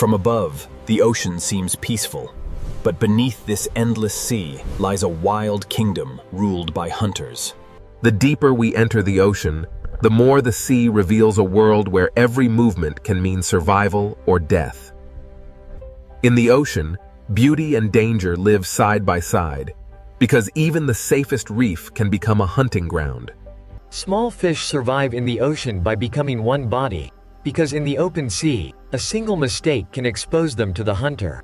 From above, the ocean seems peaceful, but beneath this endless sea lies a wild kingdom ruled by hunters. The deeper we enter the ocean, the more the sea reveals a world where every movement can mean survival or death. In the ocean, beauty and danger live side by side, because even the safest reef can become a hunting ground. Small fish survive in the ocean by becoming one body, because in the open sea, a single mistake can expose them to the hunter.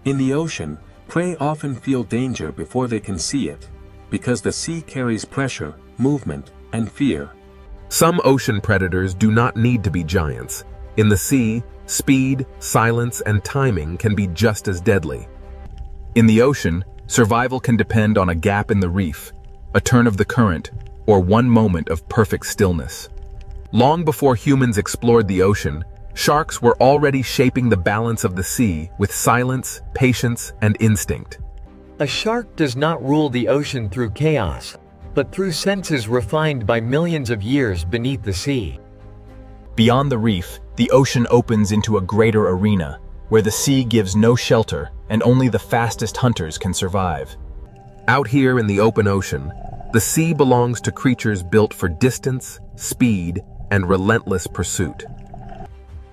In the ocean, prey often feel danger before they can see it, because the sea carries pressure, movement, and fear. Some ocean predators do not need to be giants. In the sea, speed, silence, and timing can be just as deadly. In the ocean, survival can depend on a gap in the reef, a turn of the current, or one moment of perfect stillness. Long before humans explored the ocean, sharks were already shaping the balance of the sea with silence, patience, and instinct. A shark does not rule the ocean through chaos, but through senses refined by millions of years beneath the sea. Beyond the reef, the ocean opens into a greater arena, where the sea gives no shelter and only the fastest hunters can survive. Out here in the open ocean, the sea belongs to creatures built for distance, speed, and relentless pursuit.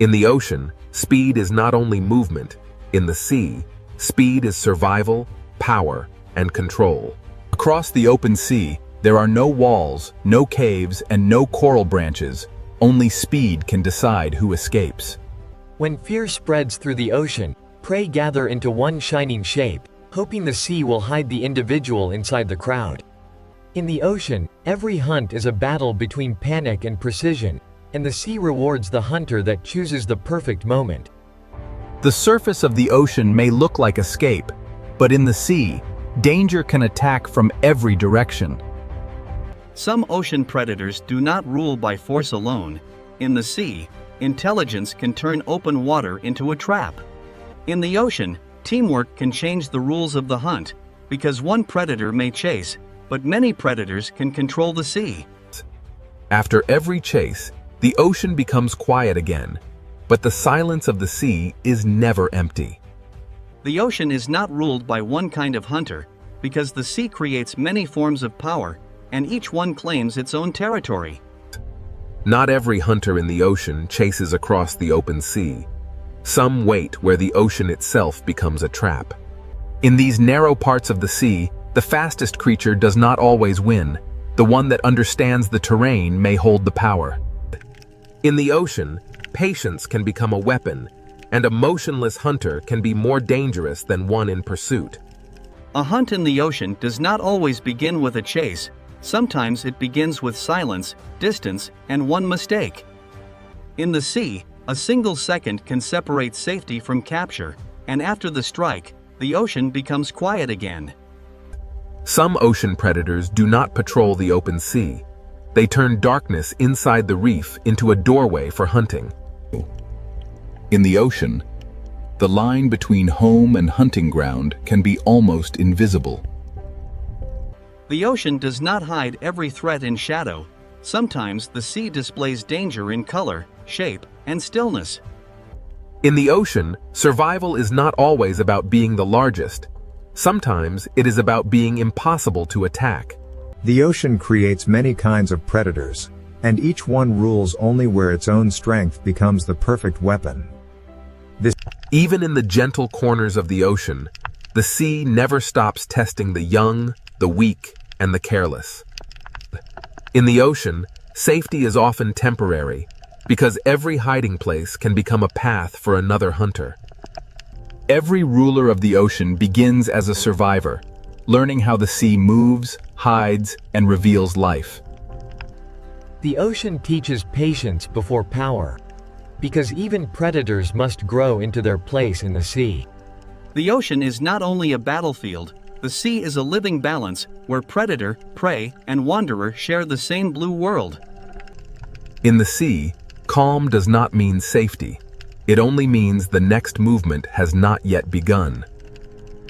In the ocean, speed is not only movement. In the sea, speed is survival, power, and control. Across the open sea, there are no walls, no caves, and no coral branches. Only speed can decide who escapes. When fear spreads through the ocean, prey gather into one shining shape, hoping the sea will hide the individual inside the crowd. In the ocean, every hunt is a battle between panic and precision, and the sea rewards the hunter that chooses the perfect moment. The surface of the ocean may look like escape, but in the sea, danger can attack from every direction. Some ocean predators do not rule by force alone. In the sea, intelligence can turn open water into a trap. In the ocean, teamwork can change the rules of the hunt, because one predator may chase, but many predators can control the sea. After every chase, the ocean becomes quiet again, but the silence of the sea is never empty. The ocean is not ruled by one kind of hunter, because the sea creates many forms of power, and each one claims its own territory. Not every hunter in the ocean chases across the open sea. Some wait where the ocean itself becomes a trap. In these narrow parts of the sea, the fastest creature does not always win. The one that understands the terrain may hold the power. In the ocean, patience can become a weapon, and a motionless hunter can be more dangerous than one in pursuit. A hunt in the ocean does not always begin with a chase. Sometimes it begins with silence, distance, and one mistake. In the sea, a single second can separate safety from capture, and after the strike, the ocean becomes quiet again. Some ocean predators do not patrol the open sea. They turn darkness inside the reef into a doorway for hunting. In the ocean, the line between home and hunting ground can be almost invisible. The ocean does not hide every threat in shadow. Sometimes the sea displays danger in color, shape, and stillness. In the ocean, survival is not always about being the largest. Sometimes it is about being impossible to attack. The ocean creates many kinds of predators, and each one rules only where its own strength becomes the perfect weapon. Even in the gentle corners of the ocean, the sea never stops testing the young, the weak, and the careless. In the ocean, safety is often temporary, because every hiding place can become a path for another hunter. Every ruler of the ocean begins as a survivor, learning how the sea moves, hides, and reveals life. The ocean teaches patience before power, because even predators must grow into their place in the sea. The ocean is not only a battlefield. The sea is a living balance where predator, prey, and wanderer share the same blue world. In the sea, calm does not mean safety. It only means the next movement has not yet begun.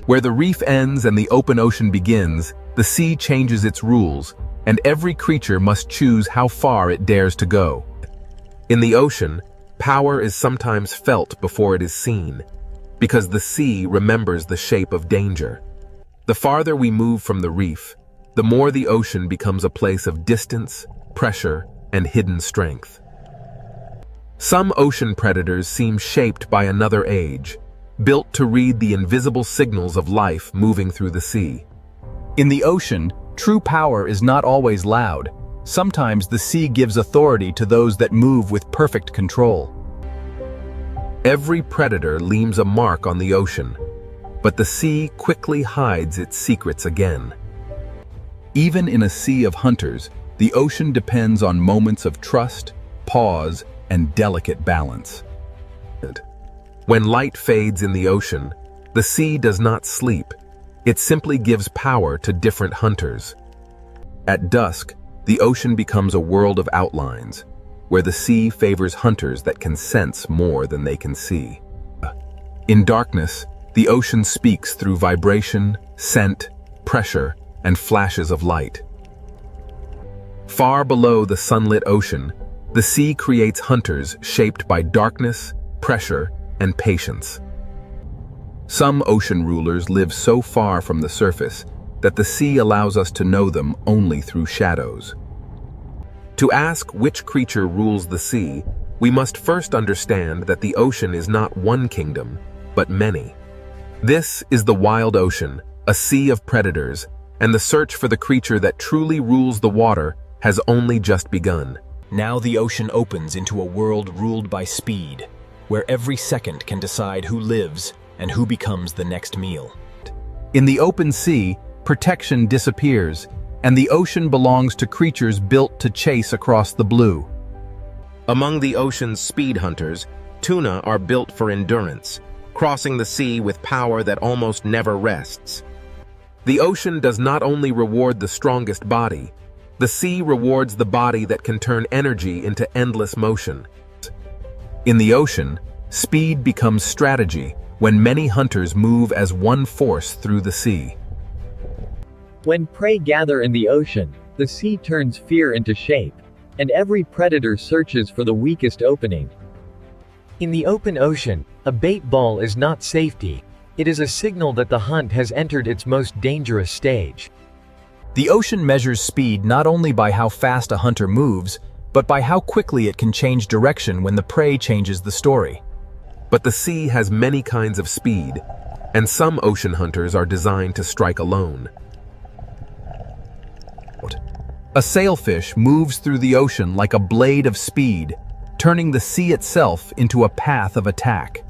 Where the reef ends and the open ocean begins, the sea changes its rules, and every creature must choose how far it dares to go. In the ocean, Power is sometimes felt before it is seen, because the sea remembers the shape of danger. The farther we move from the reef, the more the ocean becomes a place of distance, pressure, and hidden strength. Some ocean predators seem shaped by another age, built to read the invisible signals of life moving through the sea. In the ocean, true power is not always loud. Sometimes the sea gives authority to those that move with perfect control. Every predator leaves a mark on the ocean, but the sea quickly hides its secrets again. Even in a sea of hunters, the ocean depends on moments of trust, pause, and delicate balance. When light fades in the ocean, the sea does not sleep. It simply gives power to different hunters. At dusk, the ocean becomes a world of outlines, where the sea favors hunters that can sense more than they can see. In darkness, the ocean speaks through vibration, scent, pressure, and flashes of light. Far below the sunlit ocean, the sea creates hunters shaped by darkness, pressure, and patience. Some ocean rulers live so far from the surface that the sea allows us to know them only through shadows. To ask which creature rules the sea, we must first understand that the ocean is not one kingdom, but many. This is the wild ocean, a sea of predators, and the search for the creature that truly rules the water has only just begun. Now the ocean opens into a world ruled by speed, where every second can decide who lives and who becomes the next meal. In the open sea, protection disappears, and the ocean belongs to creatures built to chase across the blue. Among the ocean's speed hunters, tuna are built for endurance, crossing the sea with power that almost never rests. The ocean does not only reward the strongest body, the sea rewards the body that can turn energy into endless motion. In the ocean, speed becomes strategy when many hunters move as one force through the sea. When prey gather in the ocean, the sea turns fear into shape, and every predator searches for the weakest opening. In the open ocean, a bait ball is not safety. It is a signal that the hunt has entered its most dangerous stage. The ocean measures speed not only by how fast a hunter moves, but by how quickly it can change direction when the prey changes the story. But the sea has many kinds of speed, and some ocean hunters are designed to strike alone. A sailfish moves through the ocean like a blade of speed, turning the sea itself into a path of attack.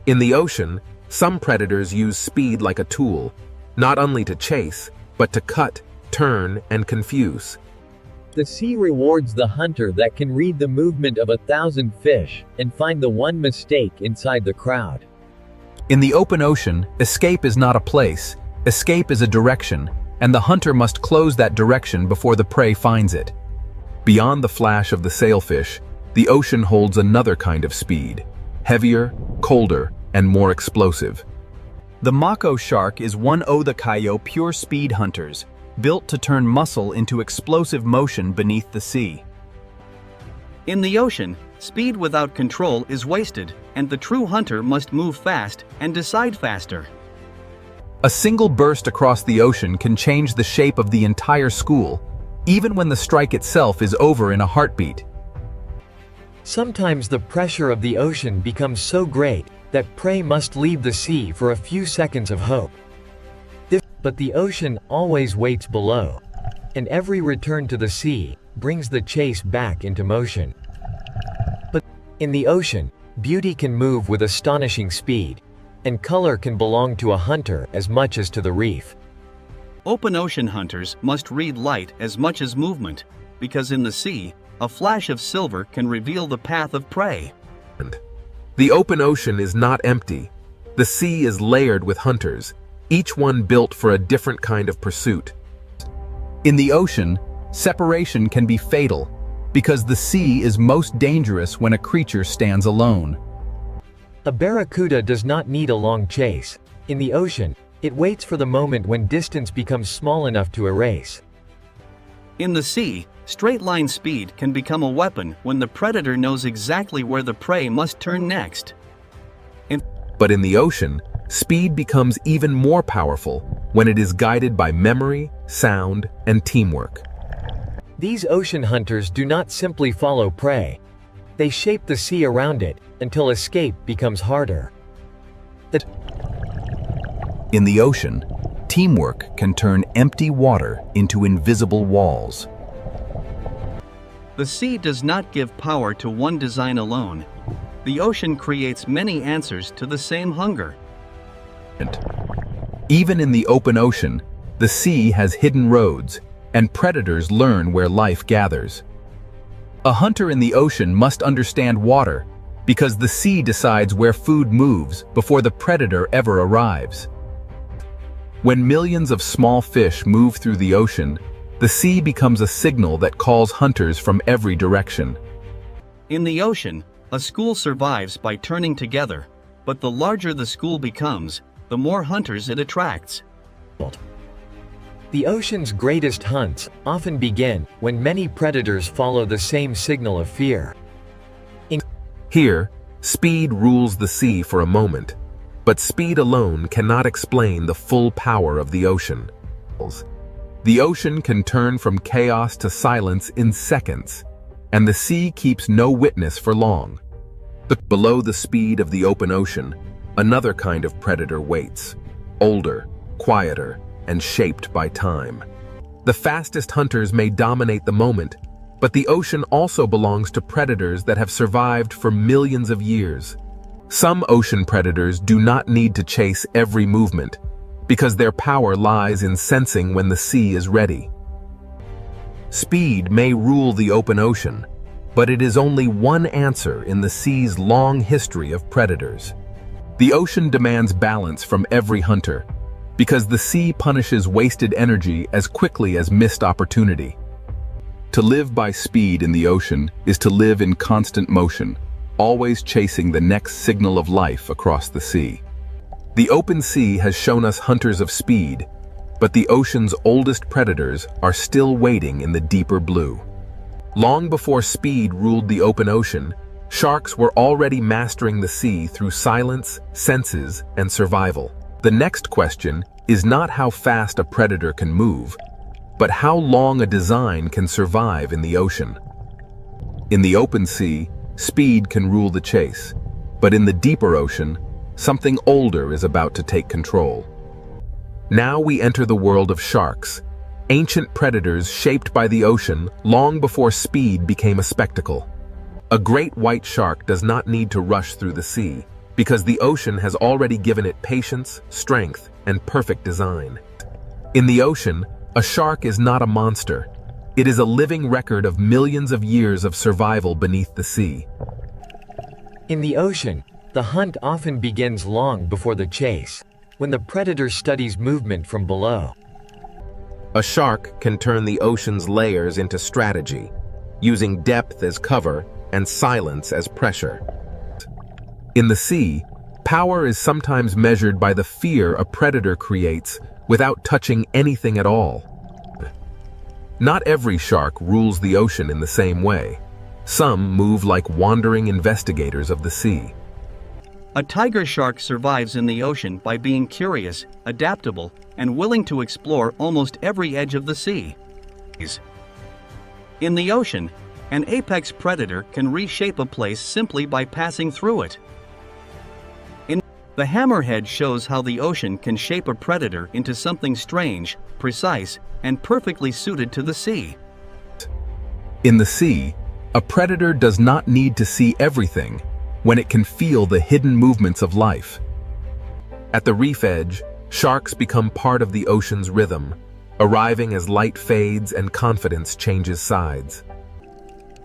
In the ocean, some predators use speed like a tool, not only to chase, but to cut, turn, and confuse. The sea rewards the hunter that can read the movement of 1,000 fish and find the one mistake inside the crowd. In the open ocean, escape is not a place, escape is a direction, and the hunter must close that direction before the prey finds it. Beyond the flash of the sailfish, the ocean holds another kind of speed, heavier, colder, and more explosive. The mako shark is one of the Kaio pure speed hunters, built to turn muscle into explosive motion beneath the sea. In the ocean, speed without control is wasted, and the true hunter must move fast and decide faster. A single burst across the ocean can change the shape of the entire school, even when the strike itself is over in a heartbeat. Sometimes the pressure of the ocean becomes so great that prey must leave the sea for a few seconds of hope. But the ocean always waits below, and every return to the sea brings the chase back into motion. But in the ocean, beauty can move with astonishing speed, and color can belong to a hunter as much as to the reef. Open ocean hunters must read light as much as movement, because in the sea, a flash of silver can reveal the path of prey. The open ocean is not empty. The sea is layered with hunters, each one built for a different kind of pursuit. In the ocean, separation can be fatal, because the sea is most dangerous when a creature stands alone. A barracuda does not need a long chase. In the ocean, it waits for the moment when distance becomes small enough to erase. In the sea, straight-line speed can become a weapon when the predator knows exactly where the prey must turn next. But in the ocean, speed becomes even more powerful when it is guided by memory, sound, and teamwork. These ocean hunters do not simply follow prey. They shape the sea around it until escape becomes harder. In the ocean, teamwork can turn empty water into invisible walls. The sea does not give power to one design alone. The ocean creates many answers to the same hunger. Even in the open ocean, the sea has hidden roads, and predators learn where life gathers. A hunter in the ocean must understand water, because the sea decides where food moves before the predator ever arrives. When millions of small fish move through the ocean, the sea becomes a signal that calls hunters from every direction. In the ocean, a school survives by turning together, but the larger the school becomes, the more hunters it attracts. The ocean's greatest hunts often begin when many predators follow the same signal of fear. Here, speed rules the sea for a moment, but speed alone cannot explain the full power of the ocean. The ocean can turn from chaos to silence in seconds, and the sea keeps no witness for long. But below the speed of the open ocean, another kind of predator waits, older, quieter, and shaped by time. The fastest hunters may dominate the moment, but the ocean also belongs to predators that have survived for millions of years. Some ocean predators do not need to chase every movement, because their power lies in sensing when the sea is ready. Speed may rule the open ocean, but it is only one answer in the sea's long history of predators. The ocean demands balance from every hunter, because the sea punishes wasted energy as quickly as missed opportunity. To live by speed in the ocean is to live in constant motion, always chasing the next signal of life across the sea. The open sea has shown us hunters of speed, but the ocean's oldest predators are still waiting in the deeper blue. Long before speed ruled the open ocean, sharks were already mastering the sea through silence, senses, and survival. The next question is not how fast a predator can move, but how long a design can survive in the ocean. In the open sea, speed can rule the chase, but in the deeper ocean, something older is about to take control. Now we enter the world of sharks, ancient predators shaped by the ocean long before speed became a spectacle. A great white shark does not need to rush through the sea, because the ocean has already given it patience, strength, and perfect design. In the ocean, a shark is not a monster. It is a living record of millions of years of survival beneath the sea. In the ocean, the hunt often begins long before the chase, when the predator studies movement from below. A shark can turn the ocean's layers into strategy, using depth as cover and silence as pressure. In the sea, power is sometimes measured by the fear a predator creates without touching anything at all. Not every shark rules the ocean in the same way. Some move like wandering investigators of the sea. A tiger shark survives in the ocean by being curious, adaptable, and willing to explore almost every edge of the sea. In the ocean, an apex predator can reshape a place simply by passing through it. The hammerhead shows how the ocean can shape a predator into something strange, precise, and perfectly suited to the sea. In the sea, a predator does not need to see everything when it can feel the hidden movements of life. At the reef edge, sharks become part of the ocean's rhythm, arriving as light fades and confidence changes sides.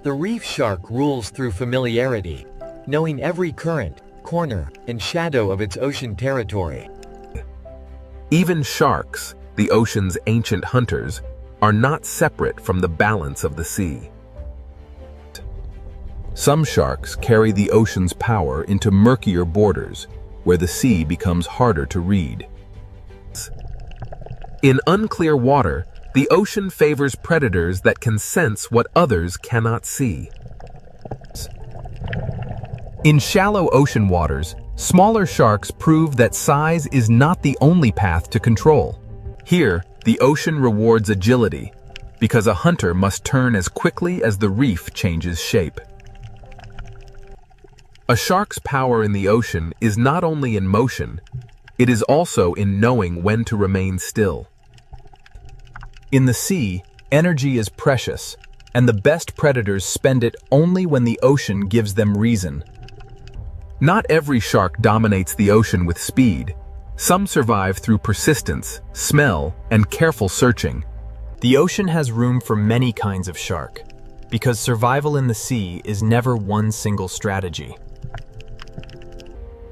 The reef shark rules through familiarity, knowing every current, corner, and shadow of its ocean territory. Even sharks, the ocean's ancient hunters, are not separate from the balance of the sea. Some sharks carry the ocean's power into murkier borders, where the sea becomes harder to read. In unclear water, The ocean favors predators that can sense what others cannot see. In shallow ocean waters, smaller sharks prove that size is not the only path to control. Here, the ocean rewards agility, because a hunter must turn as quickly as the reef changes shape. A shark's power in the ocean is not only in motion, it is also in knowing when to remain still. In the sea, energy is precious, and the best predators spend it only when the ocean gives them reason. Not every shark dominates the ocean with speed. Some survive through persistence, smell, and careful searching. The ocean has room for many kinds of shark, because survival in the sea is never one single strategy.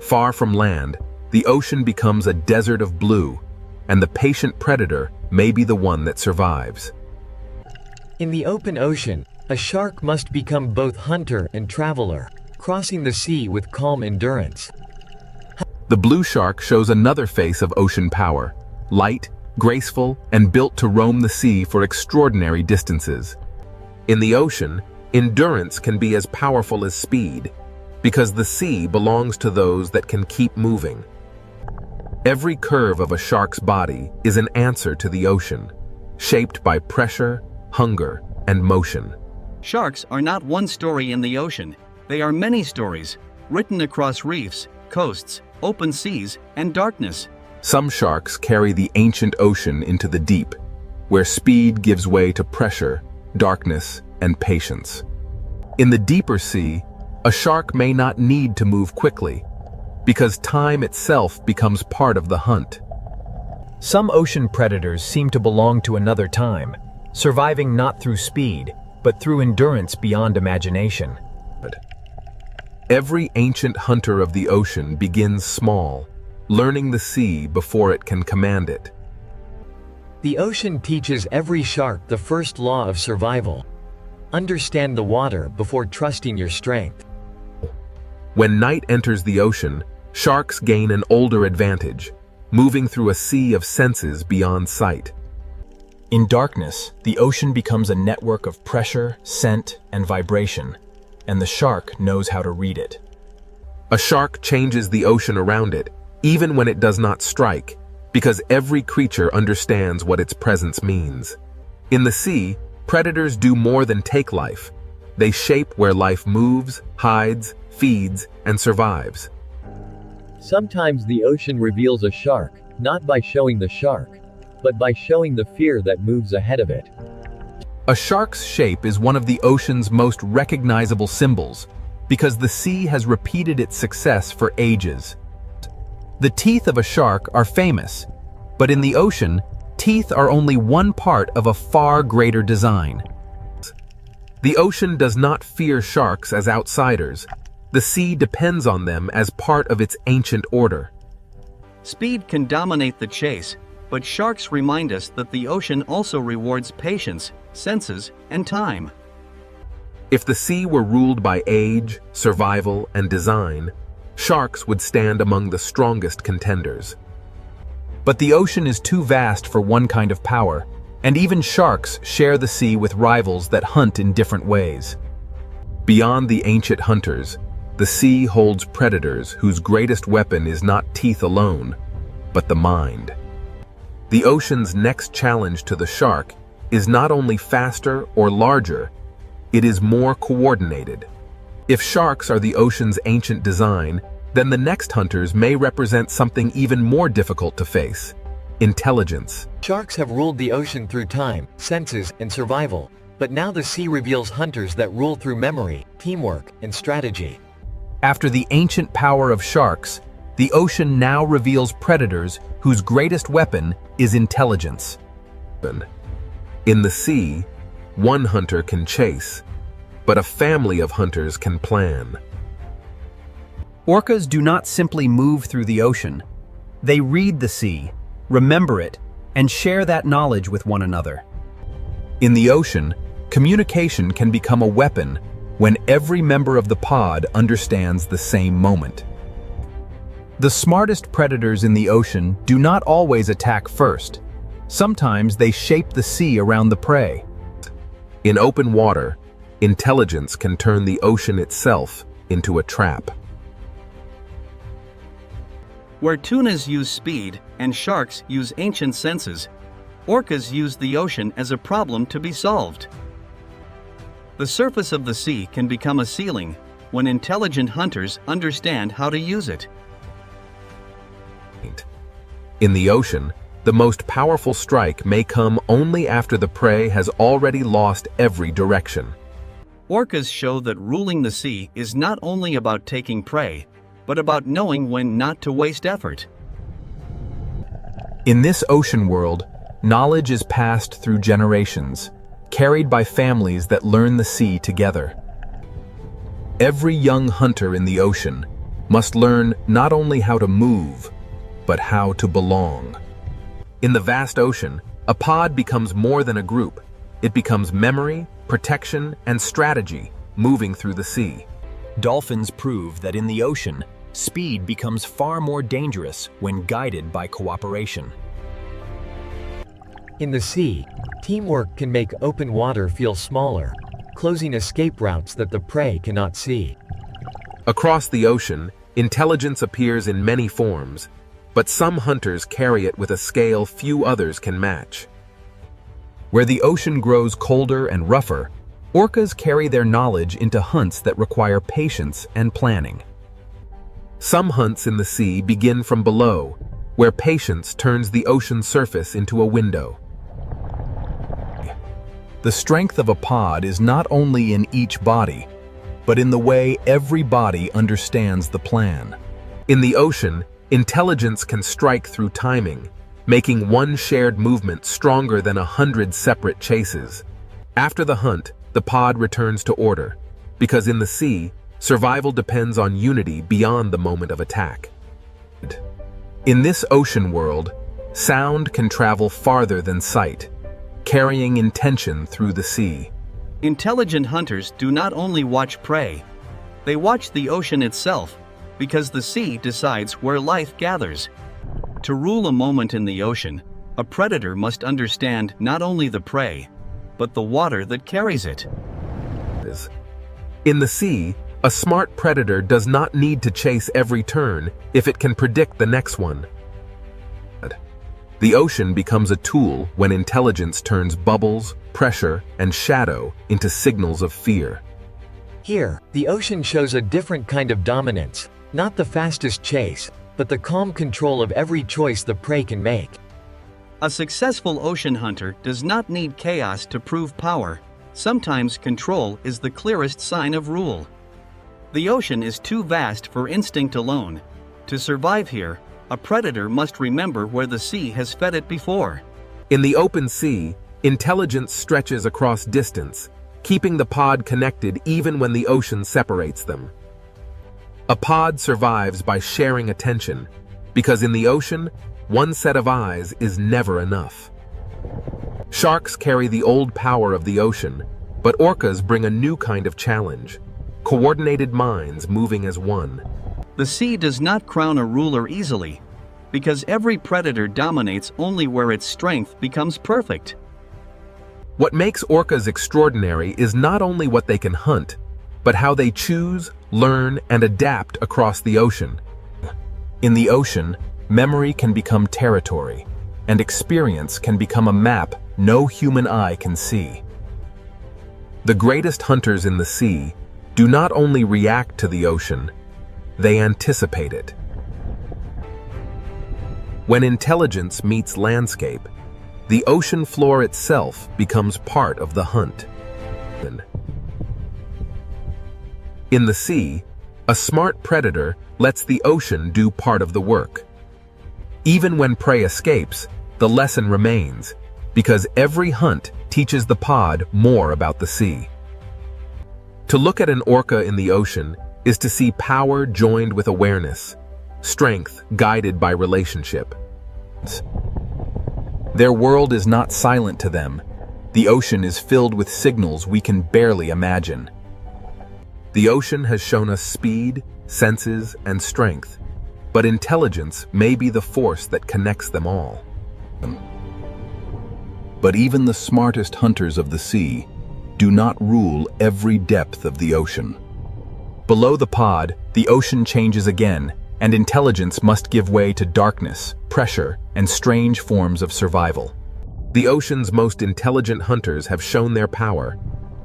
Far from land, the ocean becomes a desert of blue, and the patient predator may be the one that survives. In the open ocean, a shark must become both hunter and traveler, crossing the sea with calm endurance. The blue shark shows another face of ocean power, light, graceful, and built to roam the sea for extraordinary distances. In the ocean, endurance can be as powerful as speed, because the sea belongs to those that can keep moving. Every curve of a shark's body is an answer to the ocean, shaped by pressure, hunger, and motion. Sharks are not one story in the ocean. They are many stories, written across reefs, coasts, open seas, and darkness. Some sharks carry the ancient ocean into the deep, where speed gives way to pressure, darkness, and patience. In the deeper sea, a shark may not need to move quickly, because time itself becomes part of the hunt. Some ocean predators seem to belong to another time, surviving not through speed, but through endurance beyond imagination. Every ancient hunter of the ocean begins small, learning the sea before it can command it. The ocean teaches every shark the first law of survival. Understand the water before trusting your strength. When night enters the ocean, sharks gain an older advantage, moving through a sea of senses beyond sight. In darkness, the ocean becomes a network of pressure, scent, and vibration, and the shark knows how to read it. A shark changes the ocean around it, even when it does not strike, because every creature understands what its presence means. In the sea, predators do more than take life. They shape where life moves, hides, feeds, and survives. Sometimes the ocean reveals a shark, not by showing the shark, but by showing the fear that moves ahead of it. A shark's shape is one of the ocean's most recognizable symbols, because the sea has repeated its success for ages. The teeth of a shark are famous, but in the ocean, teeth are only one part of a far greater design. The ocean does not fear sharks as outsiders. The sea depends on them as part of its ancient order. Speed can dominate the chase, but sharks remind us that the ocean also rewards patience, senses, and time. If the sea were ruled by age, survival, and design, sharks would stand among the strongest contenders. But the ocean is too vast for one kind of power, and even sharks share the sea with rivals that hunt in different ways. Beyond the ancient hunters, the sea holds predators whose greatest weapon is not teeth alone, but the mind. The ocean's next challenge to the shark is not only faster or larger, it is more coordinated. If sharks are the ocean's ancient design, then the next hunters may represent something even more difficult to face: intelligence. Sharks have ruled the ocean through time, senses, and survival, but now the sea reveals hunters that rule through memory, teamwork, and strategy. After the ancient power of sharks, the ocean now reveals predators whose greatest weapon is intelligence. In the sea, one hunter can chase, but a family of hunters can plan. Orcas do not simply move through the ocean. They read the sea, remember it, and share that knowledge with one another. In the ocean, communication can become a weapon when every member of the pod understands the same moment. The smartest predators in the ocean do not always attack first. Sometimes they shape the sea around the prey. In open water, intelligence can turn the ocean itself into a trap. Where tunas use speed and sharks use ancient senses, orcas use the ocean as a problem to be solved. The surface of the sea can become a ceiling when intelligent hunters understand how to use it. In the ocean, the most powerful strike may come only after the prey has already lost every direction. Orcas show that ruling the sea is not only about taking prey, but about knowing when not to waste effort. In this ocean world, knowledge is passed through generations, carried by families that learn the sea together. Every young hunter in the ocean must learn not only how to move, but how to belong. In the vast ocean, a pod becomes more than a group. It becomes memory, protection, and strategy moving through the sea. Dolphins prove that in the ocean, speed becomes far more dangerous when guided by cooperation. In the sea, teamwork can make open water feel smaller, closing escape routes that the prey cannot see. Across the ocean, intelligence appears in many forms, but some hunters carry it with a scale few others can match. Where the ocean grows colder and rougher, orcas carry their knowledge into hunts that require patience and planning. Some hunts in the sea begin from below, where patience turns the ocean surface into a window. The strength of a pod is not only in each body, but in the way every body understands the plan. In the ocean, intelligence can strike through timing, making one shared movement stronger than 100 separate chases. After the hunt, the pod returns to order, because in the sea, survival depends on unity beyond the moment of attack. In this ocean world, sound can travel farther than sight, carrying intention through the sea. Intelligent hunters do not only watch prey, they watch the ocean itself, because the sea decides where life gathers. To rule a moment in the ocean, a predator must understand not only the prey, but the water that carries it. In the sea, a smart predator does not need to chase every turn if it can predict the next one. The ocean becomes a tool when intelligence turns bubbles, pressure, and shadow into signals of fear. Here, the ocean shows a different kind of dominance, not the fastest chase, but the calm control of every choice the prey can make. A successful ocean hunter does not need chaos to prove power. Sometimes control is the clearest sign of rule. The ocean is too vast for instinct alone. To survive here, a predator must remember where the sea has fed it before. In the open sea, intelligence stretches across distance, keeping the pod connected even when the ocean separates them. A pod survives by sharing attention, because in the ocean, one set of eyes is never enough. Sharks carry the old power of the ocean, but orcas bring a new kind of challenge: coordinated minds moving as one. The sea does not crown a ruler easily, because every predator dominates only where its strength becomes perfect. What makes orcas extraordinary is not only what they can hunt, but how they choose, learn, and adapt across the ocean. In the ocean, memory can become territory, and experience can become a map no human eye can see. The greatest hunters in the sea do not only react to the ocean, they anticipate it. When intelligence meets landscape, the ocean floor itself becomes part of the hunt. In the sea, a smart predator lets the ocean do part of the work. Even when prey escapes, the lesson remains, because every hunt teaches the pod more about the sea. To look at an orca in the ocean is to see power joined with awareness, strength guided by relationship. Their world is not silent to them. The ocean is filled with signals we can barely imagine. The ocean has shown us speed, senses, and strength, but intelligence may be the force that connects them all. But even the smartest hunters of the sea do not rule every depth of the ocean. Below the pod, the ocean changes again, and intelligence must give way to darkness, pressure, and strange forms of survival. The ocean's most intelligent hunters have shown their power,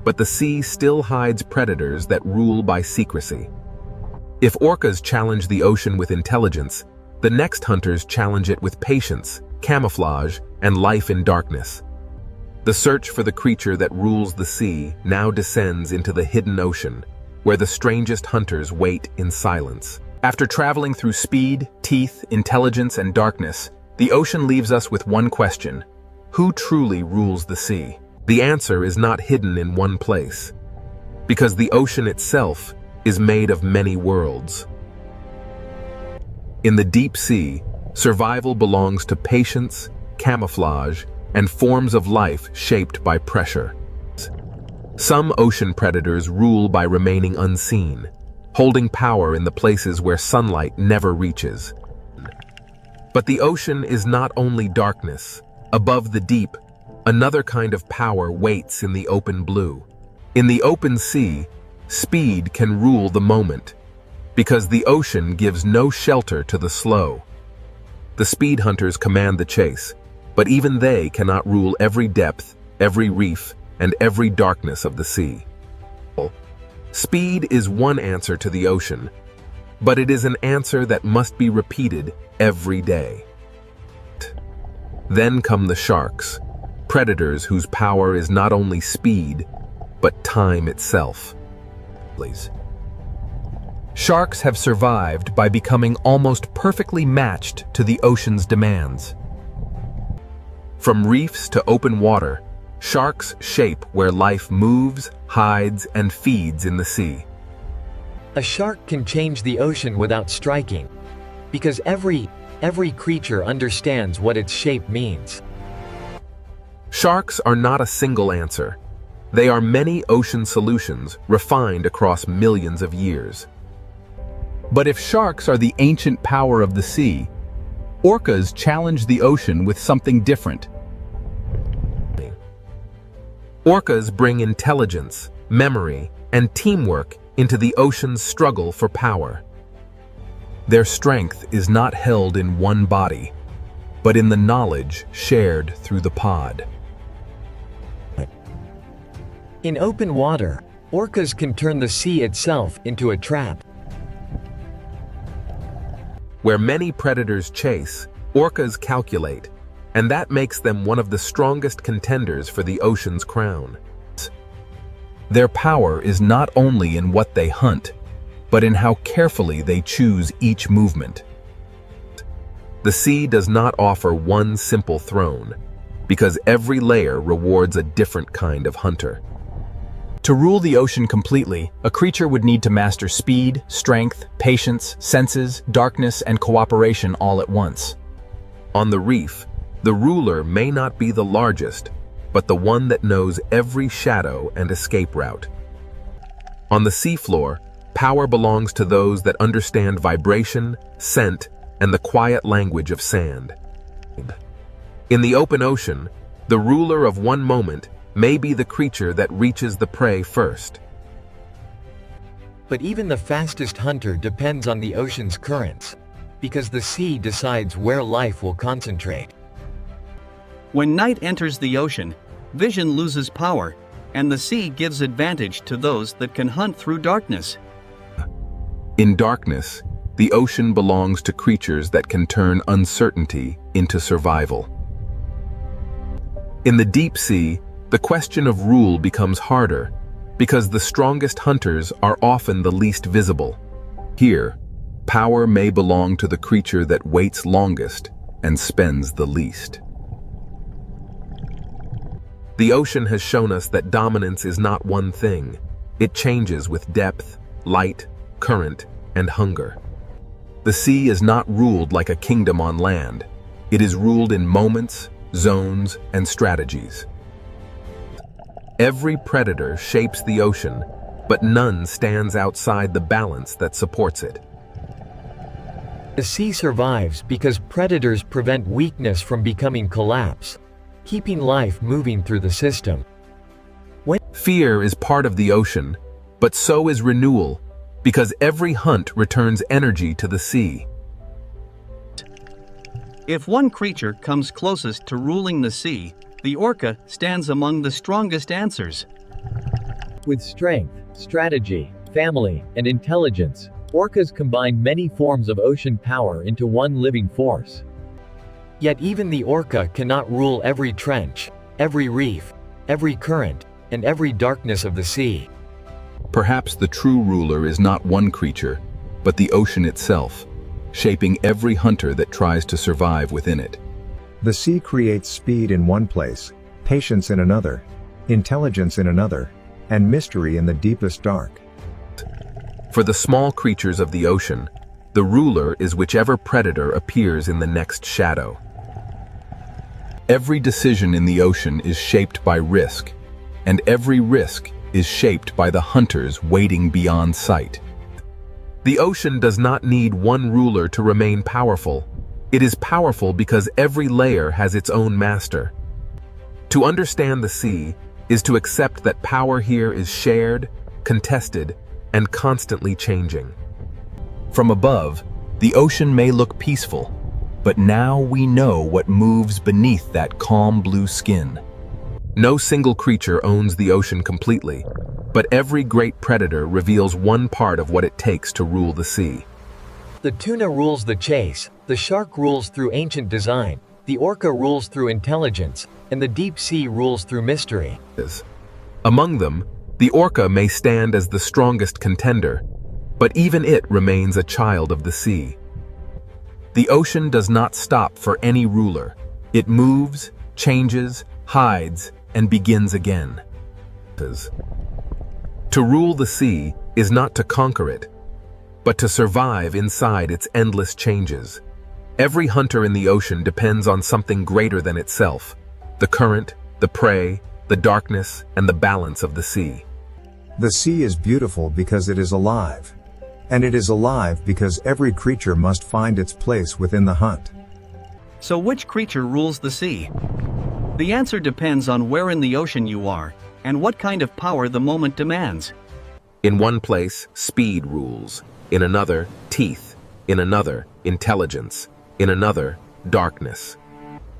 but the sea still hides predators that rule by secrecy. If orcas challenge the ocean with intelligence, the next hunters challenge it with patience, camouflage, and life in darkness. The search for the creature that rules the sea now descends into the hidden ocean, where the strangest hunters wait in silence. After traveling through speed, teeth, intelligence, and darkness, the ocean leaves us with one question: who truly rules the sea? The answer is not hidden in one place, because the ocean itself is made of many worlds. In the deep sea, survival belongs to patience, camouflage, and forms of life shaped by pressure. Some ocean predators rule by remaining unseen, holding power in the places where sunlight never reaches. But the ocean is not only darkness. Above the deep, another kind of power waits in the open blue. In the open sea, speed can rule the moment, because the ocean gives no shelter to the slow. The speed hunters command the chase, but even they cannot rule every depth, every reef, and every darkness of the sea. Speed is one answer to the ocean, but it is an answer that must be repeated every day. Then come the sharks, predators whose power is not only speed, but time itself. Sharks have survived by becoming almost perfectly matched to the ocean's demands. From reefs to open water, sharks shape where life moves, hides, and feeds in the sea. A shark can change the ocean without striking, because every creature understands what its shape means. Sharks are not a single answer. They are many ocean solutions refined across millions of years. But if sharks are the ancient power of the sea, orcas challenge the ocean with something different. Orcas bring intelligence, memory, and teamwork into the ocean's struggle for power. Their strength is not held in one body, but in the knowledge shared through the pod. In open water, orcas can turn the sea itself into a trap. Where many predators chase, orcas calculate, and that makes them one of the strongest contenders for the ocean's crown. Their power is not only in what they hunt, but in how carefully they choose each movement. The sea does not offer one simple throne, because every layer rewards a different kind of hunter. To rule the ocean completely, a creature would need to master speed, strength, patience, senses, darkness, and cooperation all at once. On the reef, the ruler may not be the largest, but the one that knows every shadow and escape route. On the seafloor, power belongs to those that understand vibration, scent, and the quiet language of sand. In the open ocean, the ruler of one moment may be the creature that reaches the prey first. But even the fastest hunter depends on the ocean's currents, because the sea decides where life will concentrate. When night enters the ocean, vision loses power, and the sea gives advantage to those that can hunt through darkness. In darkness, the ocean belongs to creatures that can turn uncertainty into survival. In the deep sea, the question of rule becomes harder, because the strongest hunters are often the least visible. Here, power may belong to the creature that waits longest and spends the least. The ocean has shown us that dominance is not one thing. It changes with depth, light, current, and hunger. The sea is not ruled like a kingdom on land. It is ruled in moments, zones, and strategies. Every predator shapes the ocean, but none stands outside the balance that supports it. The sea survives because predators prevent weakness from becoming collapse. keeping life moving through the system. Fear is part of the ocean, but so is renewal, because every hunt returns energy to the sea. If one creature comes closest to ruling the sea, the orca stands among the strongest answers. With strength, strategy, family, and intelligence, orcas combine many forms of ocean power into one living force. Yet even the orca cannot rule every trench, every reef, every current, and every darkness of the sea. Perhaps the true ruler is not one creature, but the ocean itself, shaping every hunter that tries to survive within it. The sea creates speed in one place, patience in another, intelligence in another, and mystery in the deepest dark. For the small creatures of the ocean, the ruler is whichever predator appears in the next shadow. Every decision in the ocean is shaped by risk, and every risk is shaped by the hunters waiting beyond sight. The ocean does not need one ruler to remain powerful. It is powerful because every layer has its own master. To understand the sea is to accept that power here is shared, contested, and constantly changing. From above, the ocean may look peaceful, but now we know what moves beneath that calm blue skin. No single creature owns the ocean completely, but every great predator reveals one part of what it takes to rule the sea. The tuna rules the chase, the shark rules through ancient design, the orca rules through intelligence, and the deep sea rules through mystery. Among them, the orca may stand as the strongest contender, but even it remains a child of the sea. The ocean does not stop for any ruler. It moves, changes, hides, and begins again. To rule the sea is not to conquer it, but to survive inside its endless changes. Every hunter in the ocean depends on something greater than itself: the current, the prey, the darkness, and the balance of the sea. The sea is beautiful because it is alive. And it is alive because every creature must find its place within the hunt. So which creature rules the sea? The answer depends on where in the ocean you are, and what kind of power the moment demands. In one place, speed rules. In another, teeth. In another, intelligence. In another, darkness.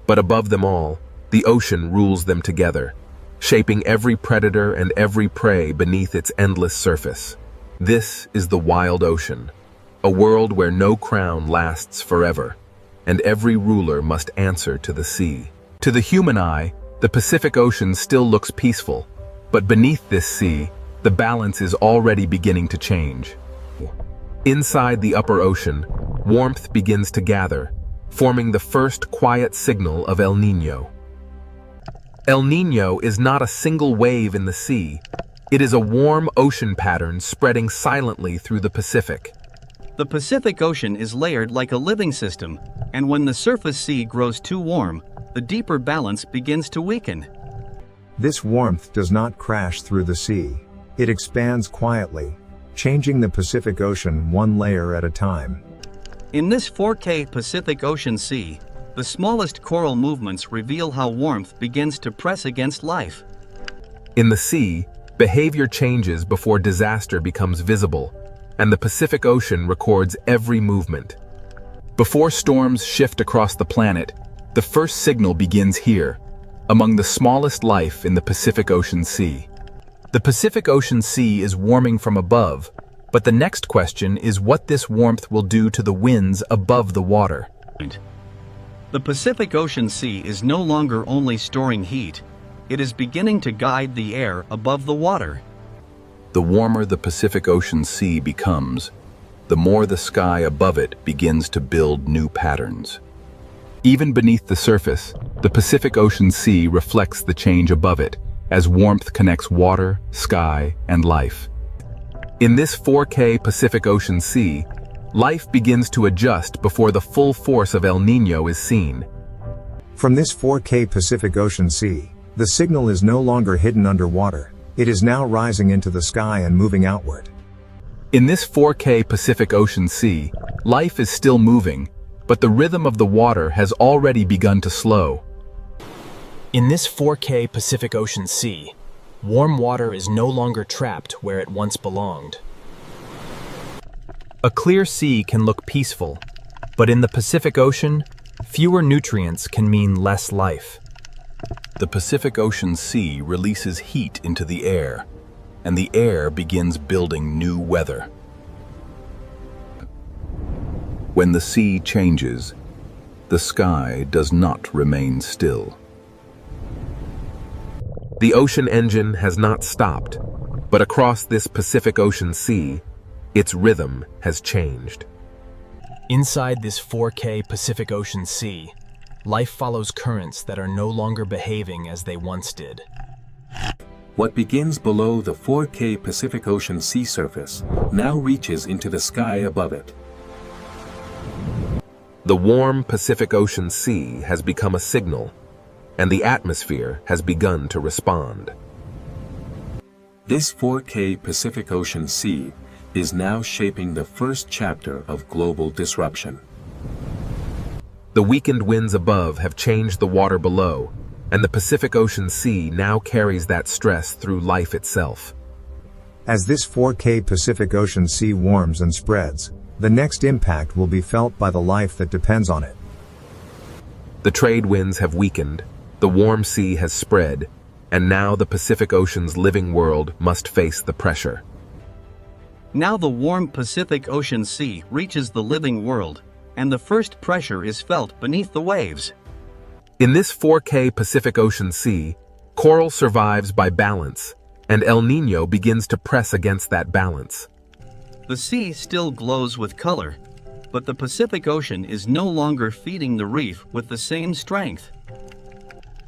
But above them all, the ocean rules them together, shaping every predator and every prey beneath its endless surface. This is the wild ocean, a world where no crown lasts forever, and every ruler must answer to the sea. To the human eye, the Pacific Ocean still looks peaceful, but beneath this sea, the balance is already beginning to change. Inside the upper ocean, warmth begins to gather, forming the first quiet signal of El Niño. El Niño is not a single wave in the sea. It is a warm ocean pattern spreading silently through the Pacific. The Pacific Ocean is layered like a living system, and when the surface sea grows too warm, the deeper balance begins to weaken. This warmth does not crash through the sea. It expands quietly, changing the Pacific Ocean one layer at a time. In this 4K Pacific Ocean Sea, the smallest coral movements reveal how warmth begins to press against life. In the sea, behavior changes before disaster becomes visible, and the Pacific Ocean records every movement. Before storms shift across the planet, the first signal begins here, among the smallest life in the Pacific Ocean Sea. The Pacific Ocean Sea is warming from above, but the next question is what this warmth will do to the winds above the water. The Pacific Ocean Sea is no longer only storing heat, it is beginning to guide the air above the water. The warmer the Pacific Ocean Sea becomes, the more the sky above it begins to build new patterns. Even beneath the surface, the Pacific Ocean Sea reflects the change above it, as warmth connects water, sky, and life. In this 4K Pacific Ocean Sea, life begins to adjust before the full force of El Niño is seen. From this 4K Pacific Ocean Sea, the signal is no longer hidden underwater. It is now rising into the sky and moving outward. In this 4K Pacific Ocean Sea, life is still moving, but the rhythm of the water has already begun to slow. In this 4K Pacific Ocean Sea, warm water is no longer trapped where it once belonged. A clear sea can look peaceful, but in the Pacific Ocean, fewer nutrients can mean less life. The Pacific Ocean Sea releases heat into the air, and the air begins building new weather. When the sea changes, the sky does not remain still. The ocean engine has not stopped, but across this Pacific Ocean Sea, its rhythm has changed. Inside this 4K Pacific Ocean Sea, life follows currents that are no longer behaving as they once did. What begins below the 4K Pacific Ocean sea surface now reaches into the sky above it. The warm Pacific Ocean Sea has become a signal, and the atmosphere has begun to respond. This 4K Pacific Ocean Sea is now shaping the first chapter of global disruption. The weakened winds above have changed the water below, and the Pacific Ocean Sea now carries that stress through life itself. As this 4K Pacific Ocean Sea warms and spreads, the next impact will be felt by the life that depends on it. The trade winds have weakened, the warm sea has spread, and now the Pacific Ocean's living world must face the pressure. Now the warm Pacific Ocean Sea reaches the living world, and the first pressure is felt beneath the waves. In this 4K Pacific Ocean Sea, coral survives by balance, and El Niño begins to press against that balance. The sea still glows with color, but the Pacific Ocean is no longer feeding the reef with the same strength.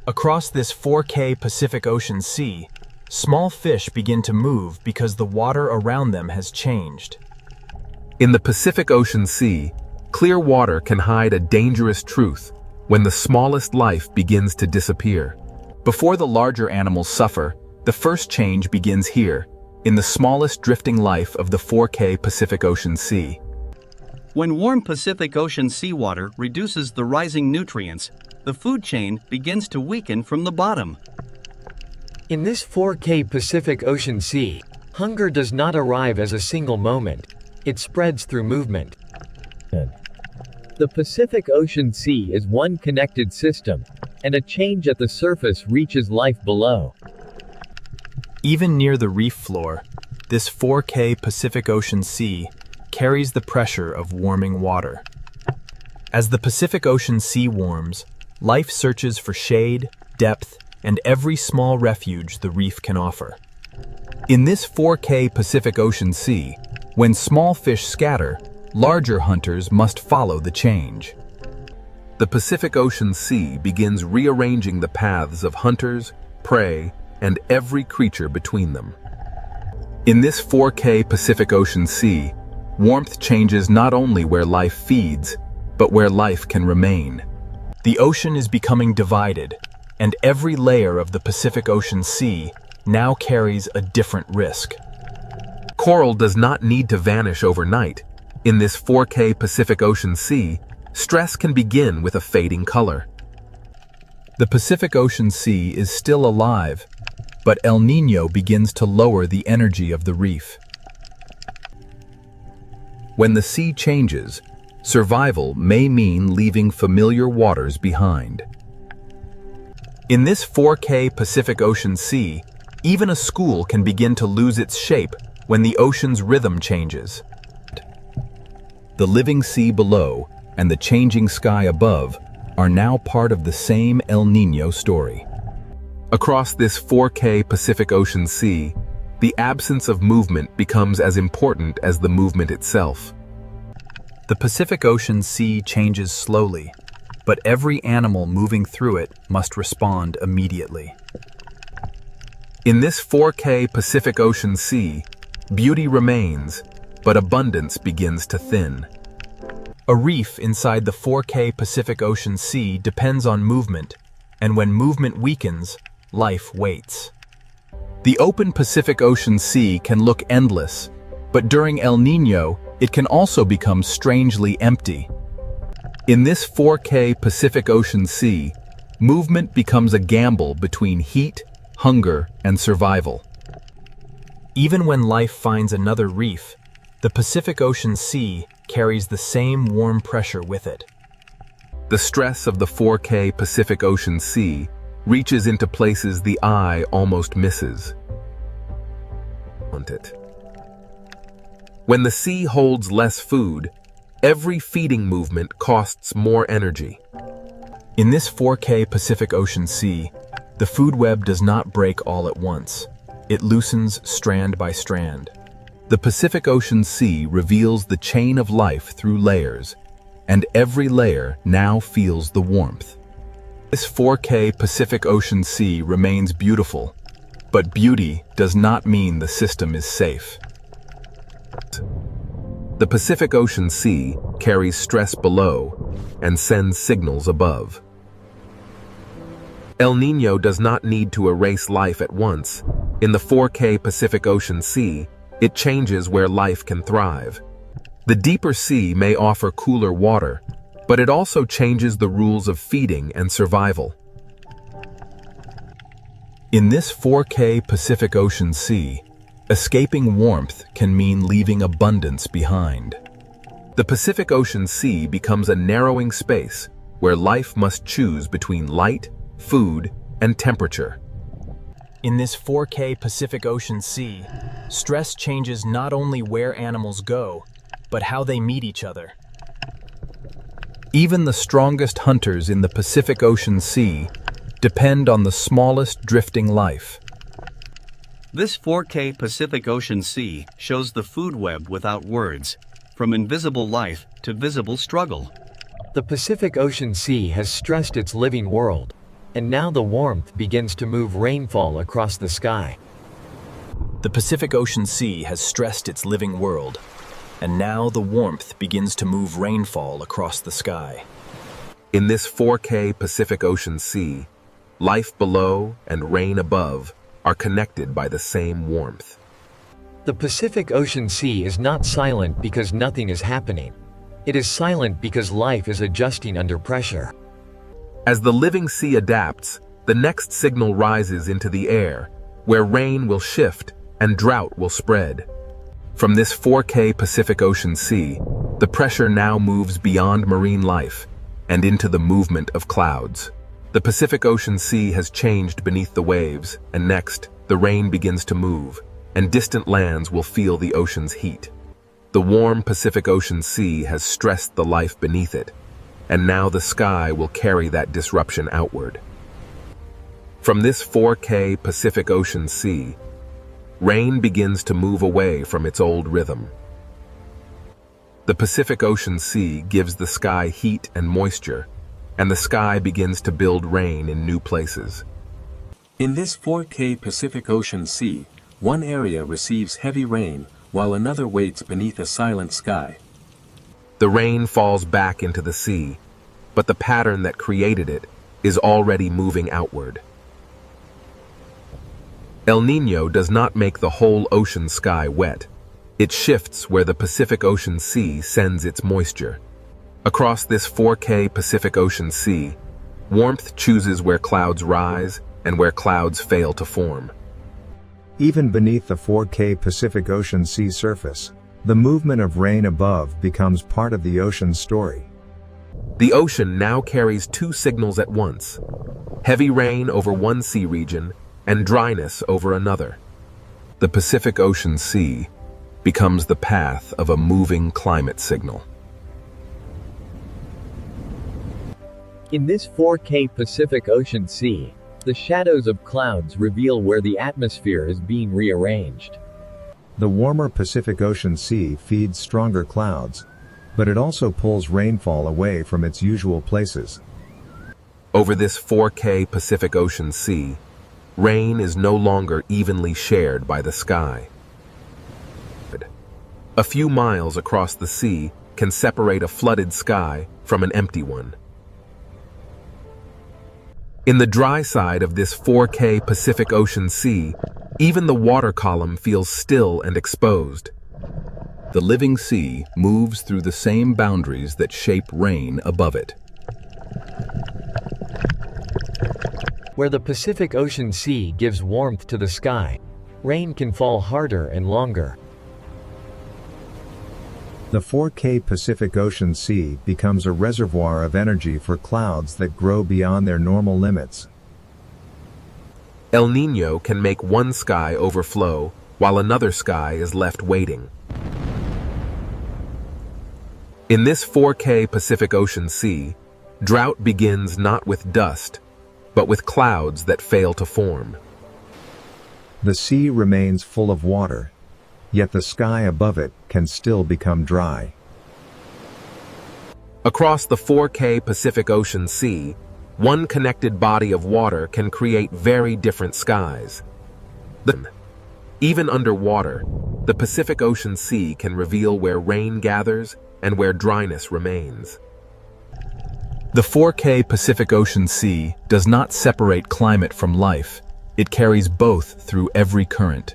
Across this 4K Pacific Ocean Sea, small fish begin to move because the water around them has changed. In the Pacific Ocean Sea, clear water can hide a dangerous truth when the smallest life begins to disappear. Before the larger animals suffer, the first change begins here, in the smallest drifting life of the 4K Pacific Ocean Sea. When warm Pacific Ocean seawater reduces the rising nutrients, the food chain begins to weaken from the bottom. In this 4K Pacific Ocean Sea, hunger does not arrive as a single moment. It spreads through movement. The Pacific Ocean Sea is one connected system, and a change at the surface reaches life below. Even near the reef floor, this 4K Pacific Ocean Sea carries the pressure of warming water. As the Pacific Ocean Sea warms, life searches for shade, depth, and every small refuge the reef can offer. In this 4K Pacific Ocean Sea, when small fish scatter, larger hunters must follow the change. The Pacific Ocean Sea begins rearranging the paths of hunters, prey, and every creature between them. In this 4K Pacific Ocean Sea, warmth changes not only where life feeds, but where life can remain. The ocean is becoming divided, and every layer of the Pacific Ocean Sea now carries a different risk. Coral does not need to vanish overnight. In this 4K Pacific Ocean Sea, stress can begin with a fading color. The Pacific Ocean Sea is still alive, but El Niño begins to lower the energy of the reef. When the sea changes, survival may mean leaving familiar waters behind. In this 4K Pacific Ocean Sea, even a school can begin to lose its shape when the ocean's rhythm changes. The living sea below and the changing sky above are now part of the same El Niño story. Across this 4K Pacific Ocean Sea, the absence of movement becomes as important as the movement itself. The Pacific Ocean Sea changes slowly, but every animal moving through it must respond immediately. In this 4K Pacific Ocean Sea, beauty remains, but abundance begins to thin. A reef inside the 4K Pacific Ocean Sea depends on movement, and when movement weakens, life waits. The open Pacific Ocean Sea can look endless, but during El Niño, it can also become strangely empty. In this 4K Pacific Ocean Sea, Movement becomes a gamble between heat, hunger, and survival. Even when life finds another reef, the Pacific Ocean Sea carries the same warm pressure with it. The stress of the 4K Pacific Ocean Sea reaches into places the eye almost misses. When the sea holds less food, every feeding movement costs more energy. In this 4K Pacific Ocean Sea, the food web does not break all at once. It loosens strand by strand. The Pacific Ocean Sea reveals the chain of life through layers, and every layer now feels the warmth. This 4K Pacific Ocean Sea remains beautiful, but beauty does not mean the system is safe. The Pacific Ocean Sea carries stress below and sends signals above. El Niño does not need to erase life at once. In the 4K Pacific Ocean Sea, it changes where life can thrive. The deeper sea may offer cooler water, but it also changes the rules of feeding and survival. In this 4K Pacific Ocean Sea, escaping warmth can mean leaving abundance behind. The Pacific Ocean Sea becomes a narrowing space where life must choose between light, food, and temperature. In this 4K Pacific Ocean Sea, stress changes not only where animals go, but how they meet each other. Even the strongest hunters in the Pacific Ocean Sea depend on the smallest drifting life. This 4K Pacific Ocean Sea shows the food web without words, from invisible life to visible struggle. The Pacific Ocean Sea has stressed its living world, and now the warmth begins to move rainfall across the sky. The Pacific Ocean Sea has stressed its living world, and now the warmth begins to move rainfall across the sky. In this 4K Pacific Ocean Sea, life below and rain above are connected by the same warmth. The Pacific Ocean Sea is not silent because nothing is happening. It is silent because life is adjusting under pressure. As the living sea adapts, the next signal rises into the air, where rain will shift and drought will spread. From this 4K Pacific Ocean Sea, the pressure now moves beyond marine life and into the movement of clouds. The Pacific Ocean Sea has changed beneath the waves, and next, the rain begins to move, and distant lands will feel the ocean's heat. The warm Pacific Ocean Sea has stressed the life beneath it, and now the sky will carry that disruption outward. From this 4K Pacific Ocean Sea, rain begins to move away from its old rhythm. The Pacific Ocean Sea gives the sky heat and moisture, and the sky begins to build rain in new places. In this 4K Pacific Ocean Sea, one area receives heavy rain, while another waits beneath a silent sky. The rain falls back into the sea, but the pattern that created it is already moving outward. El Niño does not make the whole ocean sky wet. It shifts where the Pacific Ocean Sea sends its moisture. Across this 4K Pacific Ocean Sea, warmth chooses where clouds rise and where clouds fail to form. Even beneath the 4K Pacific Ocean Sea surface, the movement of rain above becomes part of the ocean's story. The ocean now carries two signals at once: heavy rain over one sea region and dryness over another. The Pacific Ocean Sea becomes the path of a moving climate signal. In this 4K Pacific Ocean Sea, the shadows of clouds reveal where the atmosphere is being rearranged. The warmer Pacific Ocean Sea feeds stronger clouds, but it also pulls rainfall away from its usual places. Over this 4K Pacific Ocean Sea, rain is no longer evenly shared by the sky. A few miles across the sea can separate a flooded sky from an empty one. In the dry side of this 4K Pacific Ocean Sea, even the water column feels still and exposed. The living sea moves through the same boundaries that shape rain above it. Where the Pacific Ocean Sea gives warmth to the sky, rain can fall harder and longer. The 4K Pacific Ocean Sea becomes a reservoir of energy for clouds that grow beyond their normal limits. El Niño can make one sky overflow while another sky is left waiting. In this 4K Pacific Ocean Sea, drought begins not with dust, but with clouds that fail to form. The sea remains full of water, yet the sky above it can still become dry. Across the 4K Pacific Ocean Sea, one connected body of water can create very different skies. Even underwater, the Pacific Ocean Sea can reveal where rain gathers and where dryness remains. The 4K Pacific Ocean Sea does not separate climate from life. It carries both through every current.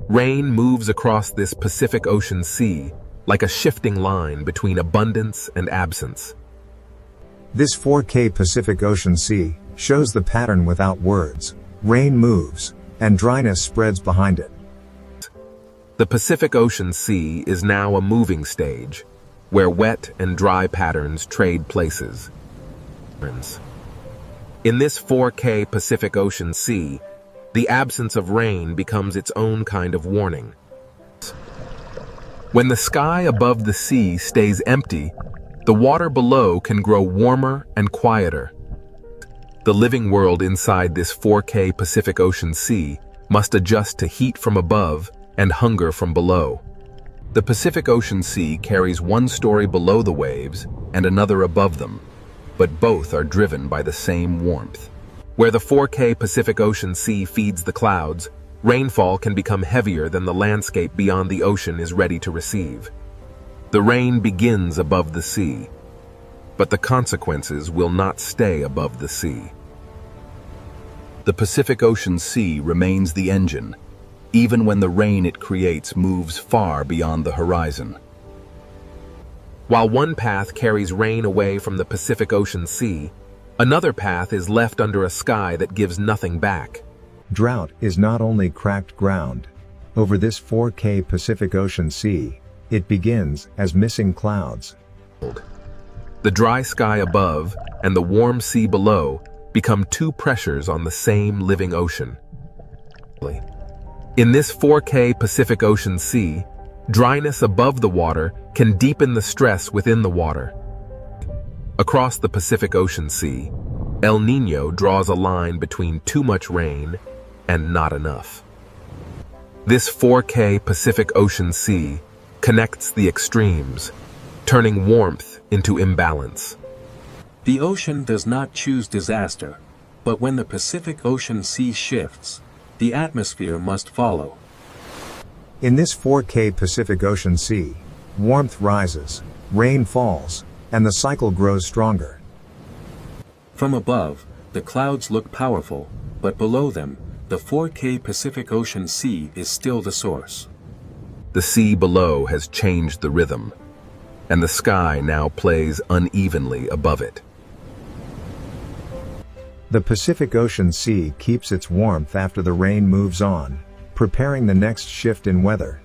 Rain moves across this Pacific Ocean Sea like a shifting line between abundance and absence. This 4K Pacific Ocean Sea shows the pattern without words. Rain moves, and dryness spreads behind it. The Pacific Ocean Sea is now a moving stage, where wet and dry patterns trade places. In this 4K Pacific Ocean Sea, the absence of rain becomes its own kind of warning. When the sky above the sea stays empty, the water below can grow warmer and quieter. The living world inside this 4K Pacific Ocean Sea must adjust to heat from above and hunger from below. The Pacific Ocean Sea carries one story below the waves and another above them, but both are driven by the same warmth. Where the 4K Pacific Ocean Sea feeds the clouds, rainfall can become heavier than the landscape beyond the ocean is ready to receive. The rain begins above the sea, but the consequences will not stay above the sea. The Pacific Ocean Sea remains the engine, even when the rain it creates moves far beyond the horizon. While one path carries rain away from the Pacific Ocean Sea, another path is left under a sky that gives nothing back. Drought is not only cracked ground. Over this 4K Pacific Ocean Sea, it begins as missing clouds. The dry sky above and the warm sea below become two pressures on the same living ocean. In this 4K Pacific Ocean Sea, dryness above the water can deepen the stress within the water. Across the Pacific Ocean Sea, El Niño draws a line between too much rain and not enough. This 4K Pacific Ocean Sea connects the extremes, turning warmth into imbalance. The ocean does not choose disaster, but when the Pacific Ocean Sea shifts, the atmosphere must follow. In this 4K Pacific Ocean Sea, warmth rises, rain falls, and the cycle grows stronger. From above, the clouds look powerful, but below them, the 4K Pacific Ocean Sea is still the source. The sea below has changed the rhythm, and the sky now plays unevenly above it. The Pacific Ocean Sea keeps its warmth after the rain moves on, preparing the next shift in weather.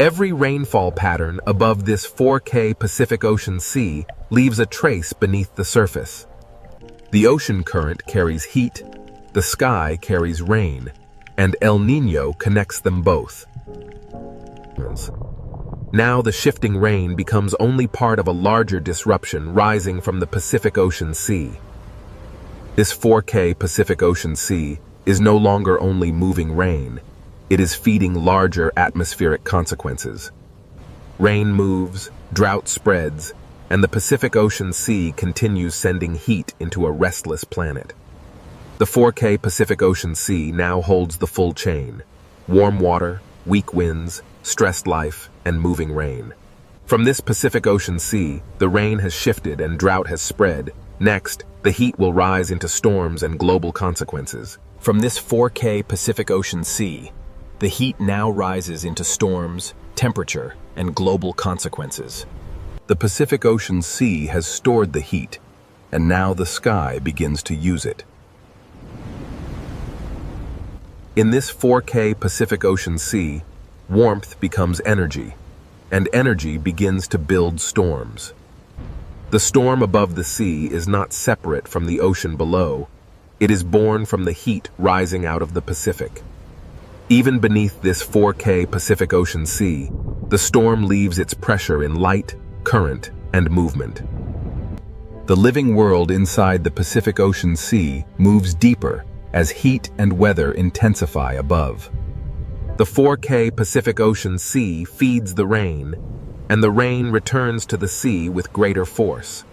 Every rainfall pattern above this 4K Pacific Ocean Sea leaves a trace beneath the surface. The ocean current carries heat, the sky carries rain, and El Niño connects them both. Now the shifting rain becomes only part of a larger disruption rising from the Pacific Ocean Sea. This 4K Pacific Ocean Sea is no longer only moving rain, it is feeding larger atmospheric consequences. Rain moves, drought spreads, and the Pacific Ocean Sea continues sending heat into a restless planet. The 4K Pacific Ocean Sea now holds the full chain: warm water, weak winds, stressed life, and moving rain. From this Pacific Ocean Sea, the rain has shifted and drought has spread. Next, the heat will rise into storms and global consequences. From this 4K Pacific Ocean Sea, the heat now rises into storms, temperature, and global consequences. The Pacific Ocean Sea has stored the heat, and now the sky begins to use it. In this 4K Pacific Ocean Sea, warmth becomes energy, and energy begins to build storms. The storm above the sea is not separate from the ocean below. It is born from the heat rising out of the Pacific. Even beneath this 4K Pacific Ocean Sea, the storm leaves its pressure in light, current, and movement. The living world inside the Pacific Ocean Sea moves deeper as heat and weather intensify above. The 4K Pacific Ocean Sea feeds the rain, and the rain returns to the sea with greater force.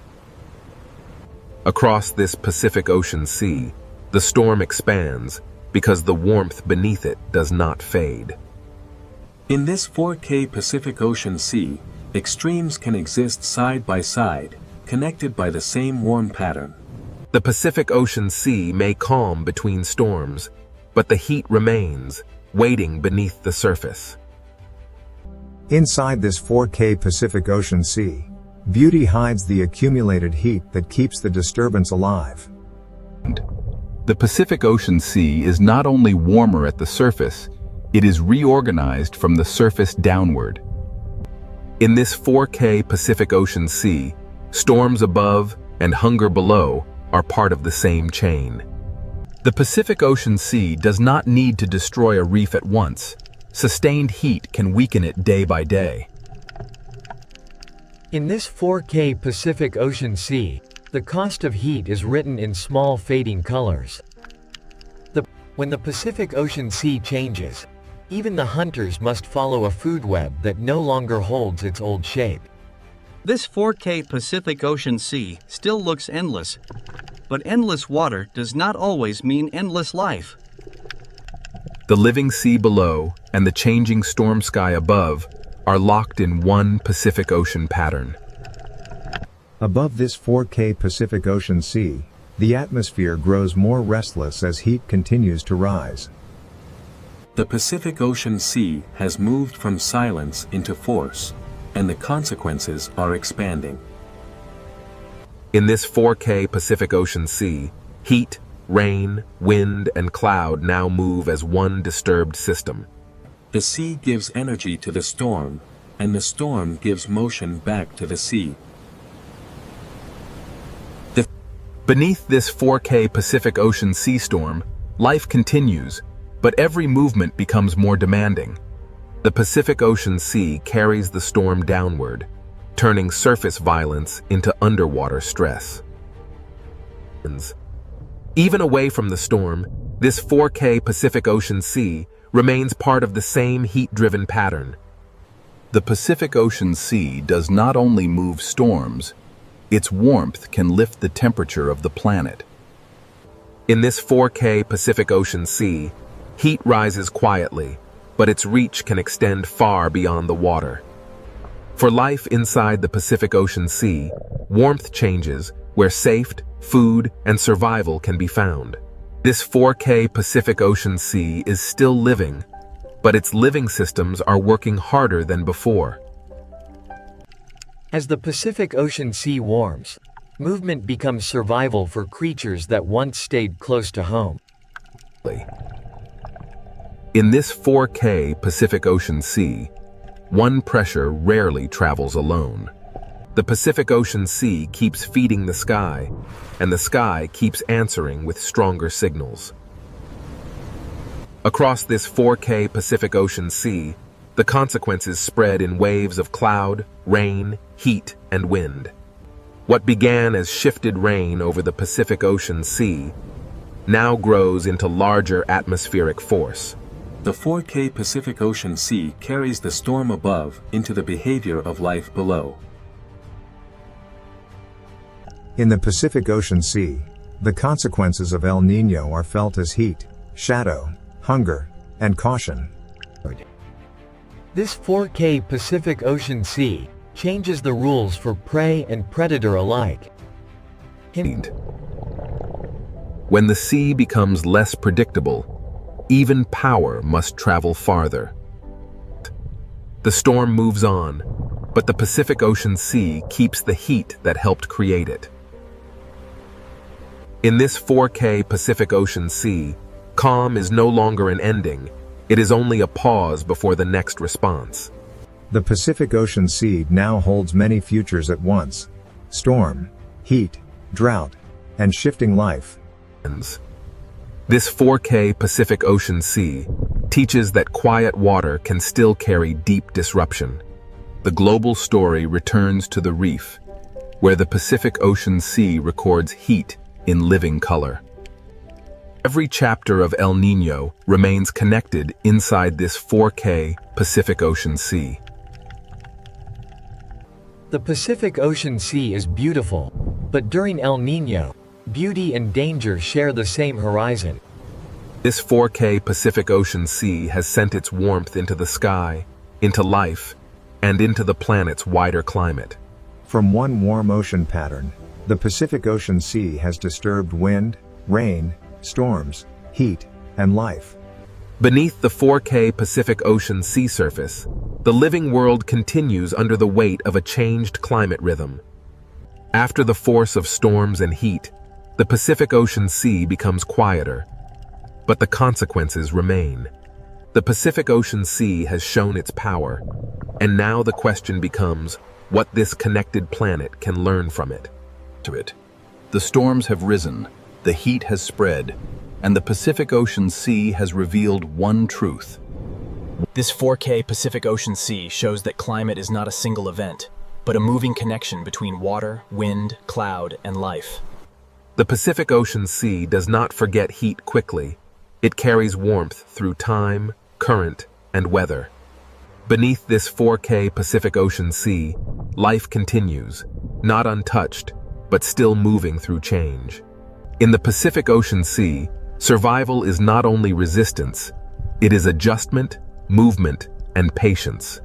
Across this Pacific Ocean Sea, the storm expands because the warmth beneath it does not fade. In this 4K Pacific Ocean Sea, extremes can exist side by side, connected by the same warm pattern. The Pacific Ocean Sea may calm between storms, but the heat remains, waiting beneath the surface. Inside this 4K Pacific Ocean Sea, beauty hides the accumulated heat that keeps the disturbance alive. The Pacific Ocean Sea is not only warmer at the surface, it is reorganized from the surface downward. In this 4K Pacific Ocean Sea, storms above and hunger below are part of the same chain. The Pacific Ocean Sea does not need to destroy a reef at once. Sustained heat can weaken it day by day. In this 4K Pacific Ocean Sea, the cost of heat is written in small fading colors. When the Pacific Ocean Sea changes, even the hunters must follow a food web that no longer holds its old shape. This 4K Pacific Ocean Sea still looks endless, but endless water does not always mean endless life. The living sea below and the changing storm sky above are locked in one Pacific Ocean pattern. Above this 4K Pacific Ocean Sea, the atmosphere grows more restless as heat continues to rise. The Pacific Ocean Sea has moved from silence into force, and the consequences are expanding. In this 4K Pacific Ocean Sea, heat, rain, wind, and cloud now move as one disturbed system. The sea gives energy to the storm, and the storm gives motion back to the sea. Beneath this 4K Pacific Ocean sea storm, life continues, but every movement becomes more demanding. The Pacific Ocean Sea carries the storm downward, turning surface violence into underwater stress. Even away from the storm, this 4K Pacific Ocean Sea remains part of the same heat-driven pattern. The Pacific Ocean Sea does not only move storms, its warmth can lift the temperature of the planet. In this 4K Pacific Ocean Sea, heat rises quietly, but its reach can extend far beyond the water. For life inside the Pacific Ocean Sea, warmth changes where safety, food, and survival can be found. This 4K Pacific Ocean Sea is still living, but its living systems are working harder than before. As the Pacific Ocean Sea warms, movement becomes survival for creatures that once stayed close to home. In this 4K Pacific Ocean Sea, one pressure rarely travels alone. The Pacific Ocean Sea keeps feeding the sky, and the sky keeps answering with stronger signals. Across this 4K Pacific Ocean Sea, the consequences spread in waves of cloud, rain, heat, and wind. What began as shifted rain over the Pacific Ocean Sea now grows into larger atmospheric force. The 4K Pacific Ocean Sea carries the storm above into the behavior of life below. In the Pacific Ocean Sea, the consequences of El Niño are felt as heat, shadow, hunger, and caution. This 4K Pacific Ocean Sea changes the rules for prey and predator alike. When the sea becomes less predictable, even power must travel farther. The storm moves on, but the Pacific Ocean Sea keeps the heat that helped create it. In this 4K Pacific Ocean Sea, calm is no longer an ending, it is only a pause before the next response. The Pacific Ocean Sea now holds many futures at once: storm, heat, drought, and shifting life. This 4K Pacific Ocean Sea teaches that quiet water can still carry deep disruption. The global story returns to the reef, where the Pacific Ocean Sea records heat in living color. Every chapter of El Niño remains connected inside this 4K Pacific Ocean Sea. The Pacific Ocean Sea is beautiful, but during El Niño, beauty and danger share the same horizon. This 4K Pacific Ocean Sea has sent its warmth into the sky, into life, and into the planet's wider climate. From one warm ocean pattern, the Pacific Ocean Sea has disturbed wind, rain, storms, heat, and life. Beneath the 4K Pacific Ocean sea surface, the living world continues under the weight of a changed climate rhythm. After the force of storms and heat, the Pacific Ocean Sea becomes quieter, but the consequences remain. The Pacific Ocean Sea has shown its power, and now the question becomes what this connected planet can learn from it. The storms have risen, the heat has spread, and the Pacific Ocean Sea has revealed one truth. This 4K Pacific Ocean Sea shows that climate is not a single event, but a moving connection between water, wind, cloud, and life. The Pacific Ocean Sea does not forget heat quickly. It carries warmth through time, current, and weather. Beneath this 4K Pacific Ocean Sea, life continues, not untouched, but still moving through change. In the Pacific Ocean Sea, survival is not only resistance, it is adjustment, movement, and patience.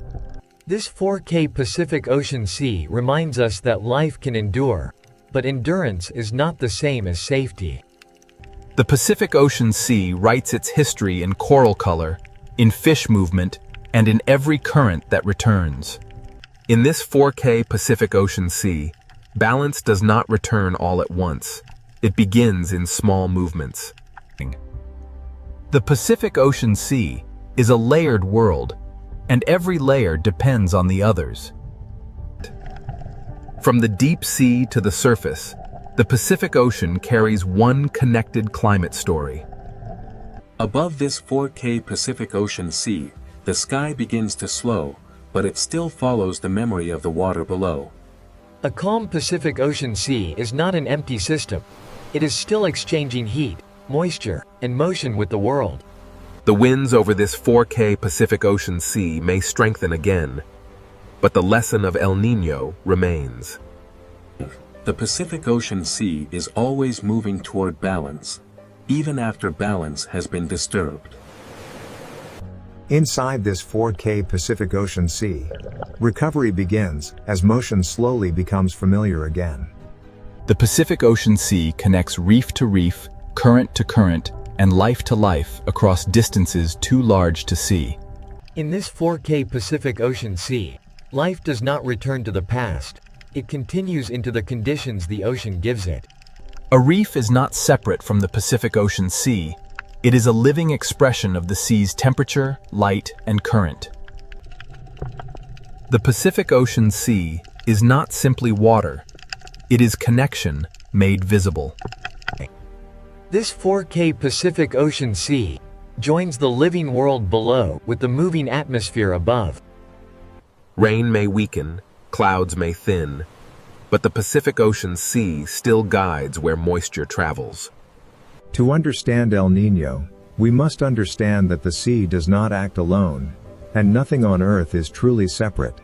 This 4K Pacific Ocean Sea reminds us that life can endure, but endurance is not the same as safety. The Pacific Ocean Sea writes its history in coral color, in fish movement, and in every current that returns. In this 4K Pacific Ocean Sea, balance does not return all at once. It begins in small movements. The Pacific Ocean Sea is a layered world, and every layer depends on the others. From the deep sea to the surface, the Pacific Ocean carries one connected climate story. Above this 4K Pacific Ocean Sea, the sky begins to slow, but it still follows the memory of the water below. A calm Pacific Ocean Sea is not an empty system. It is still exchanging heat, moisture, and motion with the world. The winds over this 4K Pacific Ocean Sea may strengthen again, but the lesson of El Niño remains. The Pacific Ocean Sea is always moving toward balance, even after balance has been disturbed. Inside this 4K Pacific Ocean Sea, recovery begins as motion slowly becomes familiar again. The Pacific Ocean Sea connects reef to reef, current to current, and life to life across distances too large to see. In this 4K Pacific Ocean Sea, life does not return to the past. It continues into the conditions the ocean gives it. A reef is not separate from the Pacific Ocean Sea. It is a living expression of the sea's temperature, light, and current. The Pacific Ocean Sea is not simply water. It is connection made visible. This 4K Pacific Ocean Sea joins the living world below with the moving atmosphere above. Rain may weaken, clouds may thin, but the Pacific Ocean Sea still guides where moisture travels. To understand El Niño, we must understand that the sea does not act alone, and nothing on Earth is truly separate.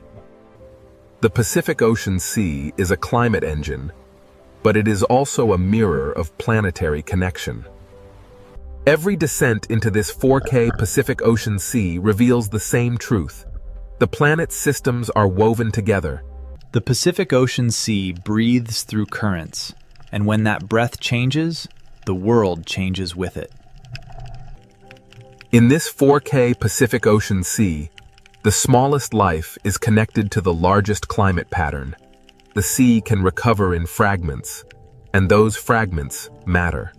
The Pacific Ocean Sea is a climate engine, but it is also a mirror of planetary connection. Every descent into this 4K Pacific Ocean Sea reveals the same truth. The planet's systems are woven together. The Pacific Ocean Sea breathes through currents, and when that breath changes, the world changes with it. In this 4K Pacific Ocean Sea, the smallest life is connected to the largest climate pattern. The sea can recover in fragments, and those fragments matter.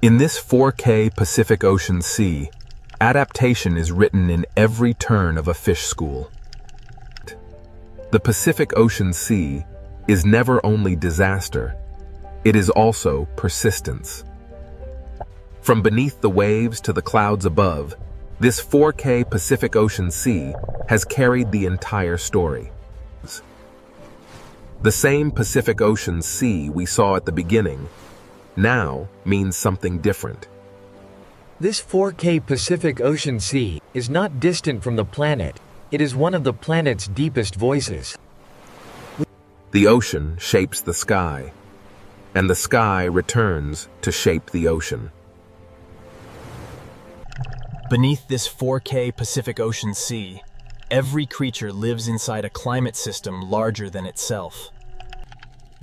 In this 4K Pacific Ocean Sea, adaptation is written in every turn of a fish school. The Pacific Ocean Sea is never only disaster, it is also persistence. From beneath the waves to the clouds above, this 4K Pacific Ocean Sea has carried the entire story. The same Pacific Ocean Sea we saw at the beginning now means something different. This 4K Pacific Ocean Sea is not distant from the planet. It is one of the planet's deepest voices. The ocean shapes the sky, and the sky returns to shape the ocean. Beneath this 4K Pacific Ocean Sea, every creature lives inside a climate system larger than itself.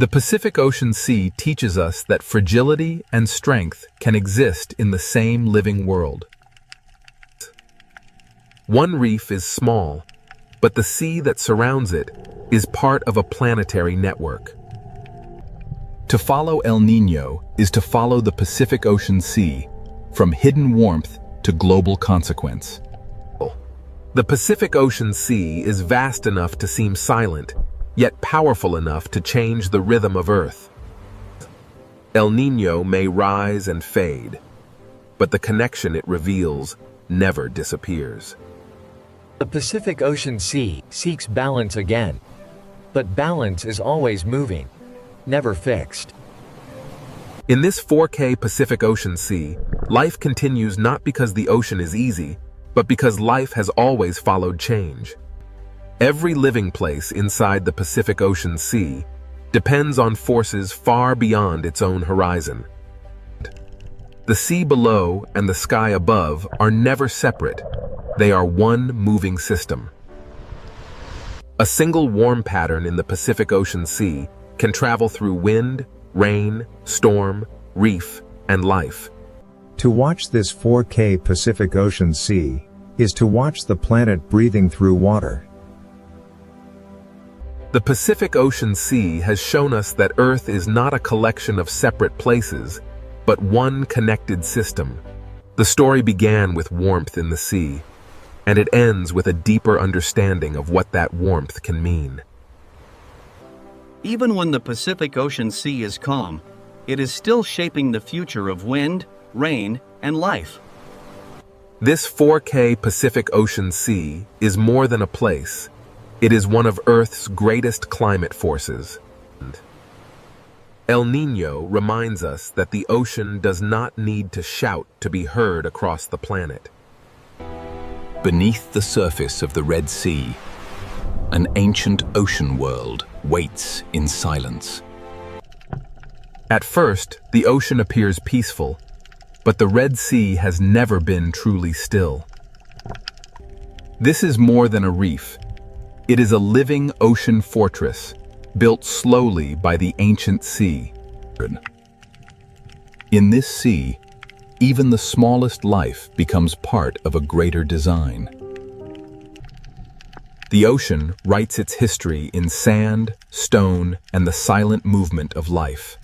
The Pacific Ocean Sea teaches us that fragility and strength can exist in the same living world. One reef is small, but the sea that surrounds it is part of a planetary network. To follow El Niño is to follow the Pacific Ocean Sea, from hidden warmth to global consequence. The Pacific Ocean Sea is vast enough to seem silent, yet powerful enough to change the rhythm of Earth. El Niño may rise and fade, but the connection it reveals never disappears. The Pacific Ocean Sea seeks balance again. But balance is always moving, never fixed. In this 4K Pacific Ocean Sea, life continues not because the ocean is easy, but because life has always followed change. Every living place inside the Pacific Ocean Sea depends on forces far beyond its own horizon. The sea below and the sky above are never separate. They are one moving system. A single warm pattern in the Pacific Ocean Sea can travel through wind, rain, storm, reef, and life. To watch this 4K Pacific Ocean Sea is to watch the planet breathing through water. The Pacific Ocean Sea has shown us that Earth is not a collection of separate places, but one connected system. The story began with warmth in the sea, and it ends with a deeper understanding of what that warmth can mean. Even when the Pacific Ocean Sea is calm, it is still shaping the future of wind, rain, and life. This 4K Pacific Ocean Sea is more than a place. It is one of Earth's greatest climate forces. El Niño reminds us that the ocean does not need to shout to be heard across the planet. Beneath the surface of the Red Sea, an ancient ocean world waits in silence. At first, the ocean appears peaceful, but the Red Sea has never been truly still. This is more than a reef. It is a living ocean fortress, built slowly by the ancient sea. In this sea, even the smallest life becomes part of a greater design. The ocean writes its history in sand, stone, and the silent movement of life.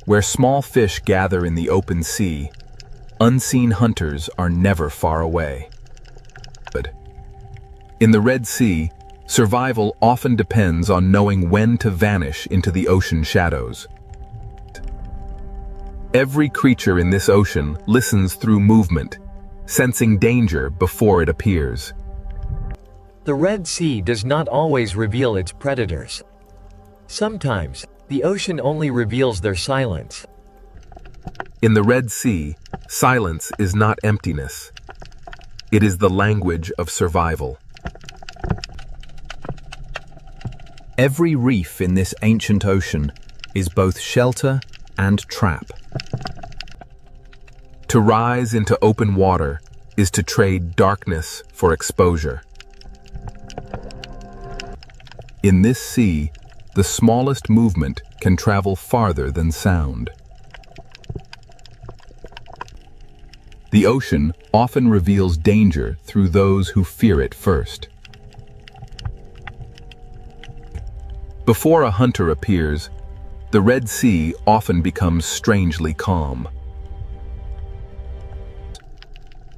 Where small fish gather in the open sea, unseen hunters are never far away. In the Red Sea, survival often depends on knowing when to vanish into the ocean shadows. Every creature in this ocean listens through movement, sensing danger before it appears. The Red Sea does not always reveal its predators. Sometimes, the ocean only reveals their silence. In the Red Sea, silence is not emptiness. It is the language of survival. Every reef in this ancient ocean is both shelter and trap. To rise into open water is to trade darkness for exposure. In this sea, the smallest movement can travel farther than sound. The ocean often reveals danger through those who fear it first. Before a hunter appears, the Red Sea often becomes strangely calm.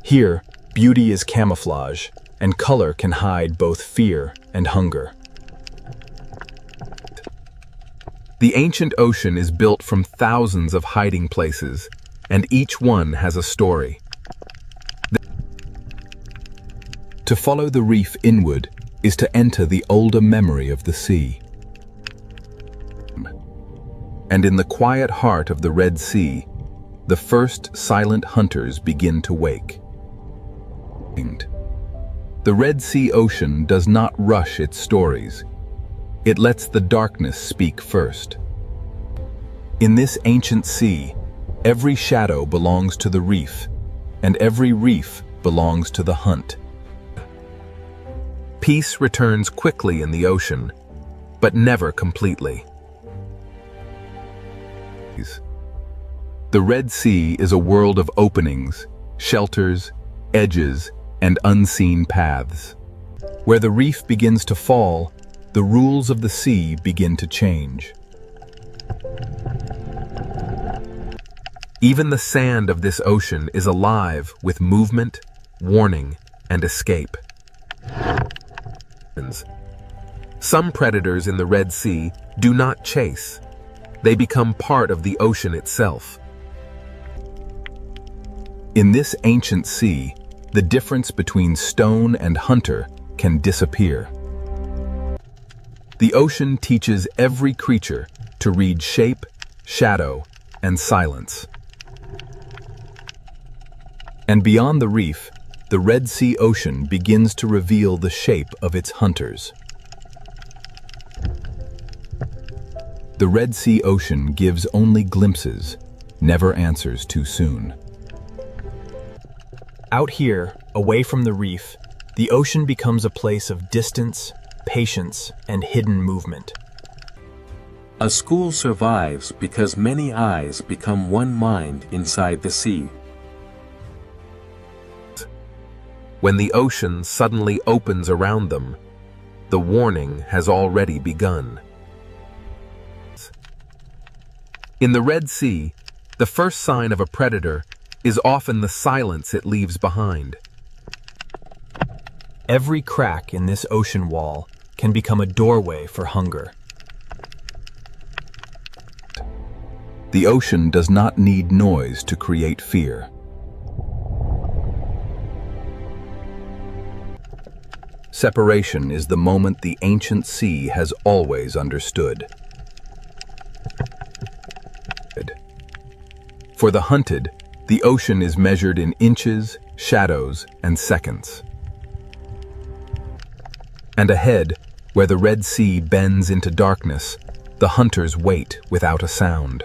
Here, beauty is camouflage, and color can hide both fear and hunger. The ancient ocean is built from thousands of hiding places, and each one has a story. To follow the reef inward is to enter the older memory of the sea. And in the quiet heart of the Red Sea, the first silent hunters begin to wake. The Red Sea ocean does not rush its stories. It lets the darkness speak first. In this ancient sea, every shadow belongs to the reef, and every reef belongs to the hunt. Peace returns quickly in the ocean, but never completely. The Red Sea is a world of openings, shelters, edges, and unseen paths. Where the reef begins to fall, the rules of the sea begin to change. Even the sand of this ocean is alive with movement, warning, and escape. Some predators in the Red Sea do not chase. They become part of the ocean itself. In this ancient sea, the difference between stone and hunter can disappear. The ocean teaches every creature to read shape, shadow, and silence. And beyond the reef, the Red Sea ocean begins to reveal the shape of its hunters. The Red Sea ocean gives only glimpses, never answers too soon. Out here, away from the reef, the ocean becomes a place of distance, patience, and hidden movement. A school survives because many eyes become one mind inside the sea. When the ocean suddenly opens around them, the warning has already begun. In the Red Sea, the first sign of a predator is often the silence it leaves behind. Every crack in this ocean wall can become a doorway for hunger. The ocean does not need noise to create fear. Separation is the moment the ancient sea has always understood. For the hunted, the ocean is measured in inches, shadows, and seconds. And ahead, where the Red Sea bends into darkness, the hunters wait without a sound.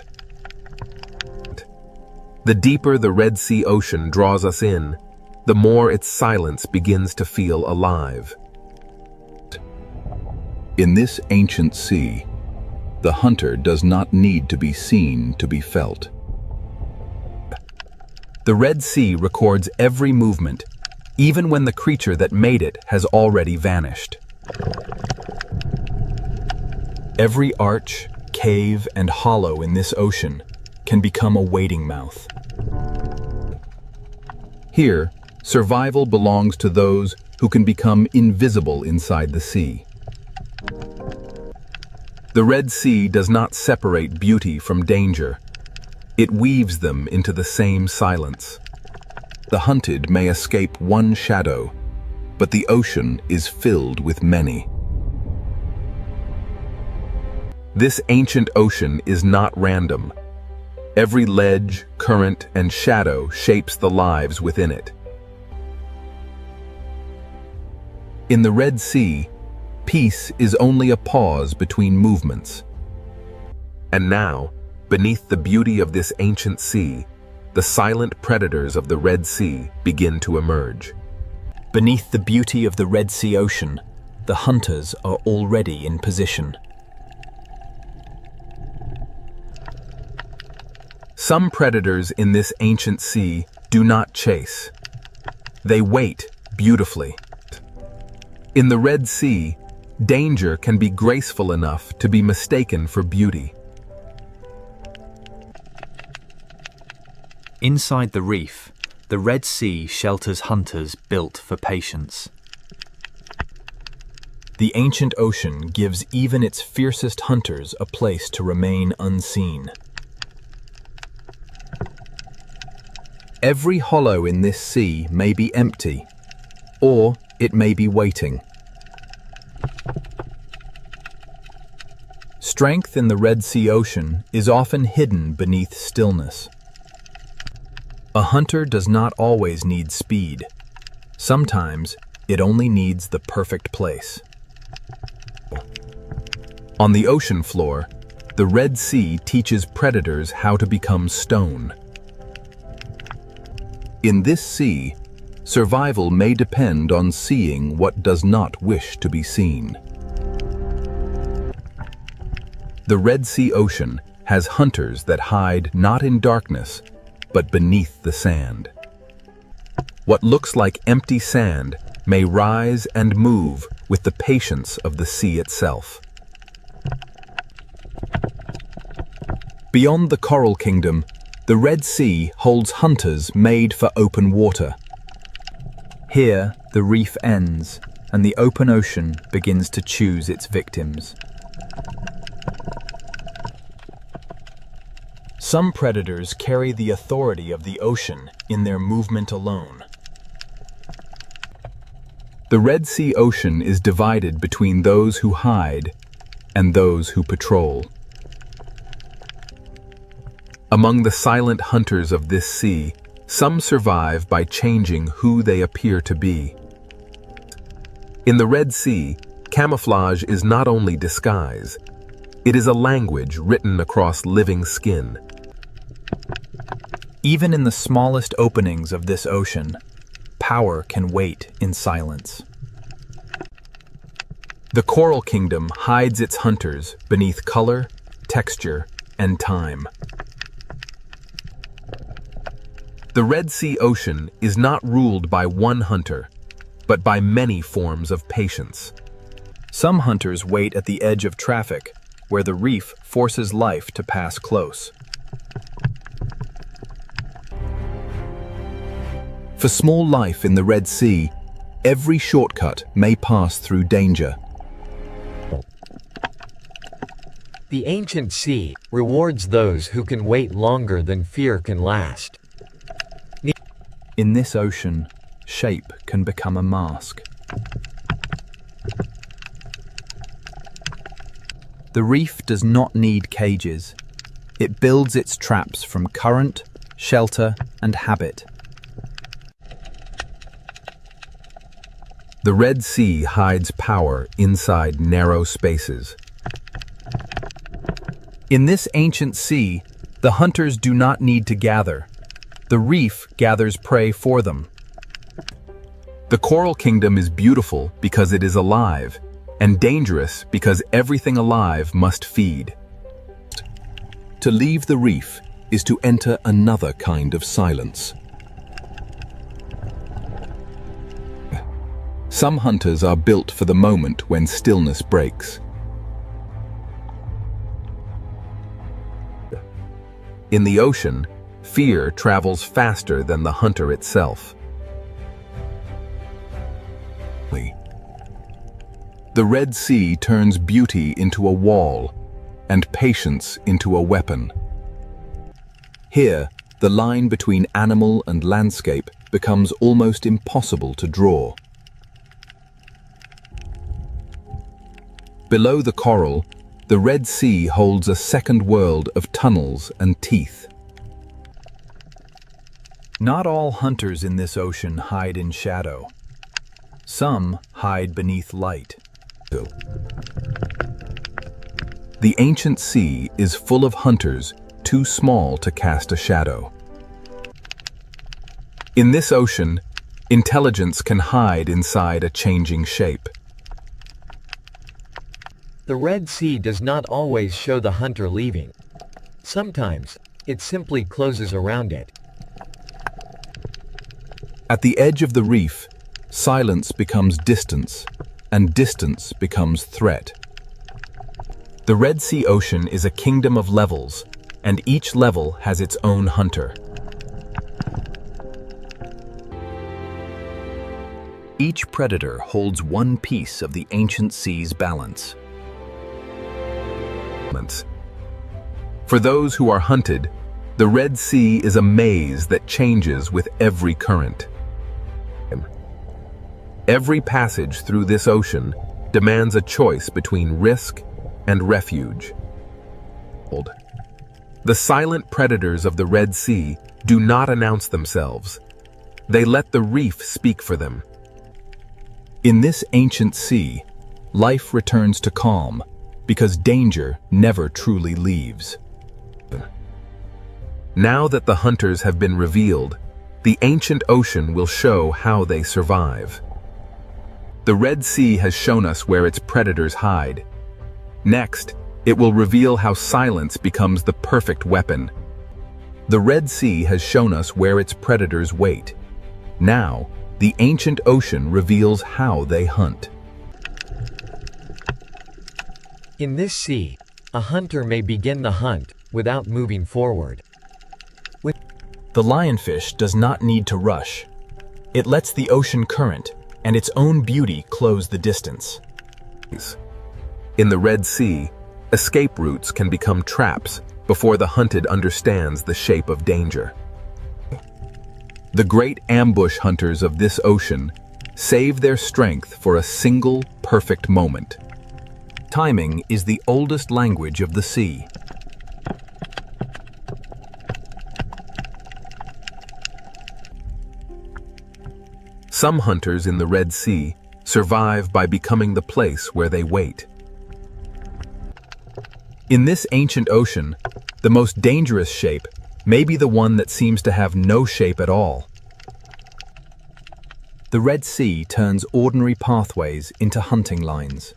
The deeper the Red Sea ocean draws us in, the more its silence begins to feel alive. In this ancient sea, the hunter does not need to be seen to be felt. The Red Sea records every movement, even when the creature that made it has already vanished. Every arch, cave, and hollow in this ocean can become a waiting mouth. Here, survival belongs to those who can become invisible inside the sea. The Red Sea does not separate beauty from danger. It weaves them into the same silence. The hunted may escape one shadow, but the ocean is filled with many. This ancient ocean is not random. Every ledge, current, and shadow shapes the lives within it. In the Red Sea, peace is only a pause between movements. And now, beneath the beauty of this ancient sea, the silent predators of the Red Sea begin to emerge. Beneath the beauty of the Red Sea ocean, the hunters are already in position. Some predators in this ancient sea do not chase. They wait beautifully. In the Red Sea, danger can be graceful enough to be mistaken for beauty. Inside the reef, the Red Sea shelters hunters built for patience. The ancient ocean gives even its fiercest hunters a place to remain unseen. Every hollow in this sea may be empty, or it may be waiting. Strength in the Red Sea ocean is often hidden beneath stillness. A hunter does not always need speed. Sometimes it only needs the perfect place. On the ocean floor, the Red Sea teaches predators how to become stone. In this sea, survival may depend on seeing what does not wish to be seen. The Red Sea ocean has hunters that hide not in darkness, but beneath the sand. What looks like empty sand may rise and move with the patience of the sea itself. Beyond the Coral Kingdom, the Red Sea holds hunters made for open water. Here, the reef ends, and the open ocean begins to choose its victims. Some predators carry the authority of the ocean in their movement alone. The Red Sea ocean is divided between those who hide and those who patrol. Among the silent hunters of this sea, some survive by changing who they appear to be. In the Red Sea, camouflage is not only disguise, it is a language written across living skin. Even in the smallest openings of this ocean, power can wait in silence. The Coral Kingdom hides its hunters beneath color, texture, and time. The Red Sea ocean is not ruled by one hunter, but by many forms of patience. Some hunters wait at the edge of traffic, where the reef forces life to pass close. For small life in the Red Sea, every shortcut may pass through danger. The ancient sea rewards those who can wait longer than fear can last. In this ocean, shape can become a mask. The reef does not need cages. It builds its traps from current, shelter, and habit. The Red Sea hides power inside narrow spaces. In this ancient sea, the hunters do not need to gather. The reef gathers prey for them. The Coral Kingdom is beautiful because it is alive, and dangerous because everything alive must feed. To leave the reef is to enter another kind of silence. Some hunters are built for the moment when stillness breaks. In the ocean, fear travels faster than the hunter itself. The Red Sea turns beauty into a wall and patience into a weapon. Here, the line between animal and landscape becomes almost impossible to draw. Below the coral, the Red Sea holds a second world of tunnels and teeth. Not all hunters in this ocean hide in shadow. Some hide beneath light. The ancient sea is full of hunters too small to cast a shadow. In this ocean, intelligence can hide inside a changing shape. The Red Sea does not always show the hunter leaving. Sometimes, it simply closes around it. At the edge of the reef, silence becomes distance, and distance becomes threat. The Red Sea Ocean is a kingdom of levels, and each level has its own hunter. Each predator holds one piece of the ancient sea's balance. For those who are hunted, the Red Sea is a maze that changes with every current. Every passage through this ocean demands a choice between risk and refuge. The silent predators of the Red Sea do not announce themselves. They let the reef speak for them. In this ancient sea, life returns to calm because danger never truly leaves. Now that the hunters have been revealed, the ancient ocean will show how they survive. The Red Sea has shown us where its predators hide. Next, it will reveal how silence becomes the perfect weapon. The Red Sea has shown us where its predators wait. Now, the ancient ocean reveals how they hunt. In this sea, a hunter may begin the hunt without moving forward. The lionfish does not need to rush. It lets the ocean current and its own beauty close the distance. In the Red Sea, escape routes can become traps before the hunted understands the shape of danger. The great ambush hunters of this ocean save their strength for a single perfect moment. Timing is the oldest language of the sea. Some hunters in the Red Sea survive by becoming the place where they wait. In this ancient ocean, the most dangerous shape may be the one that seems to have no shape at all. The Red Sea turns ordinary pathways into hunting lines.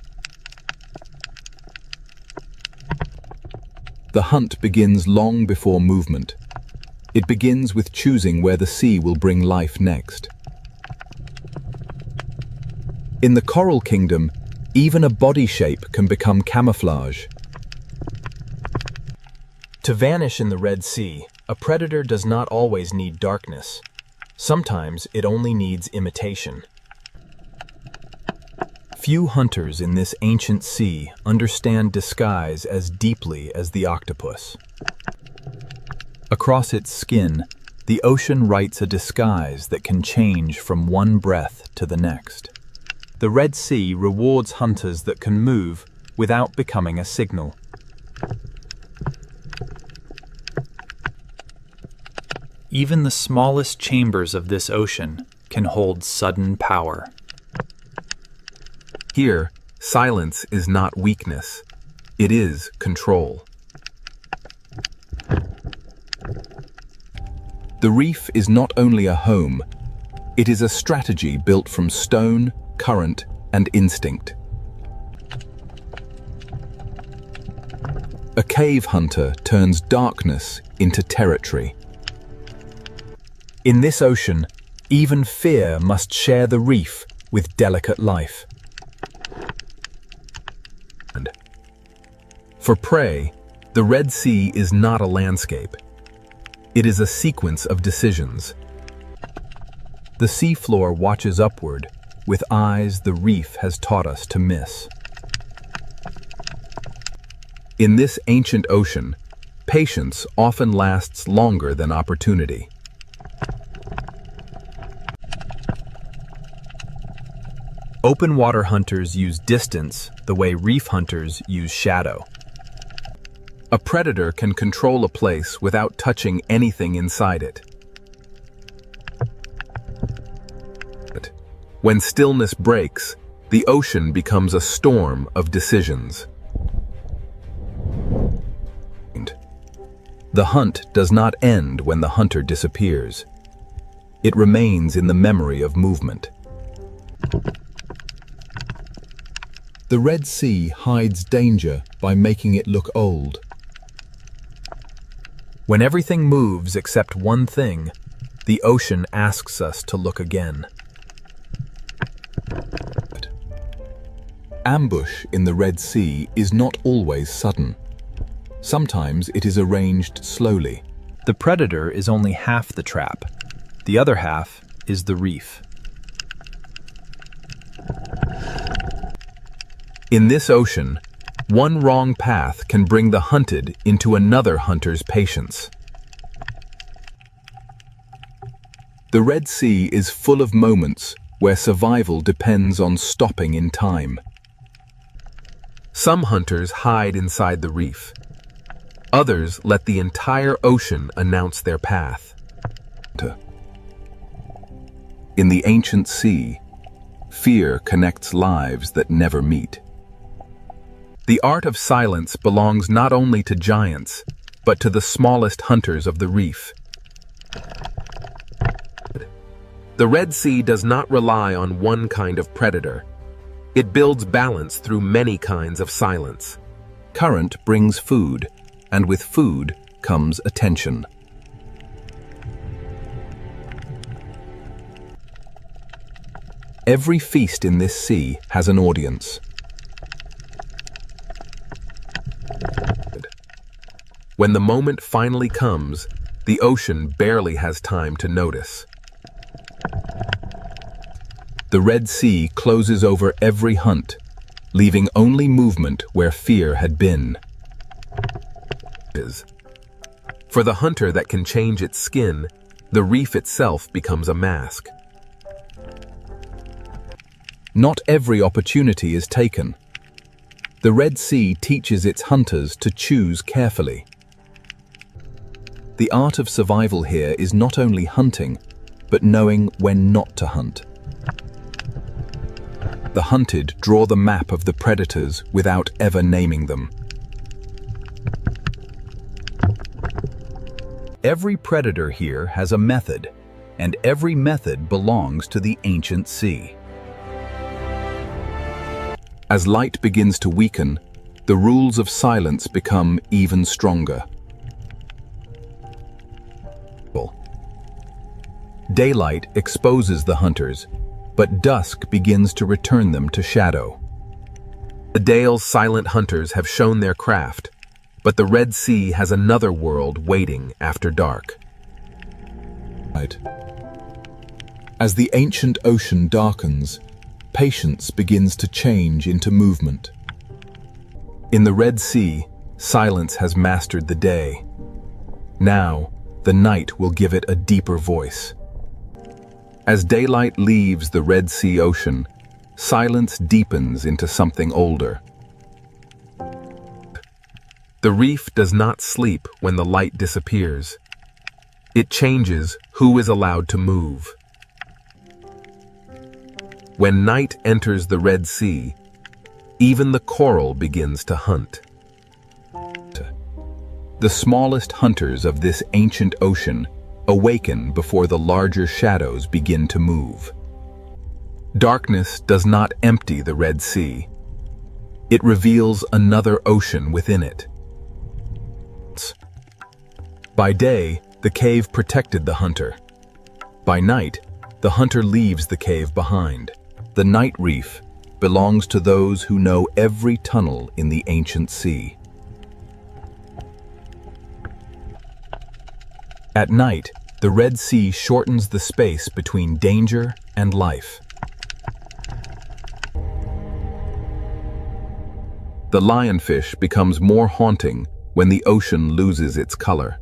The hunt begins long before movement. It begins with choosing where the sea will bring life next. In the coral kingdom, even a body shape can become camouflage. To vanish in the Red Sea, a predator does not always need darkness. Sometimes it only needs imitation. Few hunters in this ancient sea understand disguise as deeply as the octopus. Across its skin, the ocean writes a disguise that can change from one breath to the next. The Red Sea rewards hunters that can move without becoming a signal. Even the smallest chambers of this ocean can hold sudden power. Here, silence is not weakness. It is control. The reef is not only a home, it is a strategy built from stone, current, and instinct. A cave hunter turns darkness into territory. In this ocean, even fear must share the reef with delicate life. For prey, the Red Sea is not a landscape. It is a sequence of decisions. The seafloor watches upward with eyes the reef has taught us to miss. In this ancient ocean, patience often lasts longer than opportunity. Open water hunters use distance the way reef hunters use shadow. A predator can control a place without touching anything inside it. When stillness breaks, the ocean becomes a storm of decisions. The hunt does not end when the hunter disappears. It remains in the memory of movement. The Red Sea hides danger by making it look old. When everything moves except one thing, the ocean asks us to look again. ambush in the Red Sea is not always sudden. Sometimes it is arranged slowly. The predator is only half the trap. The other half is the reef. In this ocean, one wrong path can bring the hunted into another hunter's patience. The Red Sea is full of moments where survival depends on stopping in time. Some hunters hide inside the reef. Others let the entire ocean announce their path. In the ancient sea, fear connects lives that never meet. The art of silence belongs not only to giants, but to the smallest hunters of the reef. The Red Sea does not rely on one kind of predator. It builds balance through many kinds of silence. Current brings food, and with food comes attention. Every feast in this sea has an audience. When the moment finally comes, the ocean barely has time to notice. The Red Sea closes over every hunt, leaving only movement where fear had been. For the hunter that can change its skin, the reef itself becomes a mask. Not every opportunity is taken. The Red Sea teaches its hunters to choose carefully. The art of survival here is not only hunting, but knowing when not to hunt. The hunted draw the map of the predators without ever naming them. Every predator here has a method, and every method belongs to the ancient sea. As light begins to weaken, the rules of silence become even stronger. Daylight exposes the hunters, but dusk begins to return them to shadow. The Dale's silent hunters have shown their craft, but the Red Sea has another world waiting after dark. As the ancient ocean darkens, patience begins to change into movement. In the Red Sea, silence has mastered the day. Now, the night will give it a deeper voice. As daylight leaves the Red Sea ocean, silence deepens into something older. The reef does not sleep when the light disappears. It changes who is allowed to move. When night enters the Red Sea, even the coral begins to hunt. The smallest hunters of this ancient ocean awaken before the larger shadows begin to move. Darkness does not empty the Red Sea. It reveals another ocean within it. By day, the cave protected the hunter. By night, the hunter leaves the cave behind. The night reef belongs to those who know every tunnel in the ancient sea. At night, the Red Sea shortens the space between danger and life. The lionfish becomes more haunting when the ocean loses its color.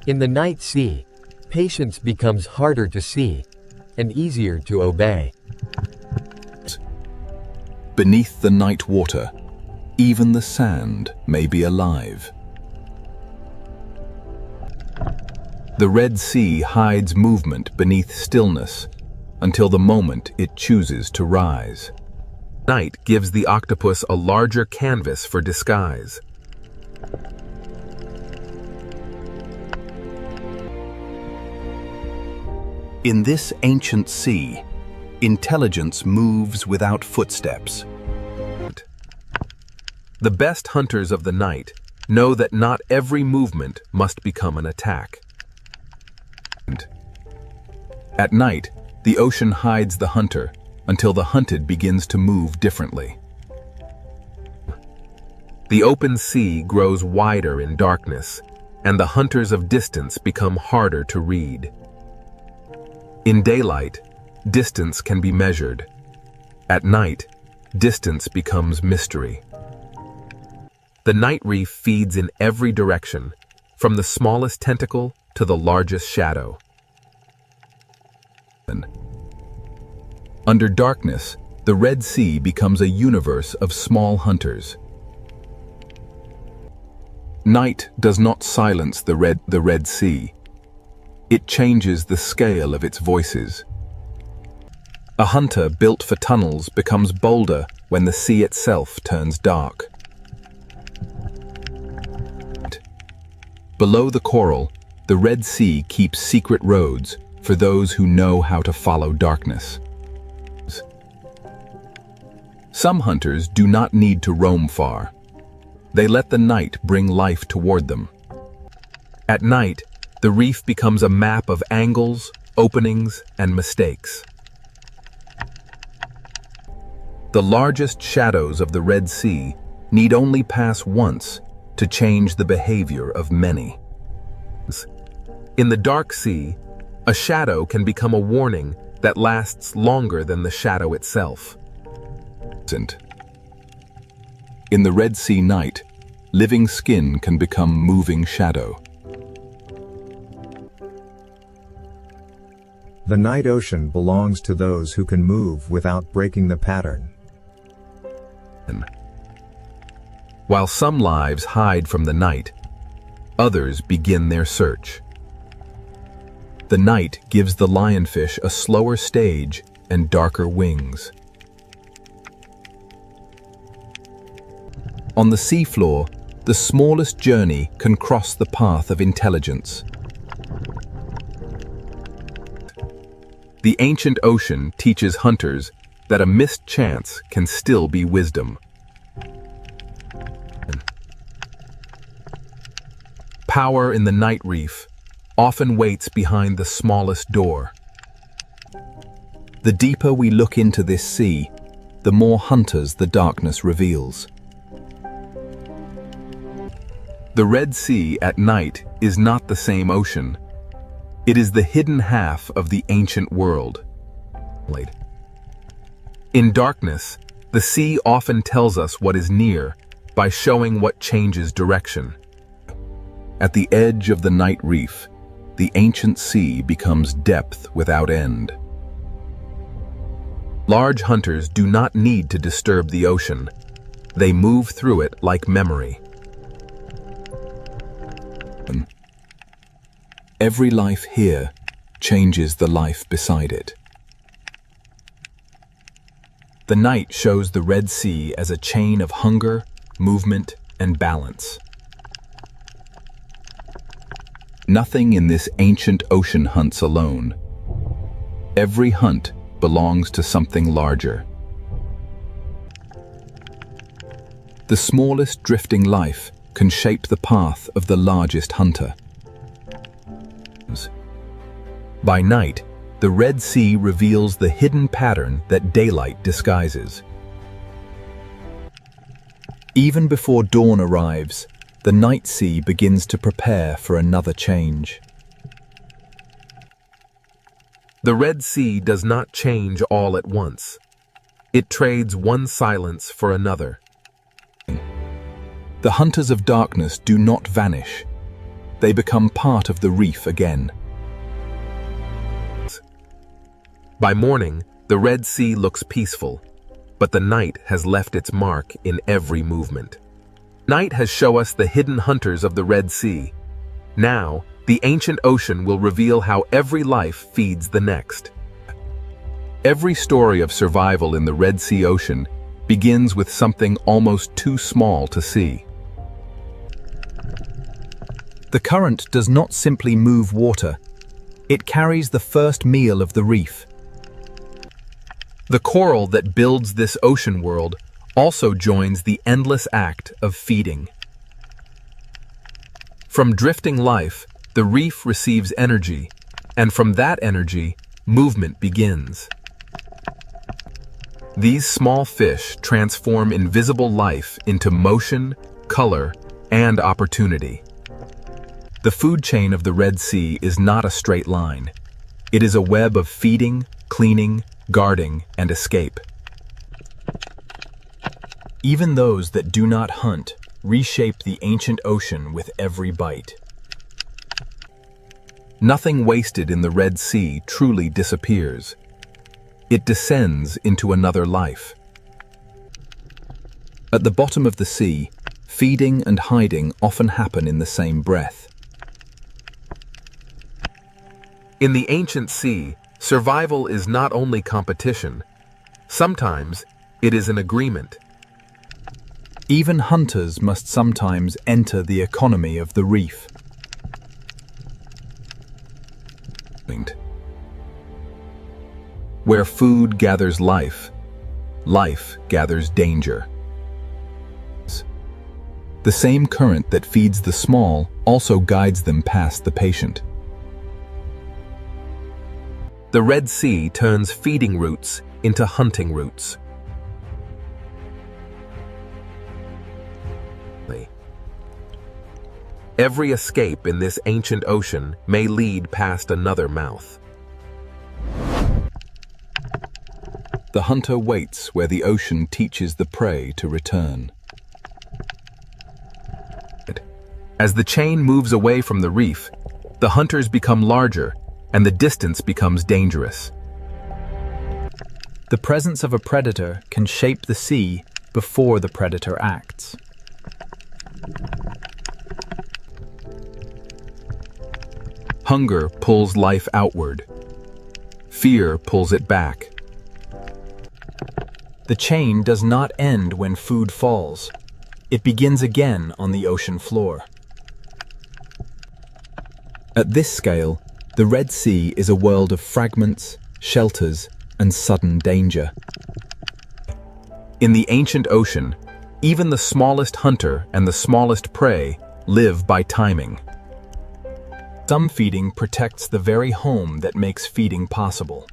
In the night sea, patience becomes harder to see and easier to obey. Beneath the night water, even the sand may be alive. The Red Sea hides movement beneath stillness until the moment it chooses to rise. Night gives the octopus a larger canvas for disguise. In this ancient sea, intelligence moves without footsteps. The best hunters of the night know that not every movement must become an attack. At night, the ocean hides the hunter until the hunted begins to move differently. The open sea grows wider in darkness, and the hunters of distance become harder to read. In daylight, distance can be measured. At night, distance becomes mystery. The night reef feeds in every direction, from the smallest tentacle to the largest shadow. Under darkness, the Red Sea becomes a universe of small hunters. Night does not silence the Red Sea. It changes the scale of its voices. A hunter built for tunnels becomes bolder when the sea itself turns dark. Below the coral, the Red Sea keeps secret roads for those who know how to follow darkness. Some hunters do not need to roam far. They let the night bring life toward them. At night, the reef becomes a map of angles, openings, and mistakes. The largest shadows of the Red Sea need only pass once to change the behavior of many. In the dark sea, a shadow can become a warning that lasts longer than the shadow itself. In the Red Sea night, living skin can become moving shadow. The night ocean belongs to those who can move without breaking the pattern. While some lives hide from the night, others begin their search. The night gives the lionfish a slower stage and darker wings. On the seafloor, the smallest journey can cross the path of intelligence. The ancient ocean teaches hunters that a missed chance can still be wisdom. Power in the night reef often waits behind the smallest door. The deeper we look into this sea, the more hunters the darkness reveals. The Red Sea at night is not the same ocean. It is the hidden half of the ancient world. In darkness, the sea often tells us what is near by showing what changes direction. At the edge of the night reef, the ancient sea becomes depth without end. Large hunters do not need to disturb the ocean. They move through it like memory. Every life here changes the life beside it. The night shows the Red Sea as a chain of hunger, movement, and balance. Nothing in this ancient ocean hunts alone. Every hunt belongs to something larger. The smallest drifting life can shape the path of the largest hunter. By night, the Red Sea reveals the hidden pattern that daylight disguises. Even before dawn arrives, the night sea begins to prepare for another change. The Red Sea does not change all at once. It trades one silence for another. The hunters of darkness do not vanish. They become part of the reef again. By morning, the Red Sea looks peaceful, but the night has left its mark in every movement. Night has shown us the hidden hunters of the Red Sea. Now, the ancient ocean will reveal how every life feeds the next. Every story of survival in the Red Sea ocean begins with something almost too small to see. The current does not simply move water. It carries the first meal of the reef. The coral that builds this ocean world also joins the endless act of feeding. From drifting life, the reef receives energy, and from that energy, movement begins. These small fish transform invisible life into motion, color, and opportunity. The food chain of the Red Sea is not a straight line. It is a web of feeding, cleaning, guarding, and escape. Even those that do not hunt reshape the ancient ocean with every bite. Nothing wasted in the Red Sea truly disappears. It descends into another life. At the bottom of the sea, feeding and hiding often happen in the same breath. In the ancient sea, survival is not only competition. Sometimes it is an agreement. Even hunters must sometimes enter the economy of the reef. Where food gathers life, life gathers danger. The same current that feeds the small also guides them past the patient. The Red Sea turns feeding routes into hunting routes. Every escape in this ancient ocean may lead past another mouth. The hunter waits where the ocean teaches the prey to return. As the chain moves away from the reef, the hunters become larger and the distance becomes dangerous. The presence of a predator can shape the sea before the predator acts. Hunger pulls life outward. Fear pulls it back. The chain does not end when food falls. It begins again on the ocean floor. At this scale, the Red Sea is a world of fragments, shelters, and sudden danger. In the ancient ocean, even the smallest hunter and the smallest prey live by timing. Some feeding protects the very home that makes feeding possible.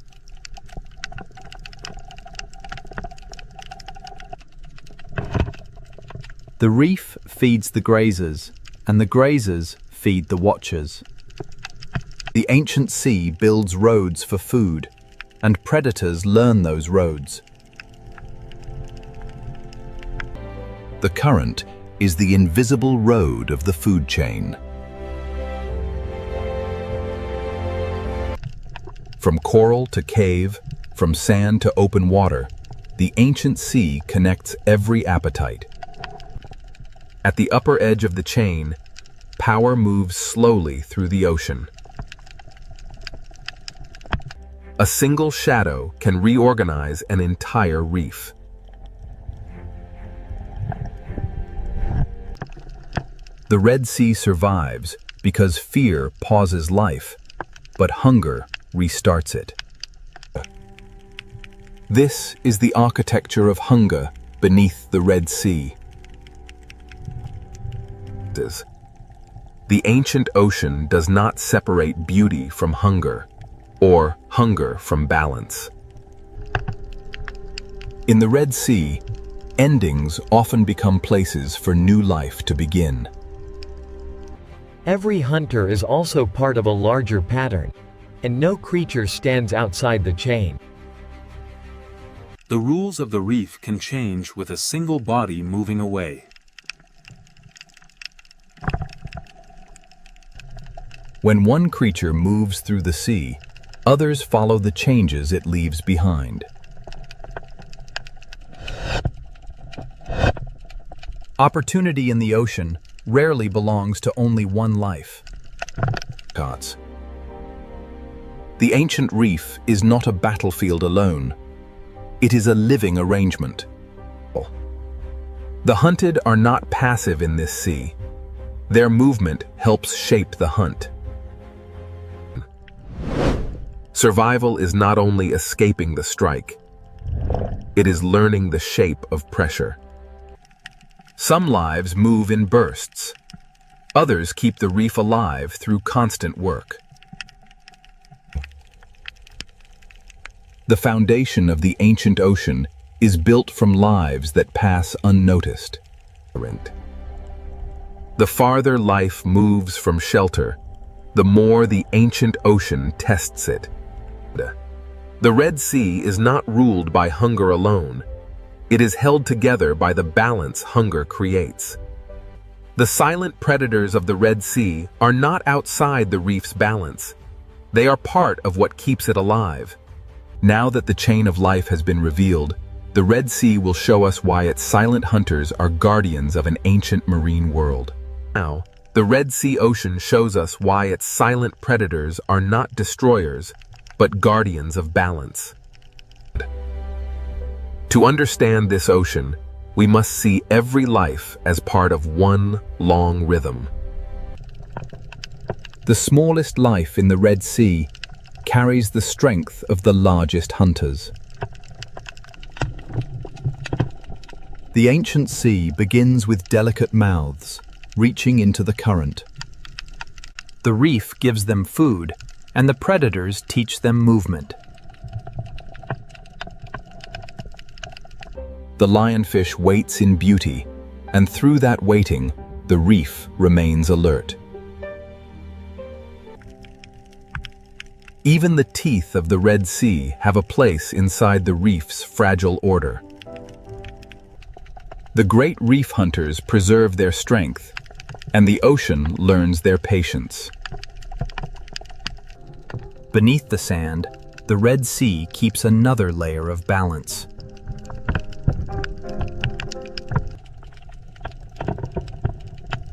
The reef feeds the grazers, and the grazers feed the watchers. The ancient sea builds roads for food, and predators learn those roads. The current is the invisible road of the food chain. From coral to cave, from sand to open water, the ancient sea connects every appetite. At the upper edge of the chain, power moves slowly through the ocean. A single shadow can reorganize an entire reef. The Red Sea survives because fear pauses life, but hunger restarts it. This is the architecture of hunger beneath the Red Sea. The ancient ocean does not separate beauty from hunger, or hunger from balance. In the Red Sea, endings often become places for new life to begin. Every hunter is also part of a larger pattern, and no creature stands outside the chain. The rules of the reef can change with a single body moving away. When one creature moves through the sea, others follow the changes it leaves behind. Opportunity in the ocean rarely belongs to only one life. The ancient reef is not a battlefield alone. It is a living arrangement. The hunted are not passive in this sea. Their movement helps shape the hunt. Survival is not only escaping the strike, it is learning the shape of pressure. Some lives move in bursts. Others keep the reef alive through constant work. The foundation of the ancient ocean is built from lives that pass unnoticed. The farther life moves from shelter, the more the ancient ocean tests it. The Red Sea is not ruled by hunger alone. It is held together by the balance hunger creates. The silent predators of the Red Sea are not outside the reef's balance. They are part of what keeps it alive. Now that the chain of life has been revealed, the Red Sea will show us why its silent hunters are guardians of an ancient marine world. Now, the Red Sea Ocean shows us why its silent predators are not destroyers, but guardians of balance. To understand this ocean, we must see every life as part of one long rhythm. The smallest life in the Red Sea carries the strength of the largest hunters. The ancient sea begins with delicate mouths, reaching into the current. The reef gives them food, and the predators teach them movement. The lionfish waits in beauty, and through that waiting, the reef remains alert. Even the teeth of the Red Sea have a place inside the reef's fragile order. The great reef hunters preserve their strength, and the ocean learns their patience. Beneath the sand, the Red Sea keeps another layer of balance.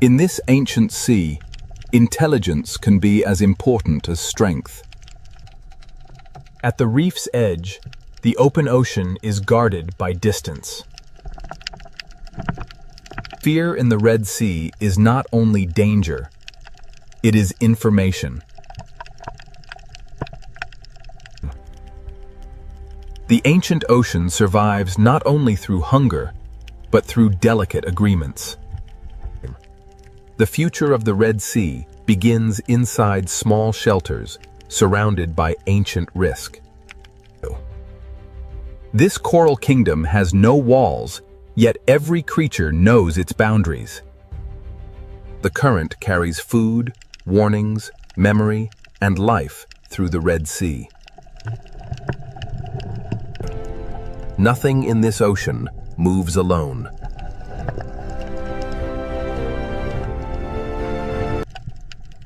In this ancient sea, intelligence can be as important as strength. At the reef's edge, the open ocean is guarded by distance. Fear in the Red Sea is not only danger, it is information. The ancient ocean survives not only through hunger, but through delicate agreements. The future of the Red Sea begins inside small shelters surrounded by ancient risk. This coral kingdom has no walls, yet every creature knows its boundaries. The current carries food, warnings, memory, and life through the Red Sea. Nothing in this ocean moves alone.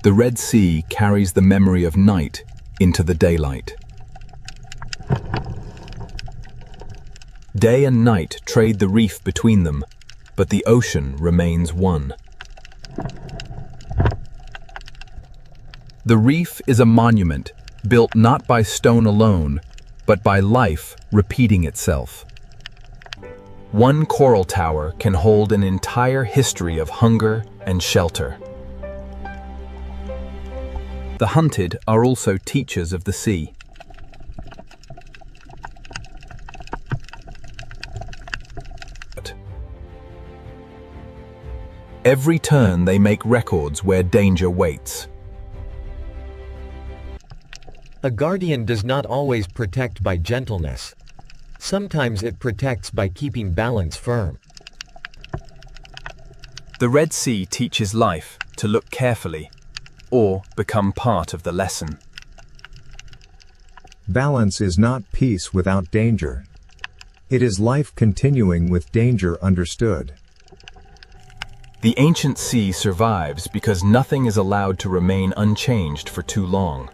The Red Sea carries the memory of night into the daylight. Day and night trade the reef between them, but the ocean remains one. The reef is a monument built not by stone alone, but by life repeating itself. One coral tower can hold an entire history of hunger and shelter. The hunted are also teachers of the sea. Every turn they make records where danger waits. A guardian does not always protect by gentleness. Sometimes it protects by keeping balance firm. The Red Sea teaches life to look carefully, or become part of the lesson. Balance is not peace without danger. It is life continuing with danger understood. The ancient sea survives because nothing is allowed to remain unchanged for too long.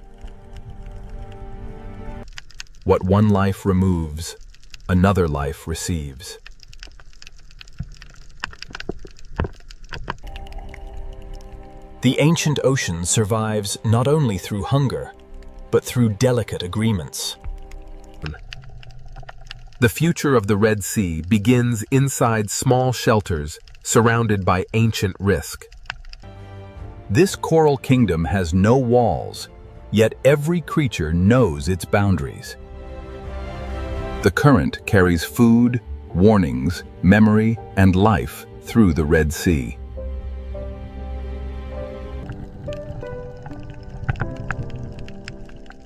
What one life removes, another life receives. The ancient ocean survives not only through hunger, but through delicate agreements. The future of the Red Sea begins inside small shelters surrounded by ancient risk. This coral kingdom has no walls, yet every creature knows its boundaries. The current carries food, warnings, memory, and life through the Red Sea.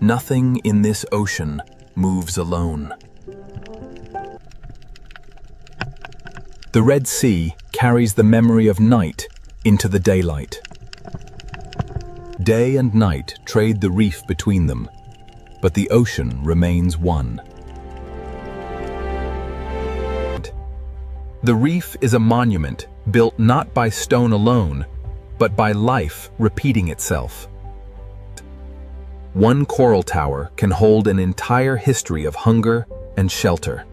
Nothing in this ocean moves alone. The Red Sea carries the memory of night into the daylight. Day and night trade the reef between them, but the ocean remains one. The reef is a monument built not by stone alone, but by life repeating itself. One coral tower can hold an entire history of hunger and shelter.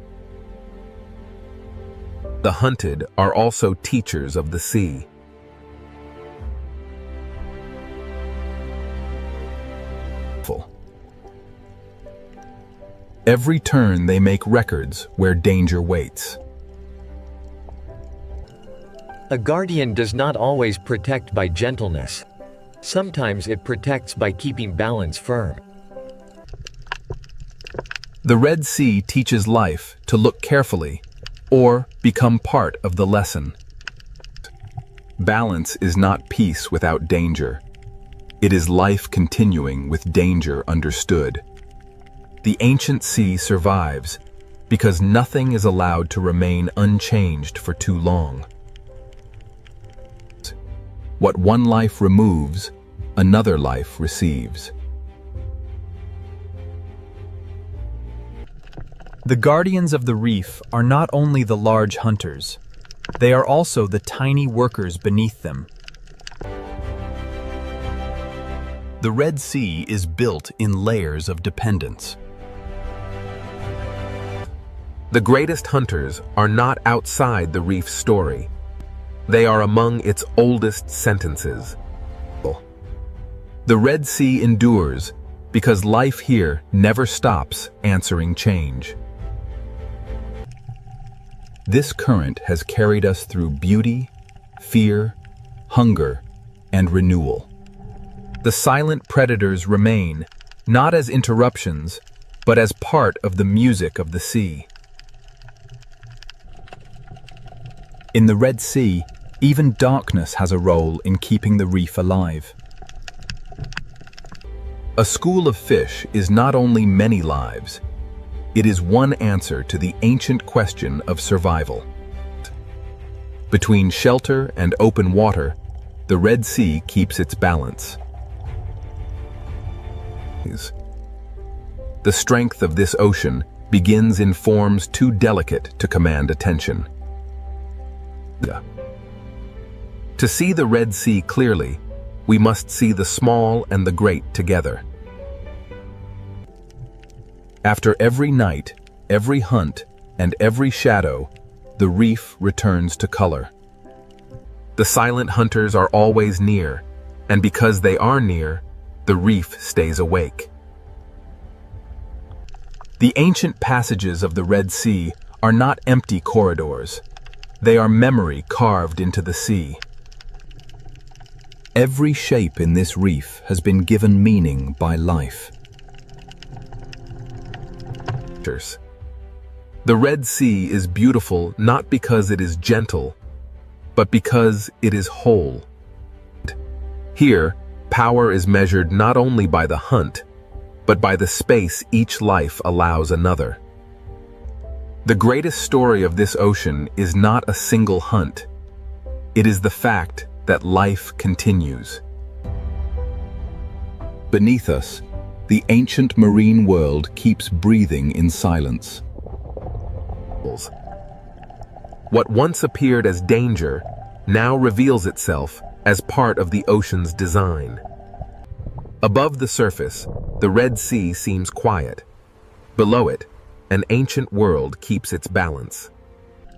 The hunted are also teachers of the sea. Every turn they make records where danger waits. A guardian does not always protect by gentleness. Sometimes it protects by keeping balance firm. The Red Sea teaches life to look carefully or become part of the lesson. Balance is not peace without danger. It is life continuing with danger understood. The ancient sea survives because nothing is allowed to remain unchanged for too long. What one life removes, another life receives. The guardians of the reef are not only the large hunters, they are also the tiny workers beneath them. The Red Sea is built in layers of dependence. The greatest hunters are not outside the reef's story. They are among its oldest sentences. The Red Sea endures because life here never stops answering change. This current has carried us through beauty, fear, hunger, and renewal. The silent predators remain, not as interruptions, but as part of the music of the sea. In the Red Sea, even darkness has a role in keeping the reef alive. A school of fish is not only many lives, it is one answer to the ancient question of survival. Between shelter and open water, the Red Sea keeps its balance. The strength of this ocean begins in forms too delicate to command attention. To see the Red Sea clearly, we must see the small and the great together. After every night, every hunt, and every shadow, the reef returns to color. The silent hunters are always near, and because they are near, the reef stays awake. The ancient passages of the Red Sea are not empty corridors. They are memory carved into the sea. Every shape in this reef has been given meaning by life. The Red Sea is beautiful not because it is gentle, but because it is whole. Here, power is measured not only by the hunt, but by the space each life allows another. The greatest story of this ocean is not a single hunt. It is the fact that life continues. Beneath us, the ancient marine world keeps breathing in silence. What once appeared as danger now reveals itself as part of the ocean's design. Above the surface, the Red Sea seems quiet. Below it, an ancient world keeps its balance.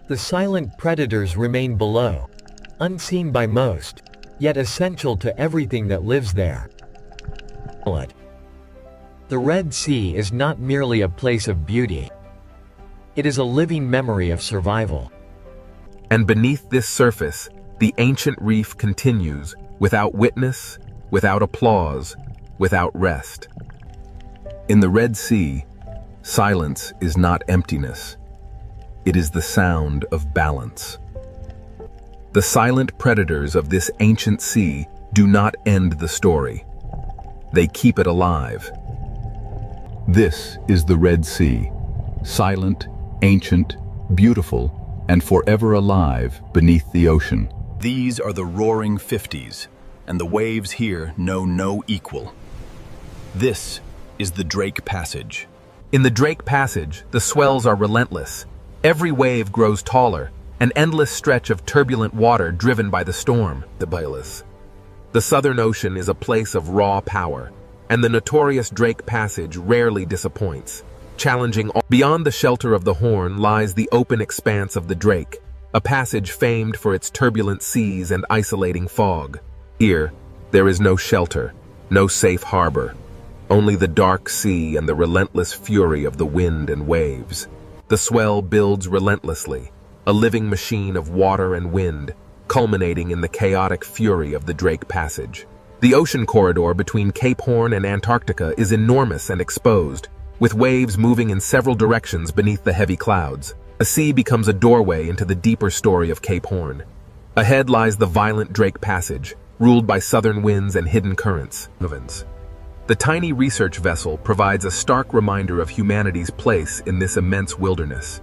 The silent predators remain below, unseen by most, yet essential to everything that lives there. The Red Sea is not merely a place of beauty. It is a living memory of survival. And beneath this surface, the ancient reef continues, without witness, without applause, without rest. In the Red Sea, silence is not emptiness. It is the sound of balance. The silent predators of this ancient sea do not end the story. They keep it alive. This is the Red Sea, silent, ancient, beautiful, and forever alive beneath the ocean. These are the roaring 50s, and the waves here know no equal. This is the Drake Passage. In the Drake Passage, the swells are relentless. Every wave grows taller, an endless stretch of turbulent water driven by the storm, the Bayless. The Southern Ocean is a place of raw power, and the notorious Drake Passage rarely disappoints. Challenging all. Beyond the shelter of the Horn lies the open expanse of the Drake, a passage famed for its turbulent seas and isolating fog. Here, there is no shelter, no safe harbor, only the dark sea and the relentless fury of the wind and waves. The swell builds relentlessly, a living machine of water and wind, culminating in the chaotic fury of the Drake Passage. The ocean corridor between Cape Horn and Antarctica is enormous and exposed, with waves moving in several directions beneath the heavy clouds. The sea becomes a doorway into the deeper story of Cape Horn. Ahead lies the violent Drake Passage, ruled by southern winds and hidden currents. The tiny research vessel provides a stark reminder of humanity's place in this immense wilderness.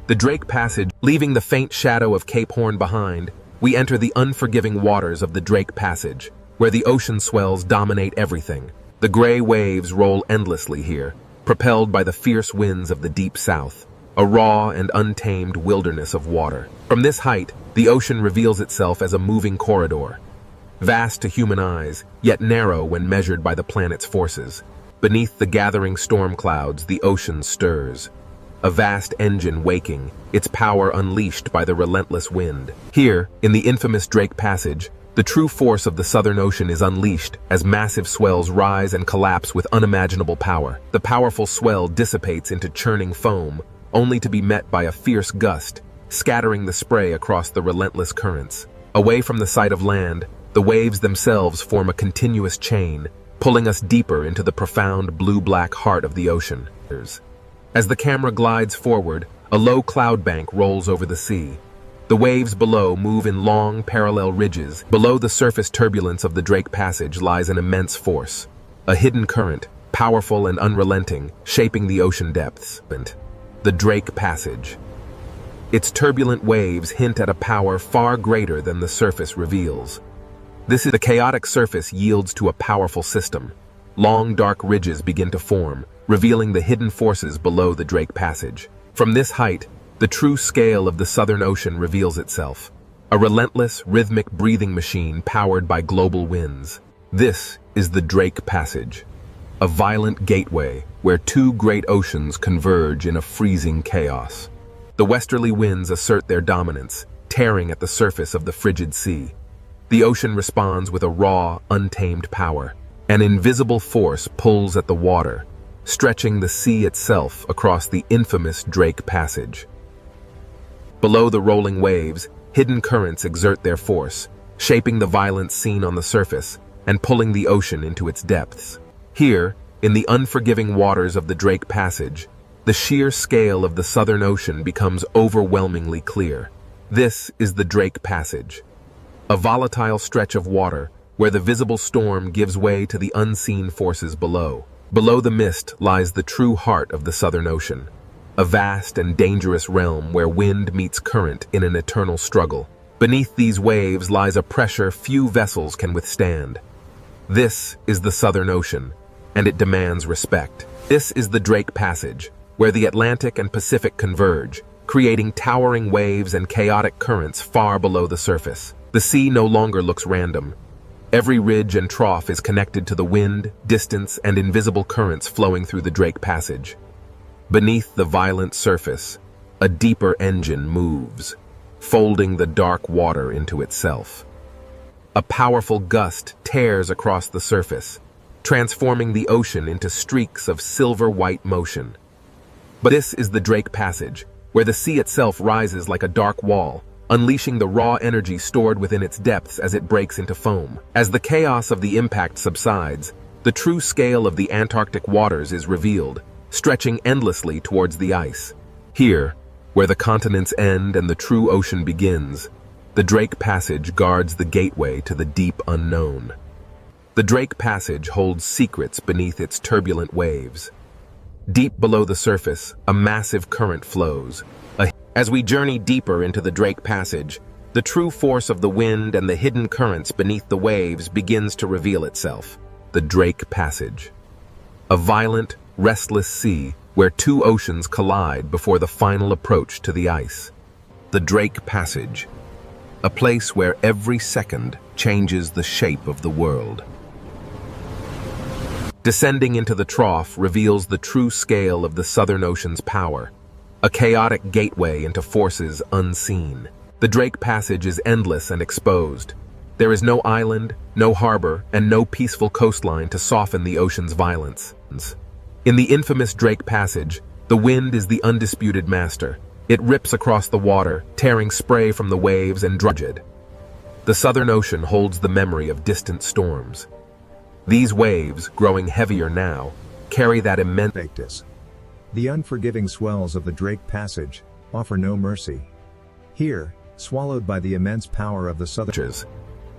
The Drake Passage, leaving the faint shadow of Cape Horn behind, we enter the unforgiving waters of the Drake Passage, where the ocean swells dominate everything. The gray waves roll endlessly here, propelled by the fierce winds of the deep south, a raw and untamed wilderness of water. From this height, the ocean reveals itself as a moving corridor, vast to human eyes, yet narrow when measured by the planet's forces. Beneath the gathering storm clouds, the ocean stirs, a vast engine waking, its power unleashed by the relentless wind. Here, in the infamous Drake Passage, the true force of the Southern Ocean is unleashed as massive swells rise and collapse with unimaginable power. The powerful swell dissipates into churning foam, only to be met by a fierce gust, scattering the spray across the relentless currents. Away from the sight of land, the waves themselves form a continuous chain, pulling us deeper into the profound blue-black heart of the ocean. As the camera glides forward, a low cloud bank rolls over the sea. The waves below move in long, parallel ridges. Below the surface turbulence of the Drake Passage lies an immense force, a hidden current, powerful and unrelenting, shaping the ocean depths. The Drake Passage. Its turbulent waves hint at a power far greater than the surface reveals. The chaotic surface yields to a powerful system. Long, dark ridges begin to form, revealing the hidden forces below the Drake Passage. From this height, the true scale of the Southern Ocean reveals itself, a relentless, rhythmic breathing machine powered by global winds. This is the Drake Passage, a violent gateway where two great oceans converge in a freezing chaos. The westerly winds assert their dominance, tearing at the surface of the frigid sea. The ocean responds with a raw, untamed power. An invisible force pulls at the water, stretching the sea itself across the infamous Drake Passage. Below the rolling waves, hidden currents exert their force, shaping the violent scene on the surface and pulling the ocean into its depths. Here, in the unforgiving waters of the Drake Passage, the sheer scale of the Southern Ocean becomes overwhelmingly clear. This is the Drake Passage, a volatile stretch of water where the visible storm gives way to the unseen forces below. Below the mist lies the true heart of the Southern Ocean, a vast and dangerous realm where wind meets current in an eternal struggle. Beneath these waves lies a pressure few vessels can withstand. This is the Southern Ocean, and it demands respect. This is the Drake Passage, where the Atlantic and Pacific converge, creating towering waves and chaotic currents far below the surface. The sea no longer looks random. Every ridge and trough is connected to the wind, distance, and invisible currents flowing through the Drake Passage. Beneath the violent surface, a deeper engine moves, folding the dark water into itself. A powerful gust tears across the surface, transforming the ocean into streaks of silver-white motion. But this is the Drake Passage, where the sea itself rises like a dark wall, unleashing the raw energy stored within its depths as it breaks into foam. As the chaos of the impact subsides, the true scale of the Antarctic waters is revealed, stretching endlessly towards the ice. Here, where the continents end and the true ocean begins, the Drake Passage guards the gateway to the deep unknown. The Drake Passage holds secrets beneath its turbulent waves. Deep below the surface, a massive current flows. As we journey deeper into the Drake Passage, the true force of the wind and the hidden currents beneath the waves begins to reveal itself. The Drake Passage. A violent, restless sea where two oceans collide before the final approach to the ice. The Drake Passage. A place where every second changes the shape of the world. Descending into the trough reveals the true scale of the Southern Ocean's power, a chaotic gateway into forces unseen. The Drake Passage is endless and exposed. There is no island, no harbor, and no peaceful coastline to soften the ocean's violence. In the infamous Drake Passage, the wind is the undisputed master. It rips across the water, tearing spray from the waves and drudged. The Southern Ocean holds the memory of distant storms. These waves, growing heavier now, carry that immense. The unforgiving swells of the Drake Passage offer no mercy. Here, swallowed by the immense power of the Southern.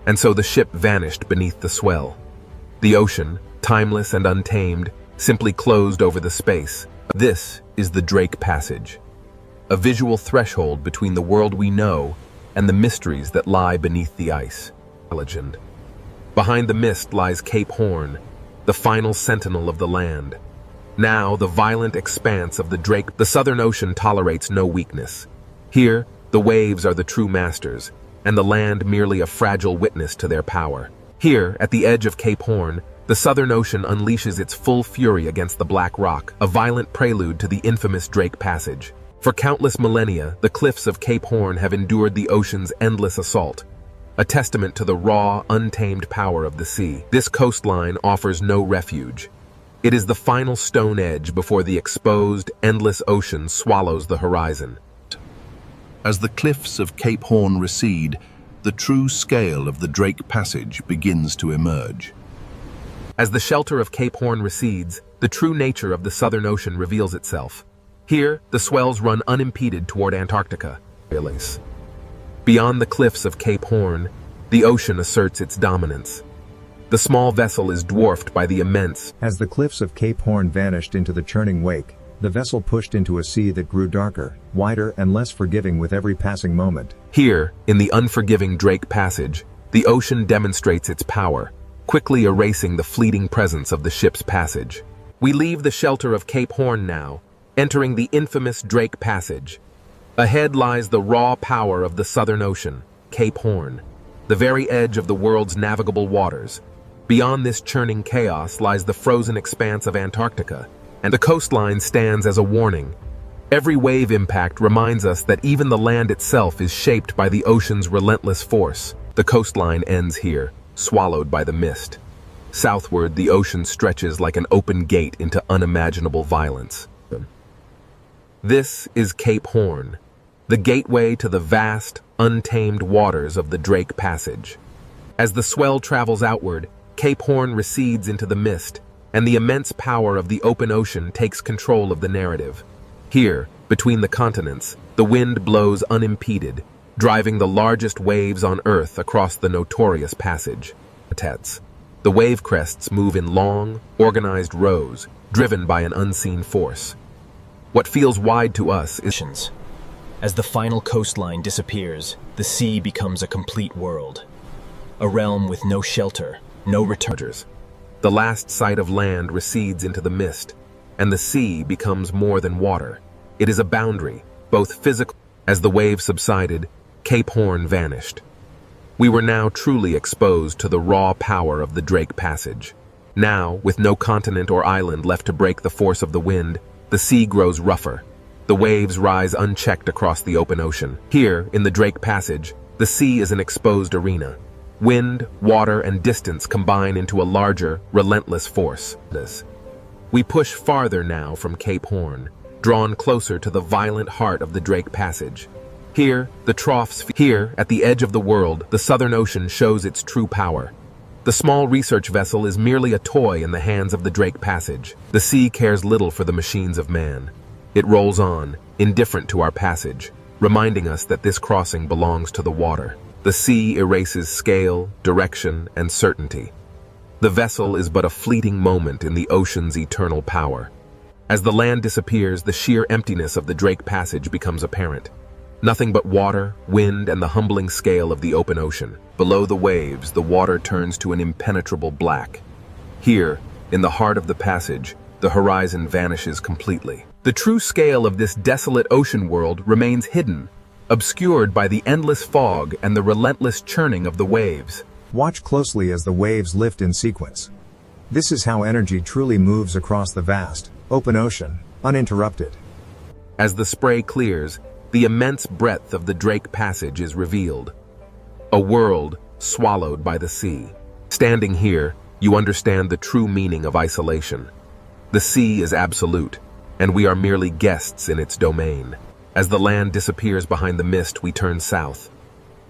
And so the ship vanished beneath the swell. The ocean, timeless and untamed, simply closed over the space. This is the Drake Passage, a visual threshold between the world we know and the mysteries that lie beneath the ice. Legend. Behind the mist lies Cape Horn, the final sentinel of the land. Now, the violent expanse of the Drake. The Southern Ocean tolerates no weakness. Here, the waves are the true masters, and the land merely a fragile witness to their power. Here, at the edge of Cape Horn, the Southern Ocean unleashes its full fury against the Black Rock, a violent prelude to the infamous Drake Passage. For countless millennia, the cliffs of Cape Horn have endured the ocean's endless assault, a testament to the raw, untamed power of the sea. This coastline offers no refuge. It is the final stone edge before the exposed, endless ocean swallows the horizon. As the cliffs of Cape Horn recede, the true scale of the Drake Passage begins to emerge. As the shelter of Cape Horn recedes, the true nature of the Southern Ocean reveals itself. Here, the swells run unimpeded toward Antarctica. Beyond the cliffs of Cape Horn, the ocean asserts its dominance. The small vessel is dwarfed by the immense. As the cliffs of Cape Horn vanished into the churning wake, the vessel pushed into a sea that grew darker, wider, and less forgiving with every passing moment. Here, in the unforgiving Drake Passage, the ocean demonstrates its power, quickly erasing the fleeting presence of the ship's passage. We leave the shelter of Cape Horn now, entering the infamous Drake Passage. Ahead lies the raw power of the Southern Ocean, Cape Horn, the very edge of the world's navigable waters. Beyond this churning chaos lies the frozen expanse of Antarctica, and the coastline stands as a warning. Every wave impact reminds us that even the land itself is shaped by the ocean's relentless force. The coastline ends here, swallowed by the mist. Southward, the ocean stretches like an open gate into unimaginable violence. This is Cape Horn, the gateway to the vast, untamed waters of the Drake Passage. As the swell travels outward, Cape Horn recedes into the mist, and the immense power of the open ocean takes control of the narrative. Here, between the continents, the wind blows unimpeded, driving the largest waves on Earth across the notorious passage. The wave crests move in long, organized rows, driven by an unseen force. What feels wide to us is... As the final coastline disappears, the sea becomes a complete world. A realm with no shelter, no return. The last sight of land recedes into the mist, and the sea becomes more than water. It is a boundary, both physical. As the waves subsided, Cape Horn vanished. We were now truly exposed to the raw power of the Drake Passage. Now, with no continent or island left to break the force of the wind, the sea grows rougher. The waves rise unchecked across the open ocean. Here, in the Drake Passage, the sea is an exposed arena. Wind, water, and distance combine into a larger, relentless force. We push farther now from Cape Horn, drawn closer to the violent heart of the Drake Passage. Here, Here, at the edge of the world, the Southern Ocean shows its true power. The small research vessel is merely a toy in the hands of the Drake Passage. The sea cares little for the machines of man. It rolls on, indifferent to our passage, reminding us that this crossing belongs to the water. The sea erases scale, direction, and certainty. The vessel is but a fleeting moment in the ocean's eternal power. As the land disappears, the sheer emptiness of the Drake Passage becomes apparent. Nothing but water, wind, and the humbling scale of the open ocean. Below the waves, the water turns to an impenetrable black. Here, in the heart of the passage, the horizon vanishes completely. The true scale of this desolate ocean world remains hidden, obscured by the endless fog and the relentless churning of the waves. Watch closely as the waves lift in sequence. This is how energy truly moves across the vast, open ocean, uninterrupted. As the spray clears, the immense breadth of the Drake Passage is revealed. A world swallowed by the sea. Standing here, you understand the true meaning of isolation. The sea is absolute, and we are merely guests in its domain. As the land disappears behind the mist, we turn south.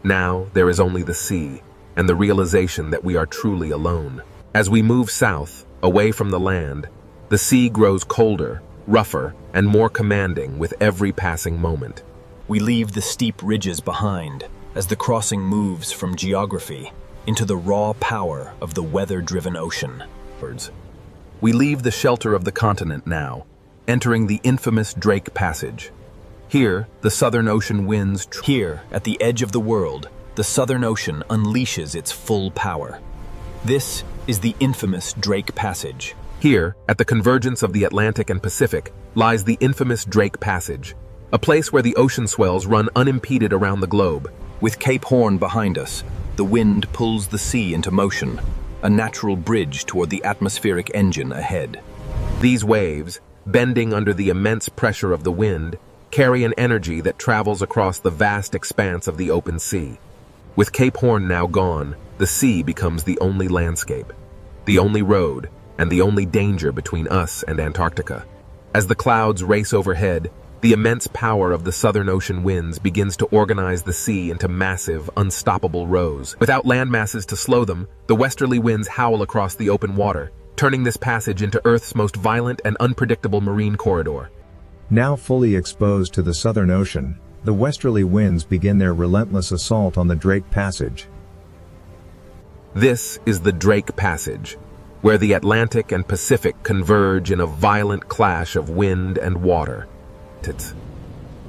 Now, there is only the sea, and the realization that we are truly alone. As we move south, away from the land, the sea grows colder, rougher, and more commanding with every passing moment. We leave the steep ridges behind as the crossing moves from geography into the raw power of the weather-driven ocean. We leave the shelter of the continent now, entering the infamous Drake Passage. Here, the Southern Ocean winds. Here, at the edge of the world, the Southern Ocean unleashes its full power. This is the infamous Drake Passage. Here, at the convergence of the Atlantic and Pacific, lies the infamous Drake Passage, a place where the ocean swells run unimpeded around the globe. With Cape Horn behind us, the wind pulls the sea into motion, a natural bridge toward the atmospheric engine ahead. These waves, bending under the immense pressure of the wind, carry an energy that travels across the vast expanse of the open sea. With Cape Horn now gone, the sea becomes the only landscape, the only road, and the only danger between us and Antarctica. As the clouds race overhead, the immense power of the Southern Ocean winds begins to organize the sea into massive, unstoppable rows. Without land masses to slow them, the westerly winds howl across the open water, turning this passage into Earth's most violent and unpredictable marine corridor. Now fully exposed to the Southern Ocean, the westerly winds begin their relentless assault on the Drake Passage. This is the Drake Passage, where the Atlantic and Pacific converge in a violent clash of wind and water.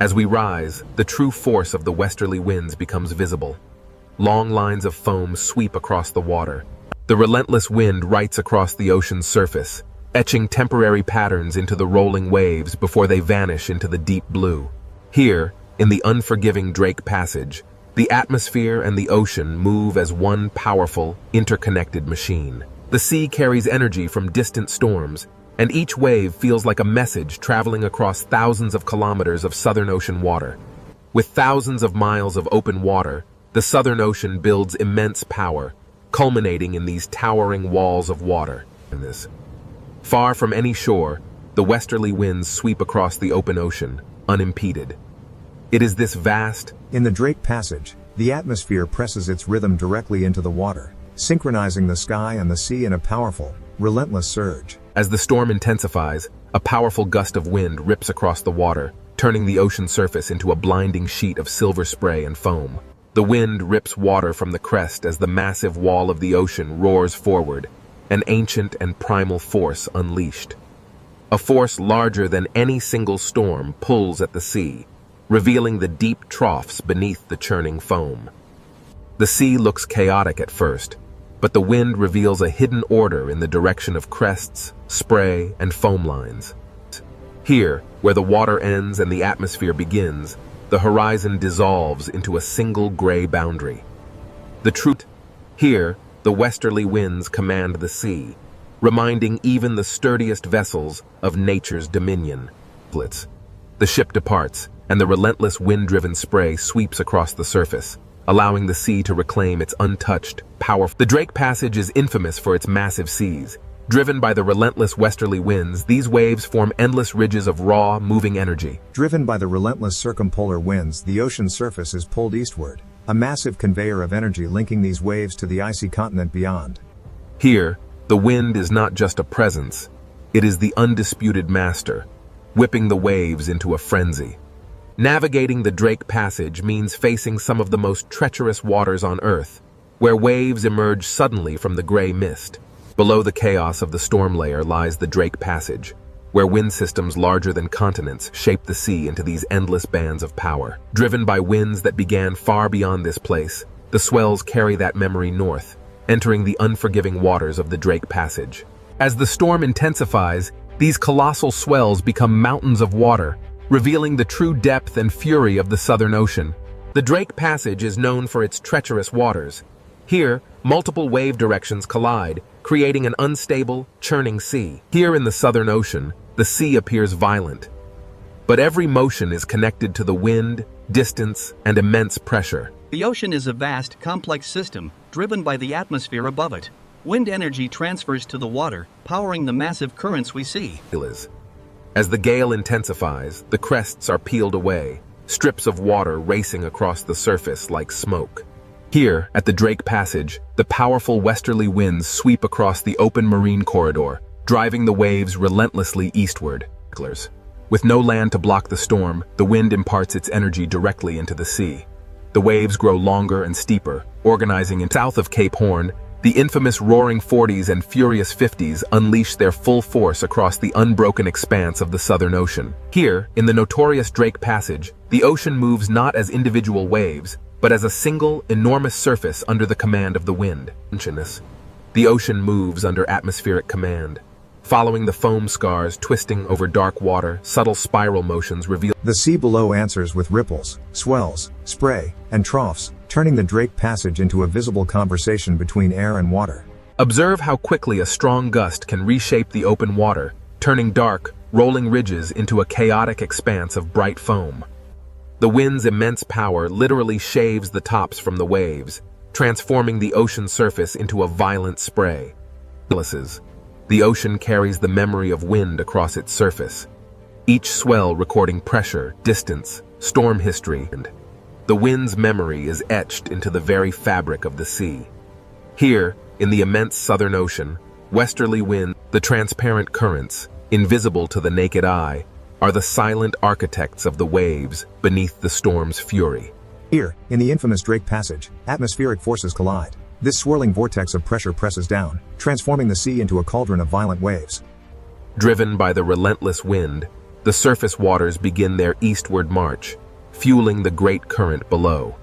As we rise, the true force of the westerly winds becomes visible. Long lines of foam sweep across the water. The relentless wind writes across the ocean's surface, etching temporary patterns into the rolling waves before they vanish into the deep blue. Here, in the unforgiving Drake Passage, the atmosphere and the ocean move as one powerful, interconnected machine. The sea carries energy from distant storms, and each wave feels like a message traveling across thousands of kilometers of Southern Ocean water. With thousands of miles of open water, the Southern Ocean builds immense power, culminating in these towering walls of water. Far from any shore, the westerly winds sweep across the open ocean, unimpeded. It is this vast... In the Drake Passage, the atmosphere presses its rhythm directly into the water, synchronizing the sky and the sea in a powerful, relentless surge. As the storm intensifies, a powerful gust of wind rips across the water, turning the ocean surface into a blinding sheet of silver spray and foam. The wind rips water from the crest as the massive wall of the ocean roars forward, an ancient and primal force unleashed. A force larger than any single storm pulls at the sea, revealing the deep troughs beneath the churning foam. The sea looks chaotic at first, but the wind reveals a hidden order in the direction of crests, spray, and foam lines. Here, where the water ends and the atmosphere begins, the horizon dissolves into a single gray boundary. Here, the westerly winds command the sea, reminding even the sturdiest vessels of nature's dominion. The ship departs, and the relentless wind-driven spray sweeps across the surface, allowing the sea to reclaim its untouched, powerful... The Drake Passage is infamous for its massive seas. Driven by the relentless westerly winds, these waves form endless ridges of raw, moving energy. Driven by the relentless circumpolar winds, the ocean surface is pulled eastward, a massive conveyor of energy linking these waves to the icy continent beyond. Here, the wind is not just a presence, it is the undisputed master, whipping the waves into a frenzy. Navigating the Drake Passage means facing some of the most treacherous waters on Earth, where waves emerge suddenly from the gray mist. Below the chaos of the storm layer lies the Drake Passage, where wind systems larger than continents shape the sea into these endless bands of power. Driven by winds that began far beyond this place, the swells carry that memory north, entering the unforgiving waters of the Drake Passage. As the storm intensifies, these colossal swells become mountains of water, revealing the true depth and fury of the Southern Ocean. The Drake Passage is known for its treacherous waters. Here, multiple wave directions collide, creating an unstable, churning sea. Here in the Southern Ocean, the sea appears violent. But every motion is connected to the wind, distance, and immense pressure. The ocean is a vast, complex system, driven by the atmosphere above it. Wind energy transfers to the water, powering the massive currents we see. As the gale intensifies, the crests are peeled away, strips of water racing across the surface like smoke. Here, at the Drake Passage, the powerful westerly winds sweep across the open marine corridor, driving the waves relentlessly eastward. With no land to block the storm, the wind imparts its energy directly into the sea. The waves grow longer and steeper, organizing in south of Cape Horn. The infamous roaring 40s and furious 50s unleash their full force across the unbroken expanse of the Southern Ocean. Here, in the notorious Drake Passage, the ocean moves not as individual waves, but as a single, enormous surface under the command of the wind. The ocean moves under atmospheric command. Following the foam scars twisting over dark water, subtle spiral motions reveal. The sea below answers with ripples, swells, spray, and troughs, turning the Drake Passage into a visible conversation between air and water. Observe how quickly a strong gust can reshape the open water, turning dark, rolling ridges into a chaotic expanse of bright foam. The wind's immense power literally shaves the tops from the waves, transforming the ocean surface into a violent spray. The ocean carries the memory of wind across its surface, each swell recording pressure, distance, storm history, and the wind's memory is etched into the very fabric of the sea. Here, in the immense Southern Ocean, westerly winds, the transparent currents, invisible to the naked eye, are the silent architects of the waves beneath the storm's fury. Here, in the infamous Drake Passage, atmospheric forces collide. This swirling vortex of pressure presses down, transforming the sea into a cauldron of violent waves. Driven by the relentless wind, the surface waters begin their eastward march, fueling the great current below.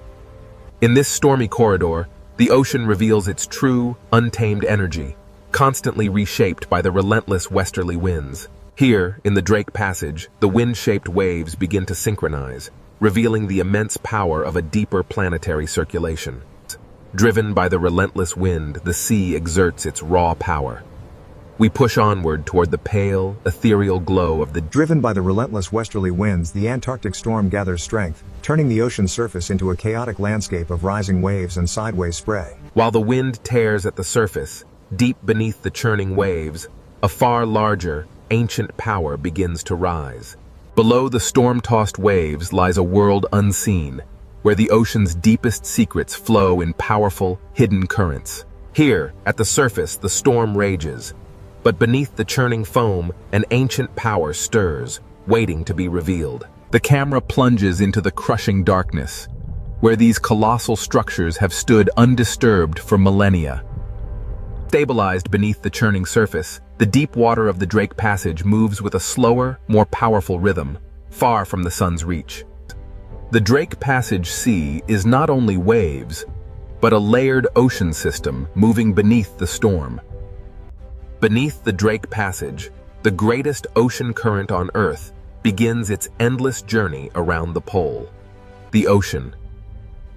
In this stormy corridor, the ocean reveals its true, untamed energy, constantly reshaped by the relentless westerly winds. Here, in the Drake Passage, the wind-shaped waves begin to synchronize, revealing the immense power of a deeper planetary circulation. Driven by the relentless wind, the sea exerts its raw power. We push onward toward the pale, ethereal glow of the... Driven by the relentless westerly winds, the Antarctic storm gathers strength, turning the ocean surface into a chaotic landscape of rising waves and sideways spray. While the wind tears at the surface, deep beneath the churning waves, a far larger, ancient power begins to rise. Below the storm-tossed waves lies a world unseen, where the ocean's deepest secrets flow in powerful, hidden currents. Here, at the surface, the storm rages, but beneath the churning foam, an ancient power stirs, waiting to be revealed. The camera plunges into the crushing darkness, where these colossal structures have stood undisturbed for millennia. Stabilized beneath the churning surface, the deep water of the Drake Passage moves with a slower, more powerful rhythm, far from the sun's reach. The Drake Passage Sea is not only waves, but a layered ocean system moving beneath the storm. Beneath the Drake Passage, the greatest ocean current on Earth begins its endless journey around the pole. The ocean.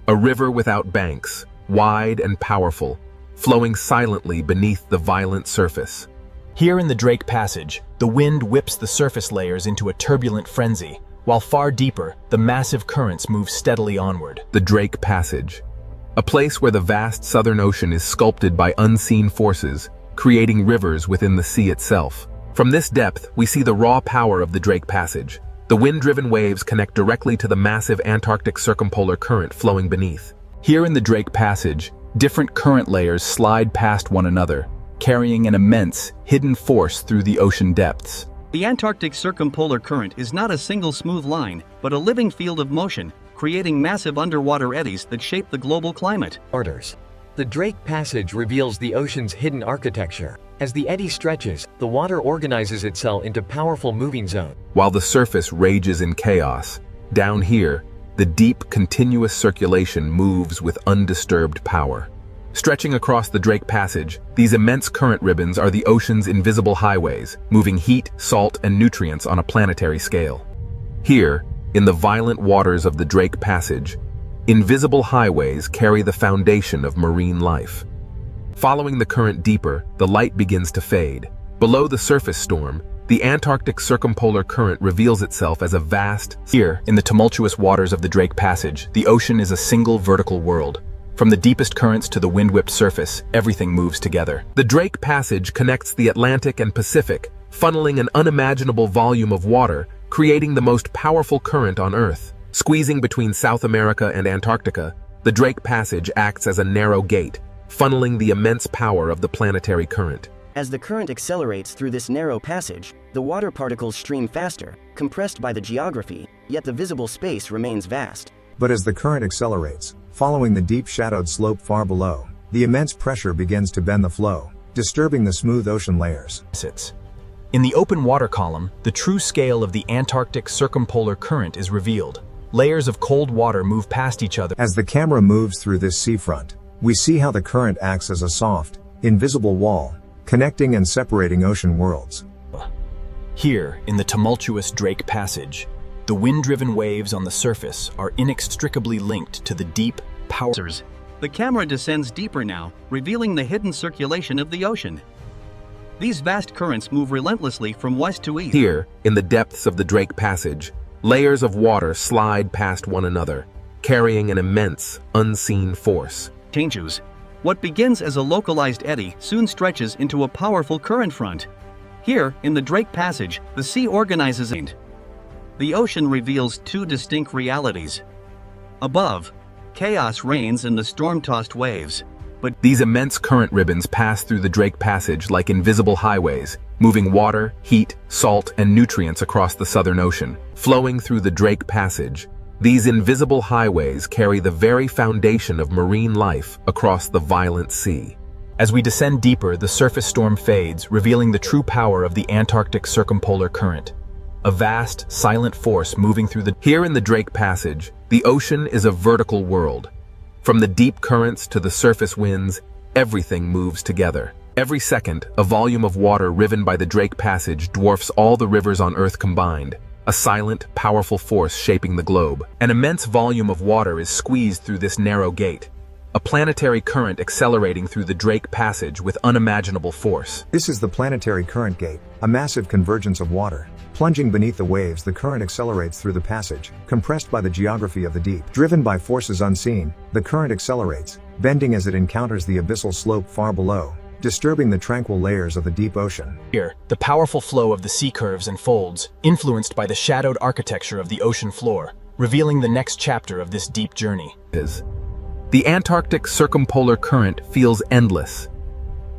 A river without banks, wide and powerful, flowing silently beneath the violent surface. Here in the Drake Passage, the wind whips the surface layers into a turbulent frenzy, while far deeper, the massive currents move steadily onward. The Drake Passage. A place where the vast Southern Ocean is sculpted by unseen forces, creating rivers within the sea itself. From this depth, we see the raw power of the Drake Passage. The wind-driven waves connect directly to the massive Antarctic circumpolar current flowing beneath. Here in the Drake Passage, different current layers slide past one another, carrying an immense, hidden force through the ocean depths. The Antarctic circumpolar current is not a single smooth line, but a living field of motion, creating massive underwater eddies that shape the global climate. The Drake Passage reveals the ocean's hidden architecture. As the eddy stretches, the water organizes itself into powerful moving zones. While the surface rages in chaos, down here, the deep, continuous circulation moves with undisturbed power. Stretching across the Drake Passage, these immense current ribbons are the ocean's invisible highways, moving heat, salt, and nutrients on a planetary scale. Here, in the violent waters of the Drake Passage, invisible highways carry the foundation of marine life. Following the current deeper, the light begins to fade. Below the surface storm, the Antarctic circumpolar current reveals itself as a vast... Here, in the tumultuous waters of the Drake Passage, the ocean is a single vertical world. From the deepest currents to the wind-whipped surface, everything moves together. The Drake Passage connects the Atlantic and Pacific, funneling an unimaginable volume of water, creating the most powerful current on Earth. Squeezing between South America and Antarctica, the Drake Passage acts as a narrow gate, funneling the immense power of the planetary current. As the current accelerates through this narrow passage, the water particles stream faster, compressed by the geography, yet the visible space remains vast. But as the current accelerates, following the deep shadowed slope far below, the immense pressure begins to bend the flow, disturbing the smooth ocean layers. In the open water column, the true scale of the Antarctic circumpolar current is revealed. Layers of cold water move past each other. As the camera moves through this seafront, we see how the current acts as a soft, invisible wall, connecting and separating ocean worlds. Here, in the tumultuous Drake Passage, the wind-driven waves on the surface are inextricably linked to the deep powers. The camera descends deeper now, revealing the hidden circulation of the ocean. These vast currents move relentlessly from west to east. Here, in the depths of the Drake Passage, layers of water slide past one another, carrying an immense, unseen force. Changes. What begins as a localized eddy soon stretches into a powerful current front. Here, in the Drake Passage, the sea organizes and the ocean reveals two distinct realities. Above, chaos reigns in the storm-tossed waves. But these immense current ribbons pass through the Drake Passage like invisible highways, moving water, heat, salt, and nutrients across the Southern Ocean. Flowing through the Drake Passage, these invisible highways carry the very foundation of marine life across the violent sea. As we descend deeper, the surface storm fades, revealing the true power of the Antarctic circumpolar current. A vast, silent force moving through the... Here in the Drake Passage, the ocean is a vertical world. From the deep currents to the surface winds, everything moves together. Every second, a volume of water riven by the Drake Passage dwarfs all the rivers on Earth combined, a silent, powerful force shaping the globe. An immense volume of water is squeezed through this narrow gate, a planetary current accelerating through the Drake Passage with unimaginable force. This is the planetary current gate, a massive convergence of water. Plunging beneath the waves, the current accelerates through the passage, compressed by the geography of the deep. Driven by forces unseen, the current accelerates, bending as it encounters the abyssal slope far below, disturbing the tranquil layers of the deep ocean. Here, the powerful flow of the sea curves and folds, influenced by the shadowed architecture of the ocean floor, revealing the next chapter of this deep journey. The Antarctic circumpolar current feels endless.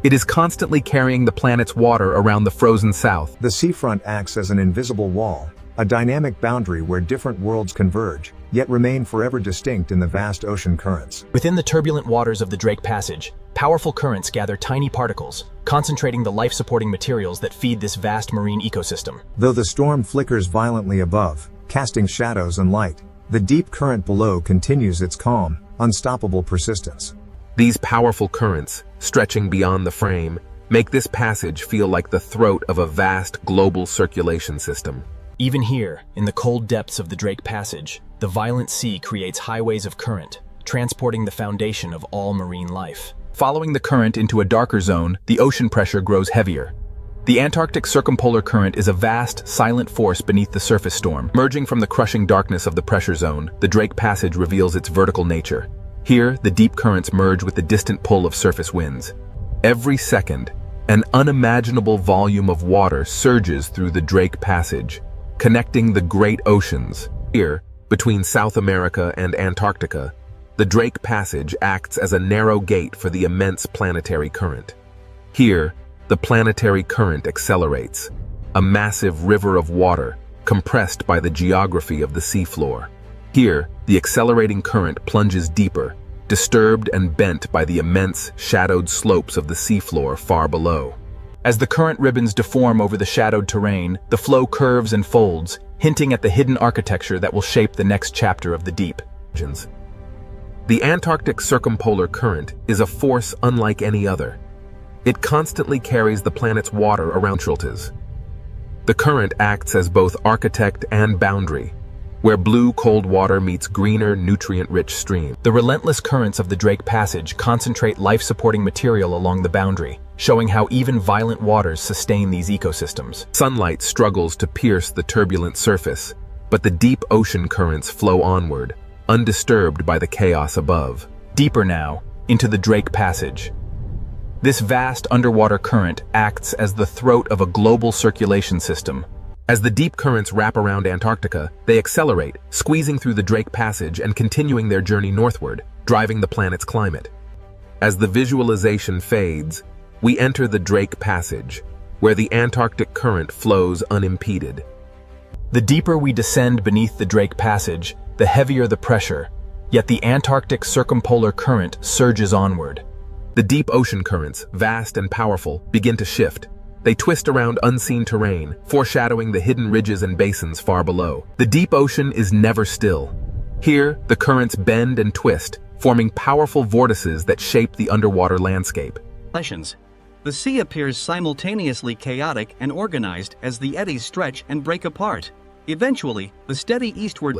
It is constantly carrying the planet's water around the frozen south. The seafront acts as an invisible wall, a dynamic boundary where different worlds converge, yet remain forever distinct in the vast ocean currents. Within the turbulent waters of the Drake Passage, powerful currents gather tiny particles, concentrating the life-supporting materials that feed this vast marine ecosystem. Though the storm flickers violently above, casting shadows and light, the deep current below continues its calm, unstoppable persistence. These powerful currents, stretching beyond the frame, make this passage feel like the throat of a vast global circulation system. Even here, in the cold depths of the Drake Passage, the violent sea creates highways of current, transporting the foundation of all marine life. Following the current into a darker zone, the ocean pressure grows heavier. The Antarctic circumpolar current is a vast, silent force beneath the surface storm. Emerging from the crushing darkness of the pressure zone, the Drake Passage reveals its vertical nature. Here, the deep currents merge with the distant pull of surface winds. Every second, an unimaginable volume of water surges through the Drake Passage, connecting the great oceans. Here, between South America and Antarctica, the Drake Passage acts as a narrow gate for the immense planetary current. Here, the planetary current accelerates, a massive river of water compressed by the geography of the seafloor. Here, the accelerating current plunges deeper, disturbed and bent by the immense, shadowed slopes of the seafloor far below. As the current ribbons deform over the shadowed terrain, the flow curves and folds, hinting at the hidden architecture that will shape the next chapter of the deep. The Antarctic circumpolar current is a force unlike any other. It constantly carries the planet's water around Schultes. The current acts as both architect and boundary, where blue cold water meets greener, nutrient-rich stream. The relentless currents of the Drake Passage concentrate life-supporting material along the boundary, showing how even violent waters sustain these ecosystems. Sunlight struggles to pierce the turbulent surface, but the deep ocean currents flow onward, undisturbed by the chaos above. Deeper now, into the Drake Passage. This vast underwater current acts as the throat of a global circulation system. As the deep currents wrap around Antarctica, they accelerate, squeezing through the Drake Passage and continuing their journey northward, driving the planet's climate. As the visualization fades, we enter the Drake Passage, where the Antarctic current flows unimpeded. The deeper we descend beneath the Drake Passage, the heavier the pressure, yet the Antarctic circumpolar current surges onward. The deep ocean currents, vast and powerful, begin to shift. They twist around unseen terrain, foreshadowing the hidden ridges and basins far below. The deep ocean is never still. Here, the currents bend and twist, forming powerful vortices that shape the underwater landscape. The sea appears simultaneously chaotic and organized as the eddies stretch and break apart. Eventually, the steady eastward.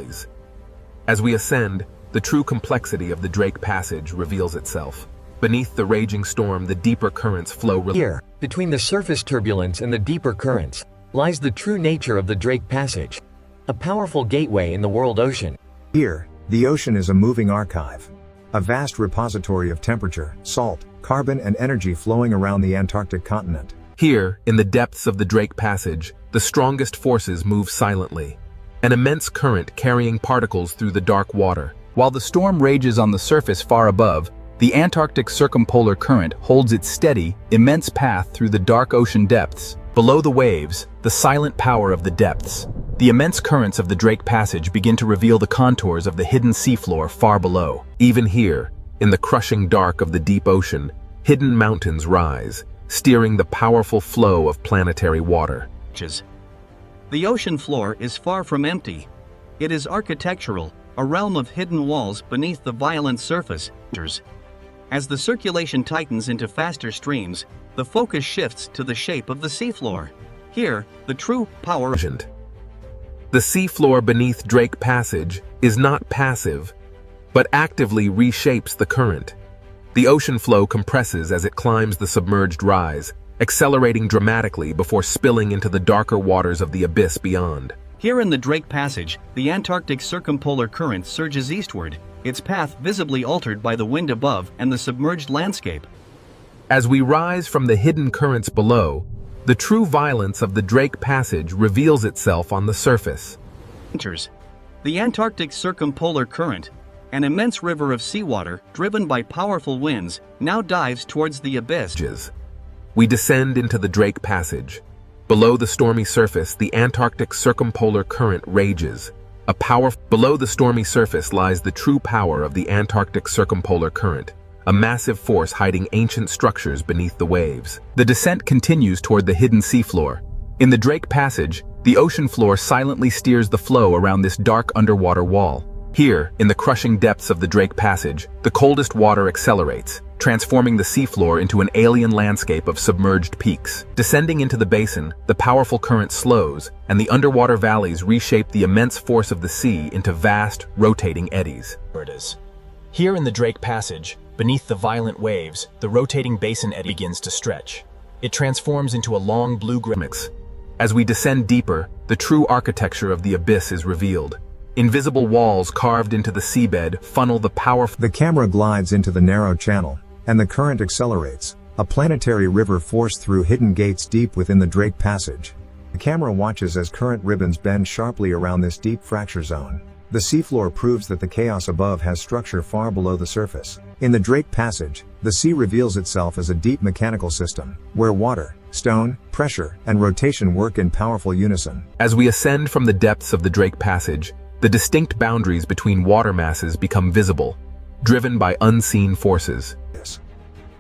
As we ascend, the true complexity of the Drake Passage reveals itself. Beneath the raging storm, the deeper currents flow. Here, between the surface turbulence and the deeper currents, lies the true nature of the Drake Passage, a powerful gateway in the world ocean. Here, the ocean is a moving archive, a vast repository of temperature, salt, carbon and energy flowing around the Antarctic continent. Here, in the depths of the Drake Passage, the strongest forces move silently, an immense current carrying particles through the dark water. While the storm rages on the surface far above, the Antarctic circumpolar current holds its steady, immense path through the dark ocean depths. Below the waves, the silent power of the depths. The immense currents of the Drake Passage begin to reveal the contours of the hidden seafloor far below. Even here, in the crushing dark of the deep ocean, hidden mountains rise, steering the powerful flow of planetary water. The ocean floor is far from empty. It is architectural, a realm of hidden walls beneath the violent surface. As the circulation tightens into faster streams, the focus shifts to the shape of the seafloor. Here, the true power. The seafloor beneath Drake Passage is not passive, but actively reshapes the current. The ocean flow compresses as it climbs the submerged rise, accelerating dramatically before spilling into the darker waters of the abyss beyond. Here in the Drake Passage, the Antarctic circumpolar current surges eastward, its path visibly altered by the wind above and the submerged landscape. As we rise from the hidden currents below, the true violence of the Drake Passage reveals itself on the surface. The Antarctic circumpolar current, an immense river of seawater driven by powerful winds, now dives towards the abyss. We descend into the Drake Passage. Below the stormy surface, the Antarctic circumpolar current rages. Below the stormy surface lies the true power of the Antarctic circumpolar current, a massive force hiding ancient structures beneath the waves. The descent continues toward the hidden seafloor. In the Drake Passage, the ocean floor silently steers the flow around this dark underwater wall. Here, in the crushing depths of the Drake Passage, the coldest water accelerates, transforming the seafloor into an alien landscape of submerged peaks. Descending into the basin, the powerful current slows, and the underwater valleys reshape the immense force of the sea into vast, rotating eddies. Here in the Drake Passage, beneath the violent waves, the rotating basin eddy begins to stretch. It transforms into a long blue-gray. As we descend deeper, the true architecture of the abyss is revealed. Invisible walls carved into the seabed funnel the powerful. The camera glides into the narrow channel, and the current accelerates, a planetary river forced through hidden gates deep within the Drake Passage. The camera watches as current ribbons bend sharply around this deep fracture zone. The seafloor proves that the chaos above has structure far below the surface. In the Drake Passage, the sea reveals itself as a deep mechanical system, where water, stone, pressure, and rotation work in powerful unison. As we ascend from the depths of the Drake Passage, the distinct boundaries between water masses become visible. driven by unseen forces.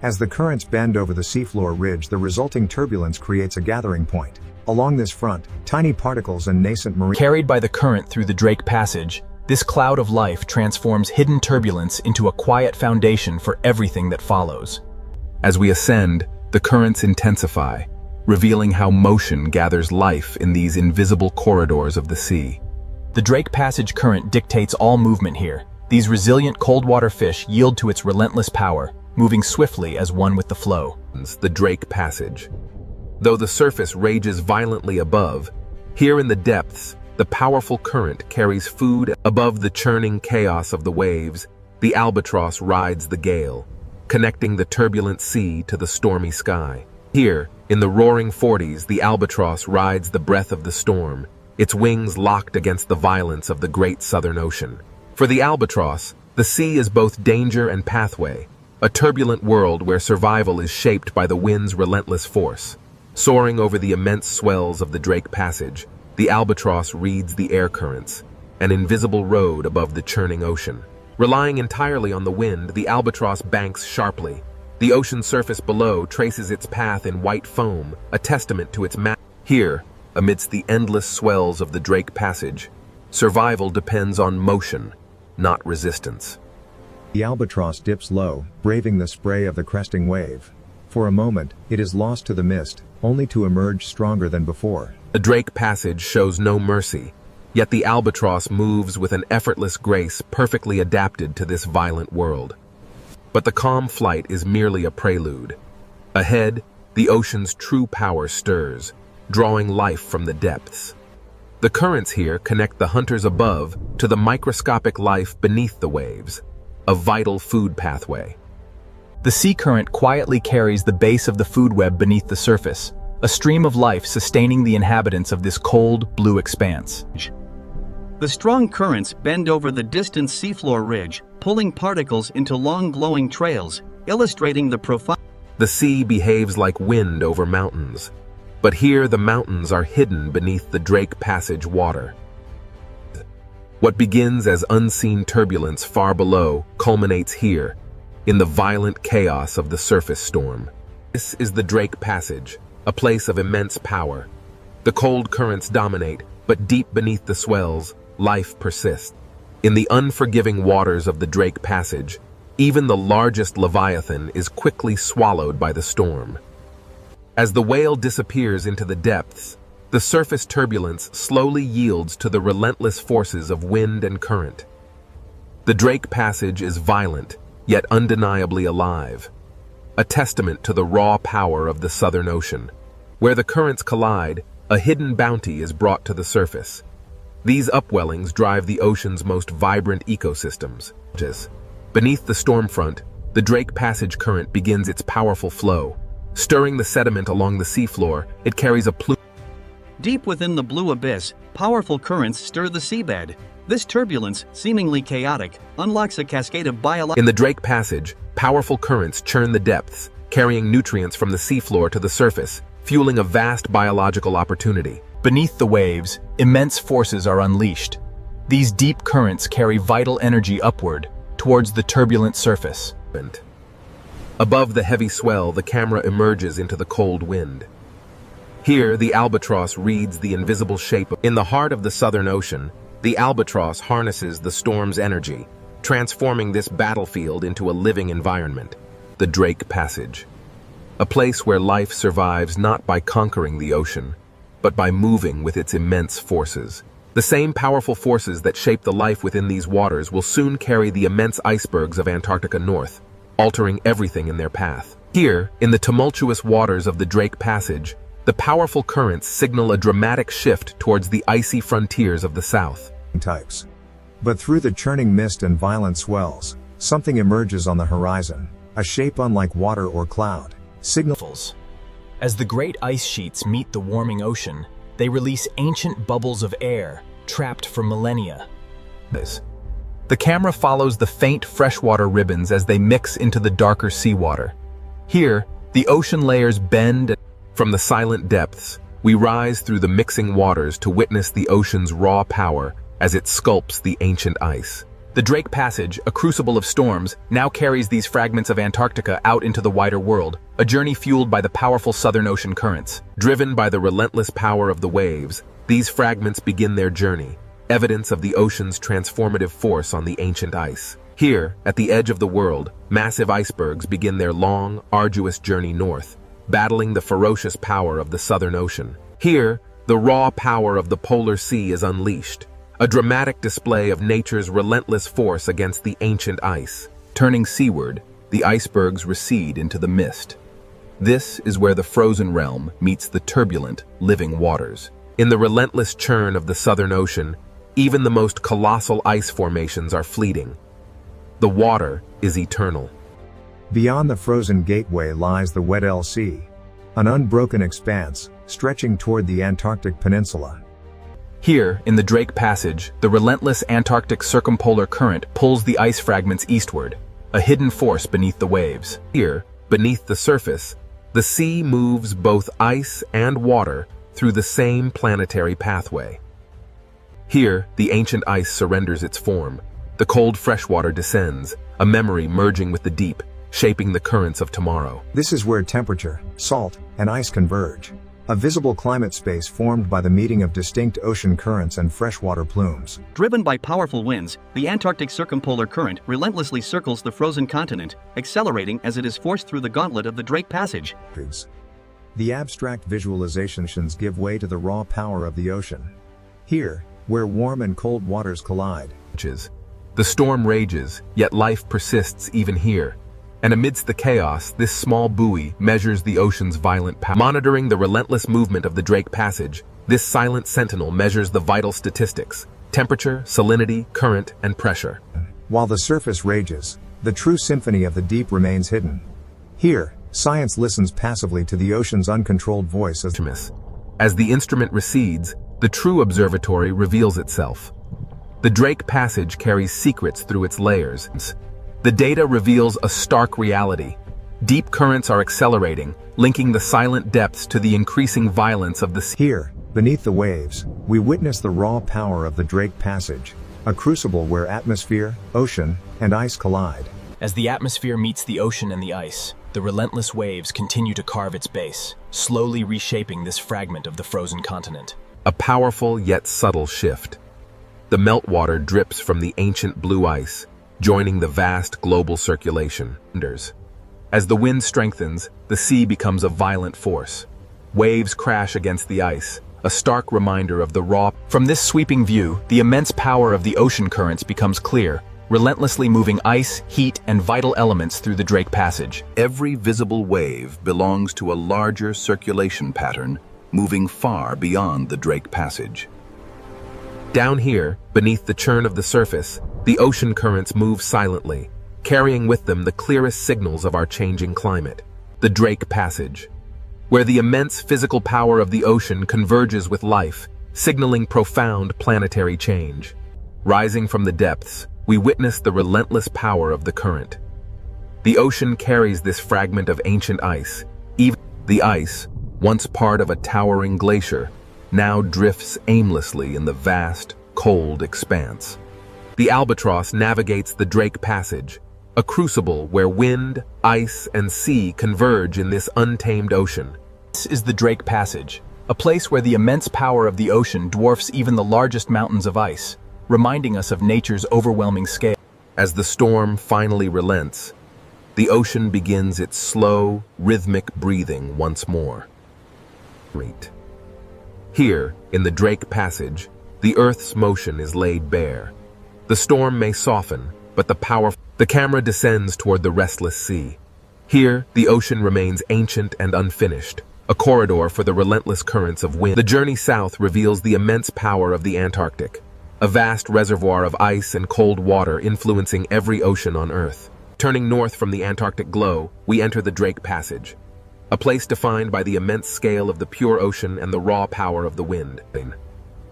As the currents bend over the seafloor ridge, the resulting turbulence creates a gathering point. Along this front, tiny particles and nascent marine Carried by the current through the Drake Passage, this cloud of life transforms hidden turbulence into a quiet foundation for everything that follows. As we ascend, the currents intensify, revealing how motion gathers life in these invisible corridors of the sea. The Drake Passage current dictates all movement here. These resilient cold-water fish yield to its relentless power, moving swiftly as one with the flow. The Drake Passage. Though the surface rages violently above, here in the depths, the powerful current carries food. Above the churning chaos of the waves, the albatross rides the gale, connecting the turbulent sea to the stormy sky. Here, in the roaring 40s, the albatross rides the breath of the storm, its wings locked against the violence of the great Southern Ocean. For the albatross, the sea is both danger and pathway, a turbulent world where survival is shaped by the wind's relentless force. Soaring over the immense swells of the Drake Passage, the albatross reads the air currents, an invisible road above the churning ocean. Relying entirely on the wind, the albatross banks sharply. The ocean surface below traces its path in white foam, a testament to its Here, amidst the endless swells of the Drake Passage, survival depends on motion, not resistance. The albatross dips low, braving the spray of the cresting wave. For a moment, it is lost to the mist, only to emerge stronger than before. The Drake Passage shows no mercy, yet the albatross moves with an effortless grace perfectly adapted to this violent world. But the calm flight is merely a prelude. Ahead, the ocean's true power stirs, drawing life from the depths. The currents here connect the hunters above to the microscopic life beneath the waves, a vital food pathway. The sea current quietly carries the base of the food web beneath the surface, a stream of life sustaining the inhabitants of this cold, blue expanse. The strong currents bend over the distant seafloor ridge, pulling particles into long glowing trails, illustrating the profound. The sea behaves like wind over mountains, but here the mountains are hidden beneath the Drake Passage water. What begins as unseen turbulence far below culminates here, in the violent chaos of the surface storm. This is the Drake Passage, a place of immense power. The cold currents dominate, but deep beneath the swells, life persists. In the unforgiving waters of the Drake Passage, even the largest leviathan is quickly swallowed by the storm. As the whale disappears into the depths, the surface turbulence slowly yields to the relentless forces of wind and current. The Drake Passage is violent, yet undeniably alive, a testament to the raw power of the Southern Ocean. Where the currents collide, a hidden bounty is brought to the surface. These upwellings drive the ocean's most vibrant ecosystems. Beneath the storm front, the Drake Passage current begins its powerful flow. Stirring the sediment along the seafloor, it carries a plume. Deep within the blue abyss, powerful currents stir the seabed. This turbulence, seemingly chaotic, unlocks a cascade of In the Drake Passage, powerful currents churn the depths, carrying nutrients from the seafloor to the surface, fueling a vast biological opportunity. Beneath the waves, immense forces are unleashed. These deep currents carry vital energy upward, towards the turbulent surface. Above the heavy swell, the camera emerges into the cold wind. Here, the albatross reads the invisible shape. In the heart of the Southern Ocean, the albatross harnesses the storm's energy, transforming this battlefield into a living environment, the Drake Passage. A place where life survives not by conquering the ocean, but by moving with its immense forces. The same powerful forces that shape the life within these waters will soon carry the immense icebergs of Antarctica north, altering everything in their path. Here, in the tumultuous waters of the Drake Passage, the powerful currents signal a dramatic shift towards the icy frontiers of the south. Types. But through the churning mist and violent swells, something emerges on the horizon, a shape unlike water or cloud. Signals. As the great ice sheets meet the warming ocean, they release ancient bubbles of air, trapped for millennia. The camera follows the faint freshwater ribbons as they mix into the darker seawater. Here, the ocean layers bend. From the silent depths, we rise through the mixing waters to witness the ocean's raw power as it sculpts the ancient ice. The Drake Passage, a crucible of storms, now carries these fragments of Antarctica out into the wider world, a journey fueled by the powerful Southern Ocean currents. Driven by the relentless power of the waves, these fragments begin their journey, evidence of the ocean's transformative force on the ancient ice. Here, at the edge of the world, massive icebergs begin their long, arduous journey north, battling the ferocious power of the Southern Ocean. Here, the raw power of the polar sea is unleashed, a dramatic display of nature's relentless force against the ancient ice. Turning seaward, the icebergs recede into the mist. This is where the frozen realm meets the turbulent, living waters. In the relentless churn of the Southern Ocean, even the most colossal ice formations are fleeting. The water is eternal. Beyond the frozen gateway lies the Weddell Sea, an unbroken expanse, stretching toward the Antarctic Peninsula. Here, in the Drake Passage, the relentless Antarctic circumpolar current pulls the ice fragments eastward, a hidden force beneath the waves. Here, beneath the surface, the sea moves both ice and water through the same planetary pathway. Here, the ancient ice surrenders its form. The cold freshwater descends, a memory merging with the deep, shaping the currents of tomorrow. This is where temperature, salt, and ice converge. A visible climate space formed by the meeting of distinct ocean currents and freshwater plumes. Driven by powerful winds, the Antarctic circumpolar current relentlessly circles the frozen continent, accelerating as it is forced through the gauntlet of the Drake Passage. The abstract visualizations give way to the raw power of the ocean. Here, where warm and cold waters collide. The storm rages, yet life persists even here. And amidst the chaos, this small buoy measures the ocean's violent power. Monitoring the relentless movement of the Drake Passage, this silent sentinel measures the vital statistics: temperature, salinity, current, and pressure. While the surface rages, the true symphony of the deep remains hidden. Here, science listens passively to the ocean's uncontrolled voice as the instrument recedes, the true observatory reveals itself. The Drake Passage carries secrets through its layers. The data reveals a stark reality. Deep currents are accelerating, linking the silent depths to the increasing violence of the sea. Here, beneath the waves, we witness the raw power of the Drake Passage, a crucible where atmosphere, ocean, and ice collide. As the atmosphere meets the ocean and the ice, the relentless waves continue to carve its base, slowly reshaping this fragment of the frozen continent. A powerful yet subtle shift. The meltwater drips from the ancient blue ice, joining the vast global circulation. As the wind strengthens, the sea becomes a violent force. Waves crash against the ice, a stark reminder of the raw. From this sweeping view, the immense power of the ocean currents becomes clear, relentlessly moving ice, heat, and vital elements through the Drake Passage. Every visible wave belongs to a larger circulation pattern, moving far beyond the Drake Passage. Down here, beneath the churn of the surface, the ocean currents move silently, carrying with them the clearest signals of our changing climate. The Drake Passage, where the immense physical power of the ocean converges with life, signaling profound planetary change. Rising from the depths, we witness the relentless power of the current. The ocean carries this fragment of ancient ice. Even the ice, once part of a towering glacier, now drifts aimlessly in the vast, cold expanse. The albatross navigates the Drake Passage, a crucible where wind, ice, and sea converge in this untamed ocean. This is the Drake Passage, a place where the immense power of the ocean dwarfs even the largest mountains of ice, reminding us of nature's overwhelming scale. As the storm finally relents, the ocean begins its slow, rhythmic breathing once more. Here, in the Drake Passage, the Earth's motion is laid bare. The storm may soften, but the camera descends toward the restless sea. Here, the ocean remains ancient and unfinished, a corridor for the relentless currents of wind. The journey south reveals the immense power of the Antarctic, a vast reservoir of ice and cold water influencing every ocean on Earth. Turning north from the Antarctic glow, we enter the Drake Passage, a place defined by the immense scale of the pure ocean and the raw power of the wind.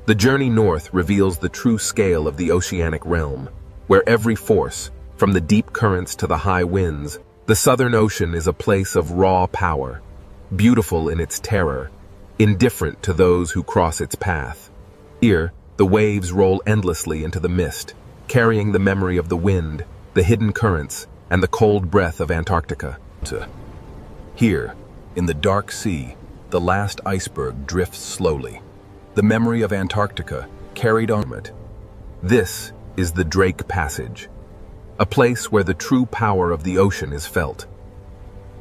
The journey north reveals the true scale of the oceanic realm, where every force, from the deep currents to the high winds, the Southern Ocean is a place of raw power, beautiful in its terror, indifferent to those who cross its path. Here, the waves roll endlessly into the mist, carrying the memory of the wind, the hidden currents, and the cold breath of Antarctica. Here, in the dark sea, the last iceberg drifts slowly. The memory of Antarctica carried on it. This is the Drake Passage, a place where the true power of the ocean is felt.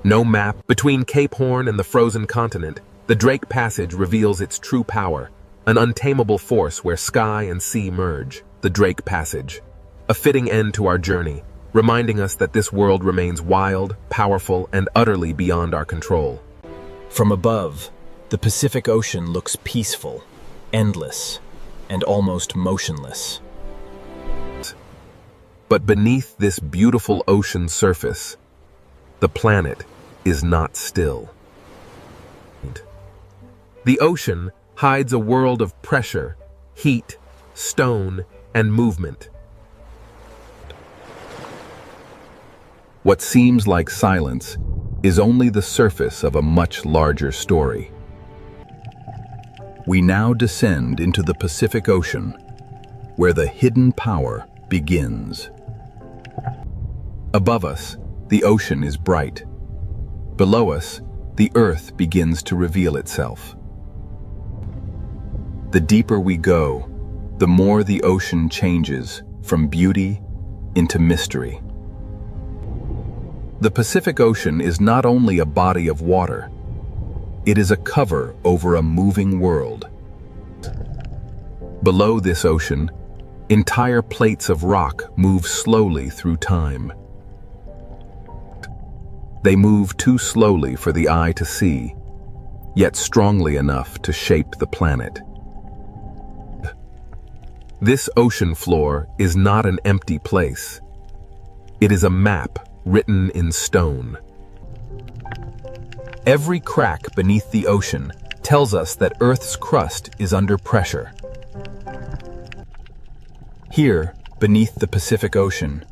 No map between Cape Horn and the frozen continent, the Drake Passage reveals its true power, an untamable force where sky and sea merge. The Drake Passage, a fitting end to our journey, reminding us that this world remains wild, powerful, and utterly beyond our control. From above, the Pacific Ocean looks peaceful, endless, and almost motionless. But beneath this beautiful ocean surface, the planet is not still. The ocean hides a world of pressure, heat, stone, and movement. What seems like silence is only the surface of a much larger story. We now descend into the Pacific Ocean, where the hidden power begins. Above us, the ocean is bright. Below us, the earth begins to reveal itself. The deeper we go, the more the ocean changes from beauty into mystery. The Pacific Ocean is not only a body of water, it is a cover over a moving world. Below this ocean, entire plates of rock move slowly through time. They move too slowly for the eye to see, yet strongly enough to shape the planet. This ocean floor is not an empty place. It is a map written in stone. Every crack beneath the ocean tells us that Earth's crust is under pressure. Here, beneath the Pacific Ocean,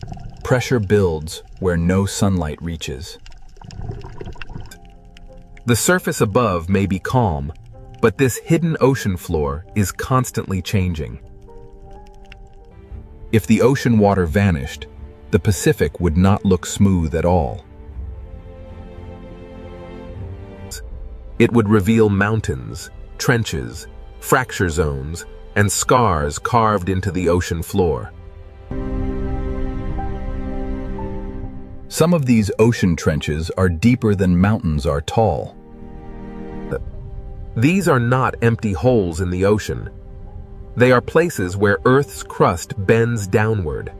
pressure builds where no sunlight reaches. The surface above may be calm, but this hidden ocean floor is constantly changing. If the ocean water vanished, the Pacific would not look smooth at all. It would reveal mountains, trenches, fracture zones, and scars carved into the ocean floor. Some of these ocean trenches are deeper than mountains are tall. These are not empty holes in the ocean. They are places where Earth's crust bends downward.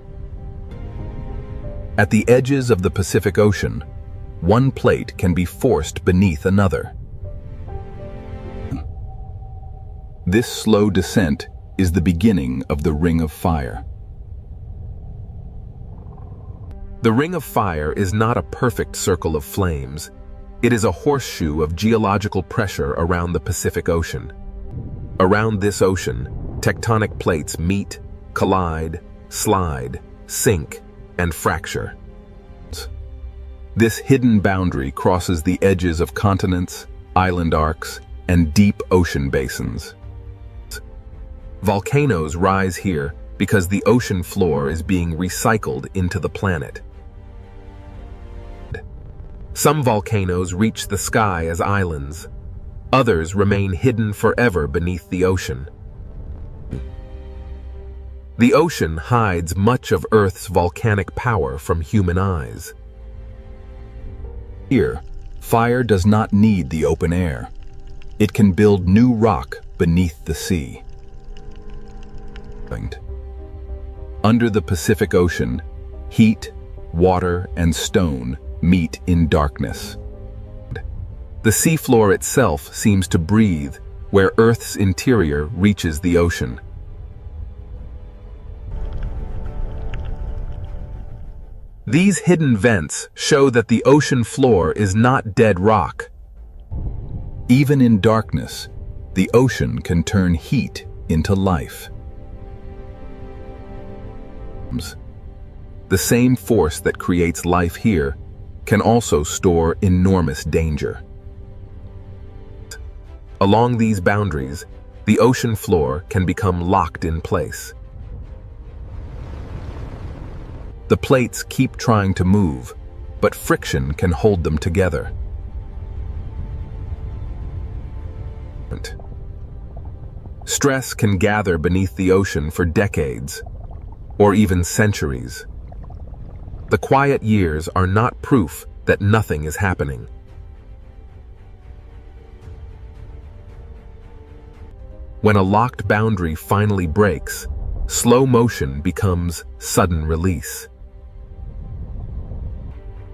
At the edges of the Pacific Ocean, one plate can be forced beneath another. This slow descent is the beginning of the Ring of Fire. The Ring of Fire is not a perfect circle of flames. It is a horseshoe of geological pressure around the Pacific Ocean. Around this ocean, tectonic plates meet, collide, slide, sink, and fracture. This hidden boundary crosses the edges of continents, island arcs, and deep ocean basins. Volcanoes rise here because the ocean floor is being recycled into the planet. Some volcanoes reach the sky as islands. Others remain hidden forever beneath the ocean. The ocean hides much of Earth's volcanic power from human eyes. Here, fire does not need the open air. It can build new rock beneath the sea. Under the Pacific Ocean, heat, water, and stone meet in darkness. The seafloor itself seems to breathe where Earth's interior reaches the ocean. These hidden vents show that the ocean floor is not dead rock. Even in darkness, the ocean can turn heat into life. The same force that creates life here can also store enormous danger. Along these boundaries, the ocean floor can become locked in place. The plates keep trying to move, but friction can hold them together. Stress can gather beneath the ocean for decades, or even centuries. The quiet years are not proof that nothing is happening. When a locked boundary finally breaks, slow motion becomes sudden release.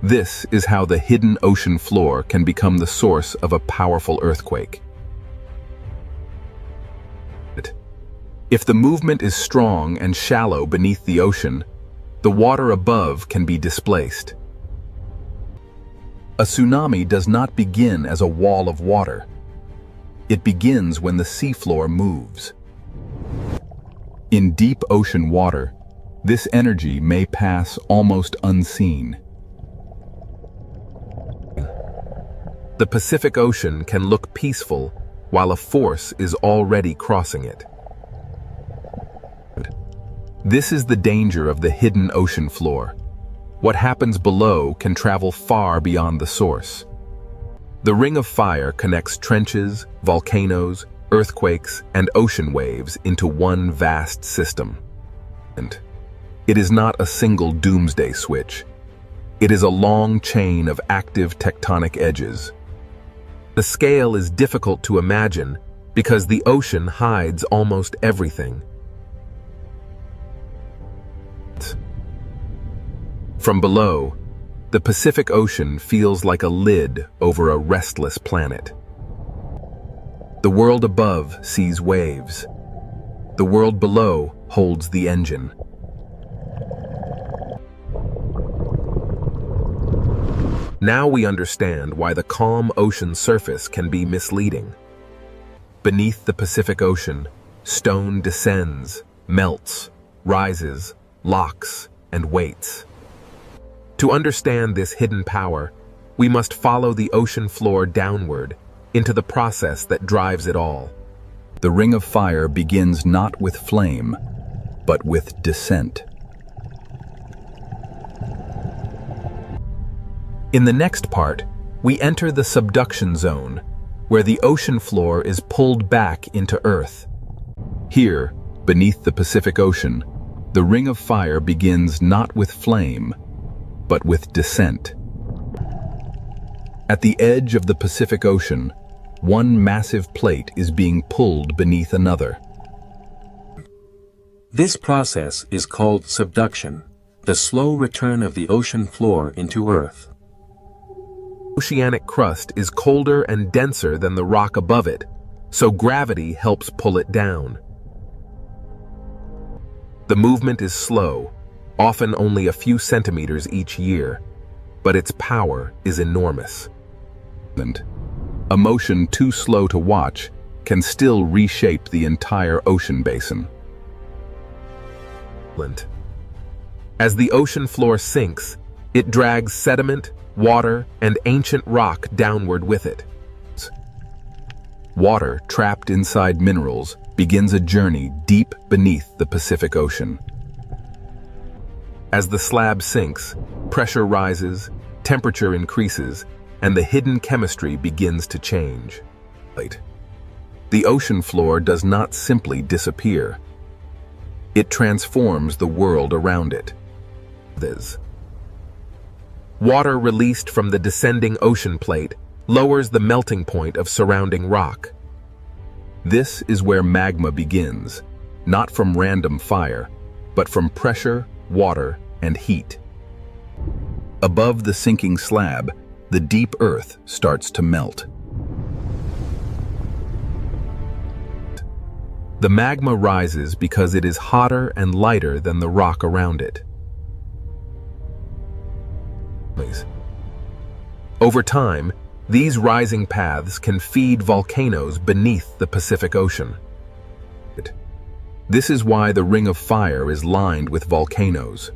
This is how the hidden ocean floor can become the source of a powerful earthquake. If the movement is strong and shallow beneath the ocean, the water above can be displaced. A tsunami does not begin as a wall of water. It begins when the seafloor moves. In deep ocean water, this energy may pass almost unseen. The Pacific Ocean can look peaceful while a force is already crossing it. This is the danger of the hidden ocean floor. What happens below can travel far beyond the source. The Ring of Fire connects trenches, volcanoes, earthquakes, and ocean waves into one vast system. And it is not a single doomsday switch. It is a long chain of active tectonic edges. The scale is difficult to imagine because the ocean hides almost everything. From below, the Pacific Ocean feels like a lid over a restless planet. The world above sees waves. The world below holds the engine. Now we understand why the calm ocean surface can be misleading. Beneath the Pacific Ocean, stone descends, melts, rises, locks, and waits. To understand this hidden power, we must follow the ocean floor downward into the process that drives it all. The Ring of Fire begins not with flame, but with descent. In the next part, we enter the subduction zone, where the ocean floor is pulled back into Earth. Here, beneath the Pacific Ocean, the Ring of Fire begins not with flame, but with descent. At the edge of the Pacific Ocean, one massive plate is being pulled beneath another. This process is called subduction, the slow return of the ocean floor into Earth. Oceanic crust is colder and denser than the rock above it, so gravity helps pull it down. The movement is slow, often only a few centimeters each year, but its power is enormous. A motion too slow to watch can still reshape the entire ocean basin. As the ocean floor sinks, it drags sediment, water, and ancient rock downward with it. Water trapped inside minerals begins a journey deep beneath the Pacific Ocean. As the slab sinks, pressure rises, temperature increases, and the hidden chemistry begins to change. The ocean floor does not simply disappear. It transforms the world around it. Water released from the descending ocean plate lowers the melting point of surrounding rock. This is where magma begins, not from random fire, but from pressure, water, and heat. Above the sinking slab, the deep earth starts to melt. The magma rises because it is hotter and lighter than the rock around it. Over time, these rising paths can feed volcanoes beneath the Pacific Ocean. This is why the Ring of Fire is lined with volcanoes.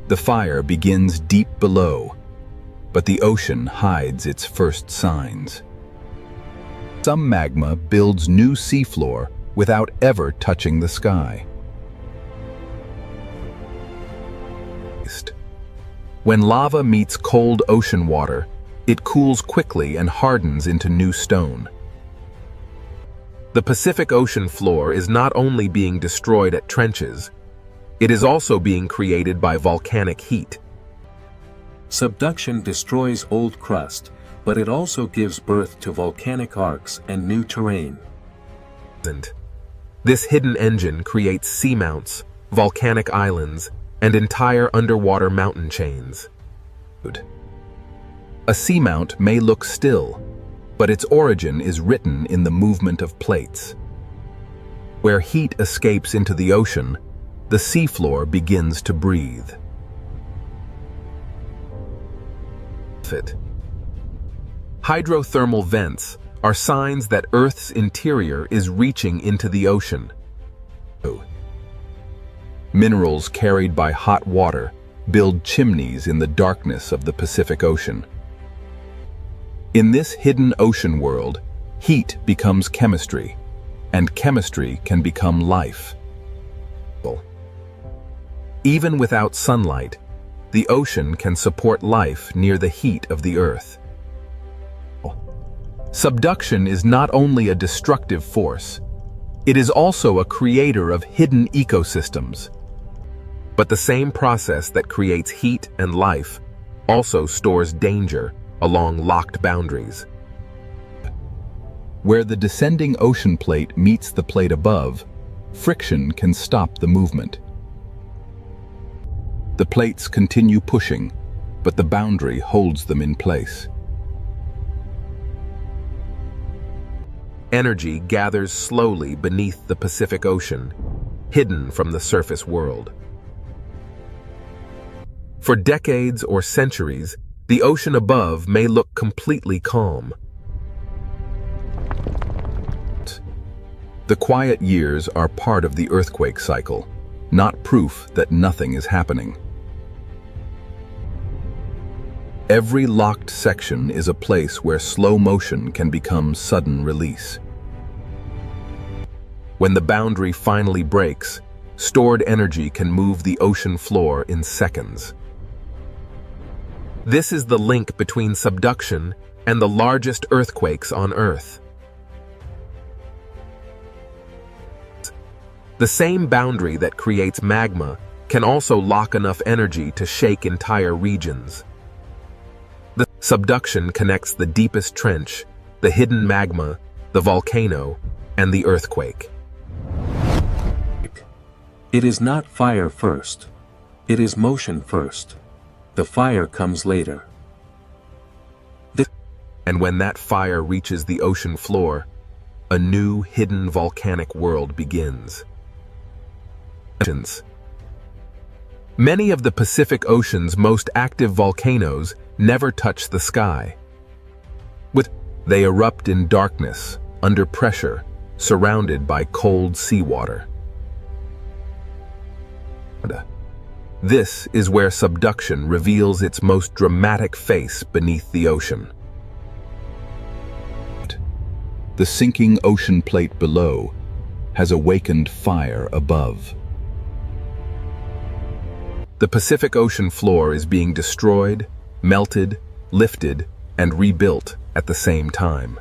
The fire begins deep below, but the ocean hides its first signs. Some magma builds new seafloor without ever touching the sky. When lava meets cold ocean water, it cools quickly and hardens into new stone. The Pacific Ocean floor is not only being destroyed at trenches, it is also being created by volcanic heat. Subduction destroys old crust, but it also gives birth to volcanic arcs and new terrain. This hidden engine creates seamounts, volcanic islands, and entire underwater mountain chains. A seamount may look still, but its origin is written in the movement of plates. Where heat escapes into the ocean, the seafloor begins to breathe. Hydrothermal vents are signs that Earth's interior is reaching into the ocean. Minerals carried by hot water build chimneys in the darkness of the Pacific Ocean. In this hidden ocean world, heat becomes chemistry, and chemistry can become life. Even without sunlight, the ocean can support life near the heat of the Earth. Subduction is not only a destructive force, it is also a creator of hidden ecosystems. But the same process that creates heat and life also stores danger along locked boundaries. Where the descending ocean plate meets the plate above, friction can stop the movement. The plates continue pushing, but the boundary holds them in place. Energy gathers slowly beneath the Pacific Ocean, hidden from the surface world. For decades or centuries, the ocean above may look completely calm. The quiet years are part of the earthquake cycle, not proof that nothing is happening. Every locked section is a place where slow motion can become sudden release. When the boundary finally breaks, stored energy can move the ocean floor in seconds. This is the link between subduction and the largest earthquakes on Earth. The same boundary that creates magma can also lock enough energy to shake entire regions. The subduction connects the deepest trench, the hidden magma, the volcano, and the earthquake. It is not fire first. It is motion first. The fire comes later. And when that fire reaches the ocean floor, a new hidden volcanic world begins. Many of the Pacific Ocean's most active volcanoes never touch the sky. They erupt in darkness, under pressure, surrounded by cold seawater. This is where subduction reveals its most dramatic face beneath the ocean. The sinking ocean plate below has awakened fire above. The Pacific Ocean floor is being destroyed, melted, lifted, and rebuilt at the same time.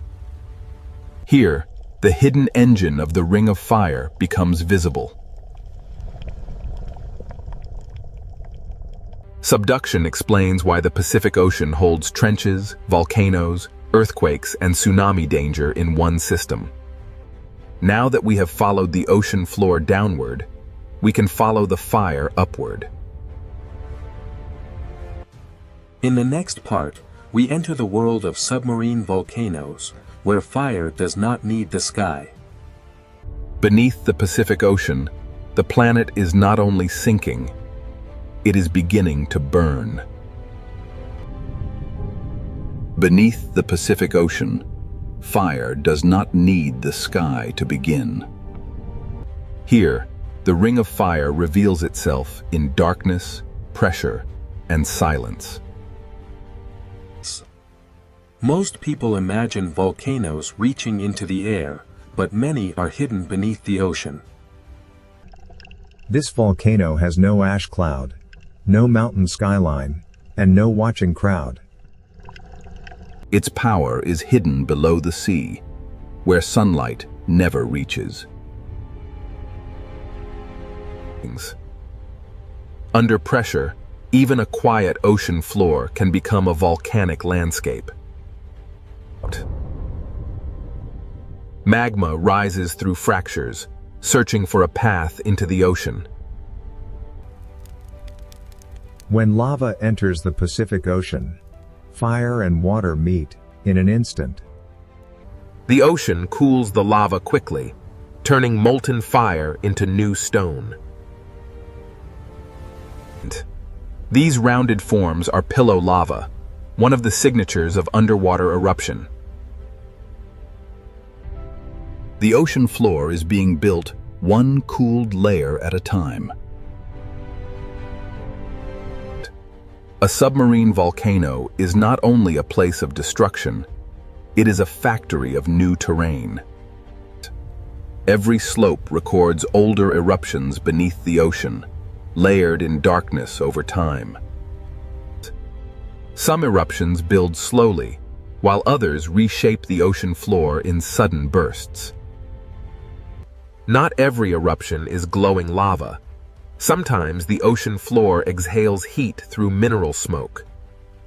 Here, the hidden engine of the Ring of Fire becomes visible. Subduction explains why the Pacific Ocean holds trenches, volcanoes, earthquakes, and tsunami danger in one system. Now that we have followed the ocean floor downward, we can follow the fire upward. In the next part, we enter the world of submarine volcanoes, where fire does not need the sky. Beneath the Pacific Ocean, the planet is not only sinking, it is beginning to burn. Beneath the Pacific Ocean, fire does not need the sky to begin. Here, the Ring of Fire reveals itself in darkness, pressure, and silence. Most people imagine volcanoes reaching into the air, but many are hidden beneath the ocean. This volcano has no ash cloud, no mountain skyline, and no watching crowd. Its power is hidden below the sea, where sunlight never reaches. Under pressure, even a quiet ocean floor can become a volcanic landscape. Magma rises through fractures, searching for a path into the ocean. When lava enters the Pacific Ocean, fire and water meet in an instant. The ocean cools the lava quickly, turning molten fire into new stone. These rounded forms are pillow lava, one of the signatures of underwater eruption. The ocean floor is being built one cooled layer at a time. A submarine volcano is not only a place of destruction, it is a factory of new terrain. Every slope records older eruptions beneath the ocean, layered in darkness over time. Some eruptions build slowly, while others reshape the ocean floor in sudden bursts. Not every eruption is glowing lava. Sometimes the ocean floor exhales heat through mineral smoke.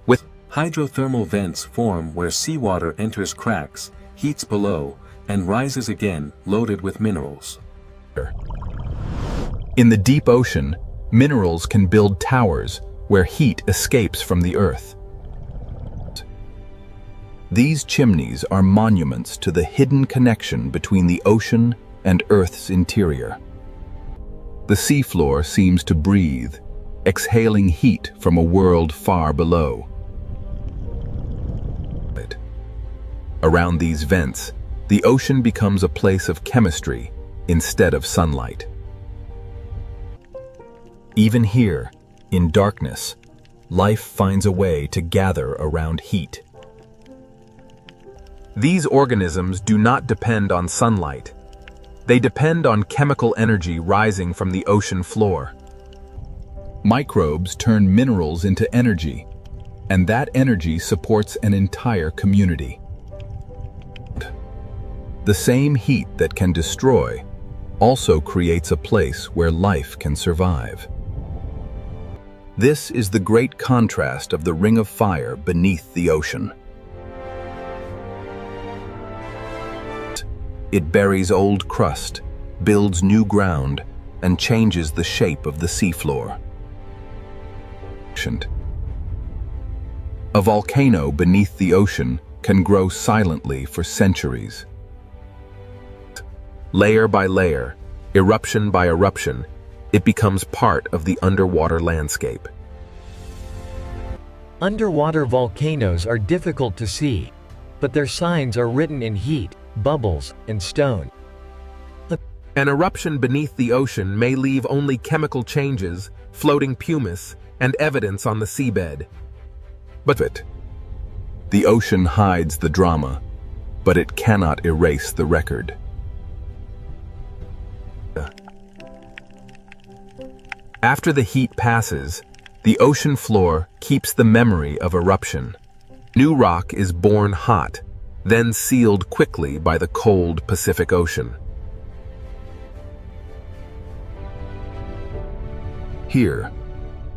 With hydrothermal vents form where seawater enters cracks, heats below, and rises again, loaded with minerals. In the deep ocean, minerals can build towers where heat escapes from the earth. These chimneys are monuments to the hidden connection between the ocean and Earth's interior. The seafloor seems to breathe, exhaling heat from a world far below. Around these vents, the ocean becomes a place of chemistry instead of sunlight. Even here, in darkness, life finds a way to gather around heat. these organisms do not depend on sunlight. They depend on chemical energy rising from the ocean floor. Microbes turn minerals into energy, and that energy supports an entire community. The same heat that can destroy also creates a place where life can survive. This is the great contrast of the ring of fire beneath the ocean. It buries old crust, builds new ground, and changes the shape of the seafloor. A volcano beneath the ocean can grow silently for centuries. Layer by layer, eruption by eruption, it becomes part of the underwater landscape. Underwater volcanoes are difficult to see, but their signs are written in heat, bubbles, and stone. An eruption beneath the ocean may leave only chemical changes, floating pumice, and evidence on the seabed. But the ocean hides the drama, but it cannot erase the record. After the heat passes, the ocean floor keeps the memory of eruption. New rock is born hot, then sealed quickly by the cold Pacific Ocean. Here,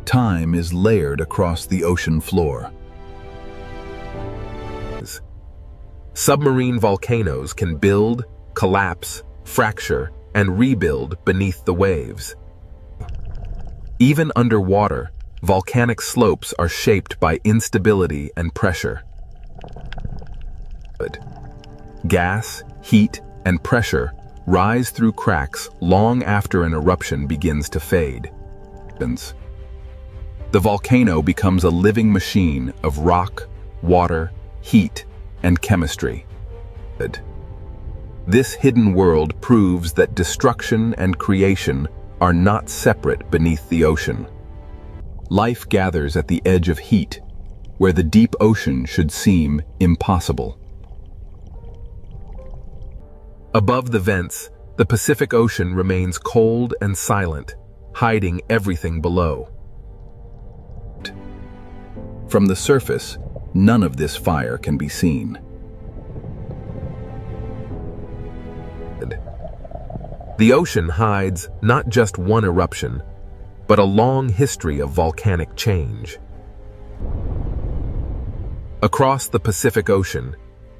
time is layered across the ocean floor. Submarine volcanoes can build, collapse, fracture, and rebuild beneath the waves. Even underwater, volcanic slopes are shaped by instability and pressure. Gas, heat, and pressure rise through cracks long after an eruption begins to fade. The volcano becomes a living machine of rock, water, heat, and chemistry. This hidden world proves that destruction and creation are not separate beneath the ocean. Life gathers at the edge of heat, where the deep ocean should seem impossible. Above the vents, the Pacific Ocean remains cold and silent, hiding everything below. From the surface, none of this fire can be seen. The ocean hides not just one eruption, but a long history of volcanic change. Across the Pacific Ocean,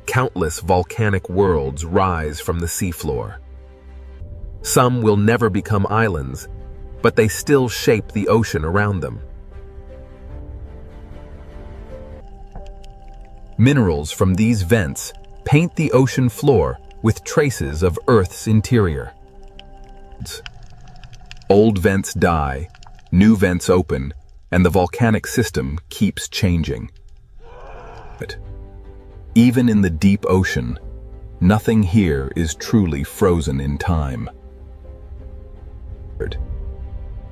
countless volcanic worlds rise from the seafloor. Some will never become islands, but they still shape the ocean around them. Minerals from these vents paint the ocean floor with traces of Earth's interior. Old vents die, new vents open, and the volcanic system keeps changing. But even in the deep ocean, nothing here is truly frozen in time.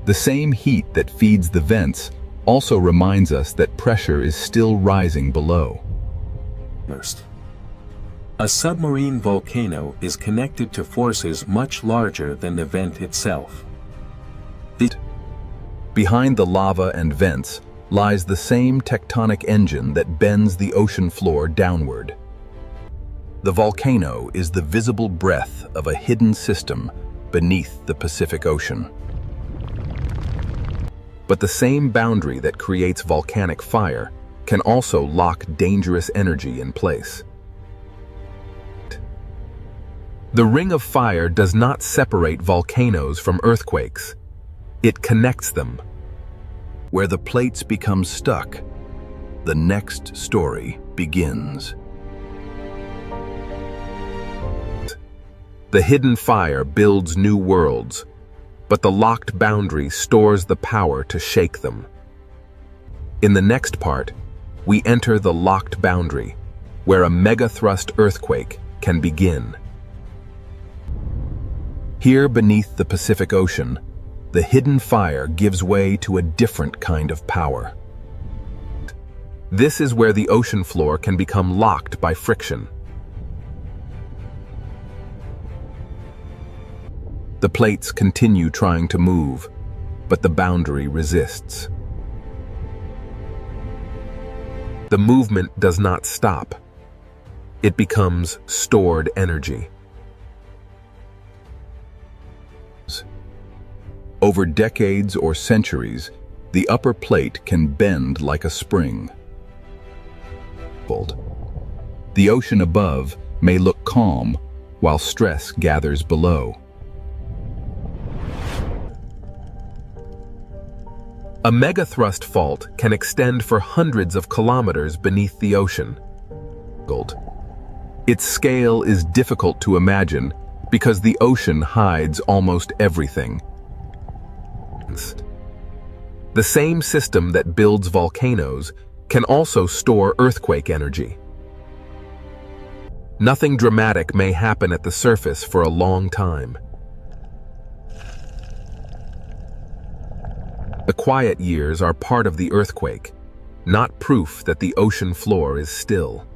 The same heat that feeds the vents also reminds us that pressure is still rising below. A submarine volcano is connected to forces much larger than the vent itself. Behind the lava and vents lies the same tectonic engine that bends the ocean floor downward. The volcano is the visible breath of a hidden system beneath the Pacific Ocean. But the same boundary that creates volcanic fire can also lock dangerous energy in place. The Ring of Fire does not separate volcanoes from earthquakes. It connects them. Where the plates become stuck, the next story begins. The hidden fire builds new worlds, but the locked boundary stores the power to shake them. In the next part, we enter the locked boundary, where a megathrust earthquake can begin. Here beneath the Pacific Ocean, the hidden fire gives way to a different kind of power. This is where the ocean floor can become locked by friction. The plates continue trying to move, but the boundary resists. The movement does not stop. It becomes stored energy. Over decades or centuries, the upper plate can bend like a spring. The ocean above may look calm, while stress gathers below. A megathrust fault can extend for hundreds of kilometers beneath the ocean. Its scale is difficult to imagine because the ocean hides almost everything. The same system that builds volcanoes can also store earthquake energy. Nothing dramatic may happen at the surface for a long time. The quiet years are part of the earthquake, not proof that the ocean floor is still.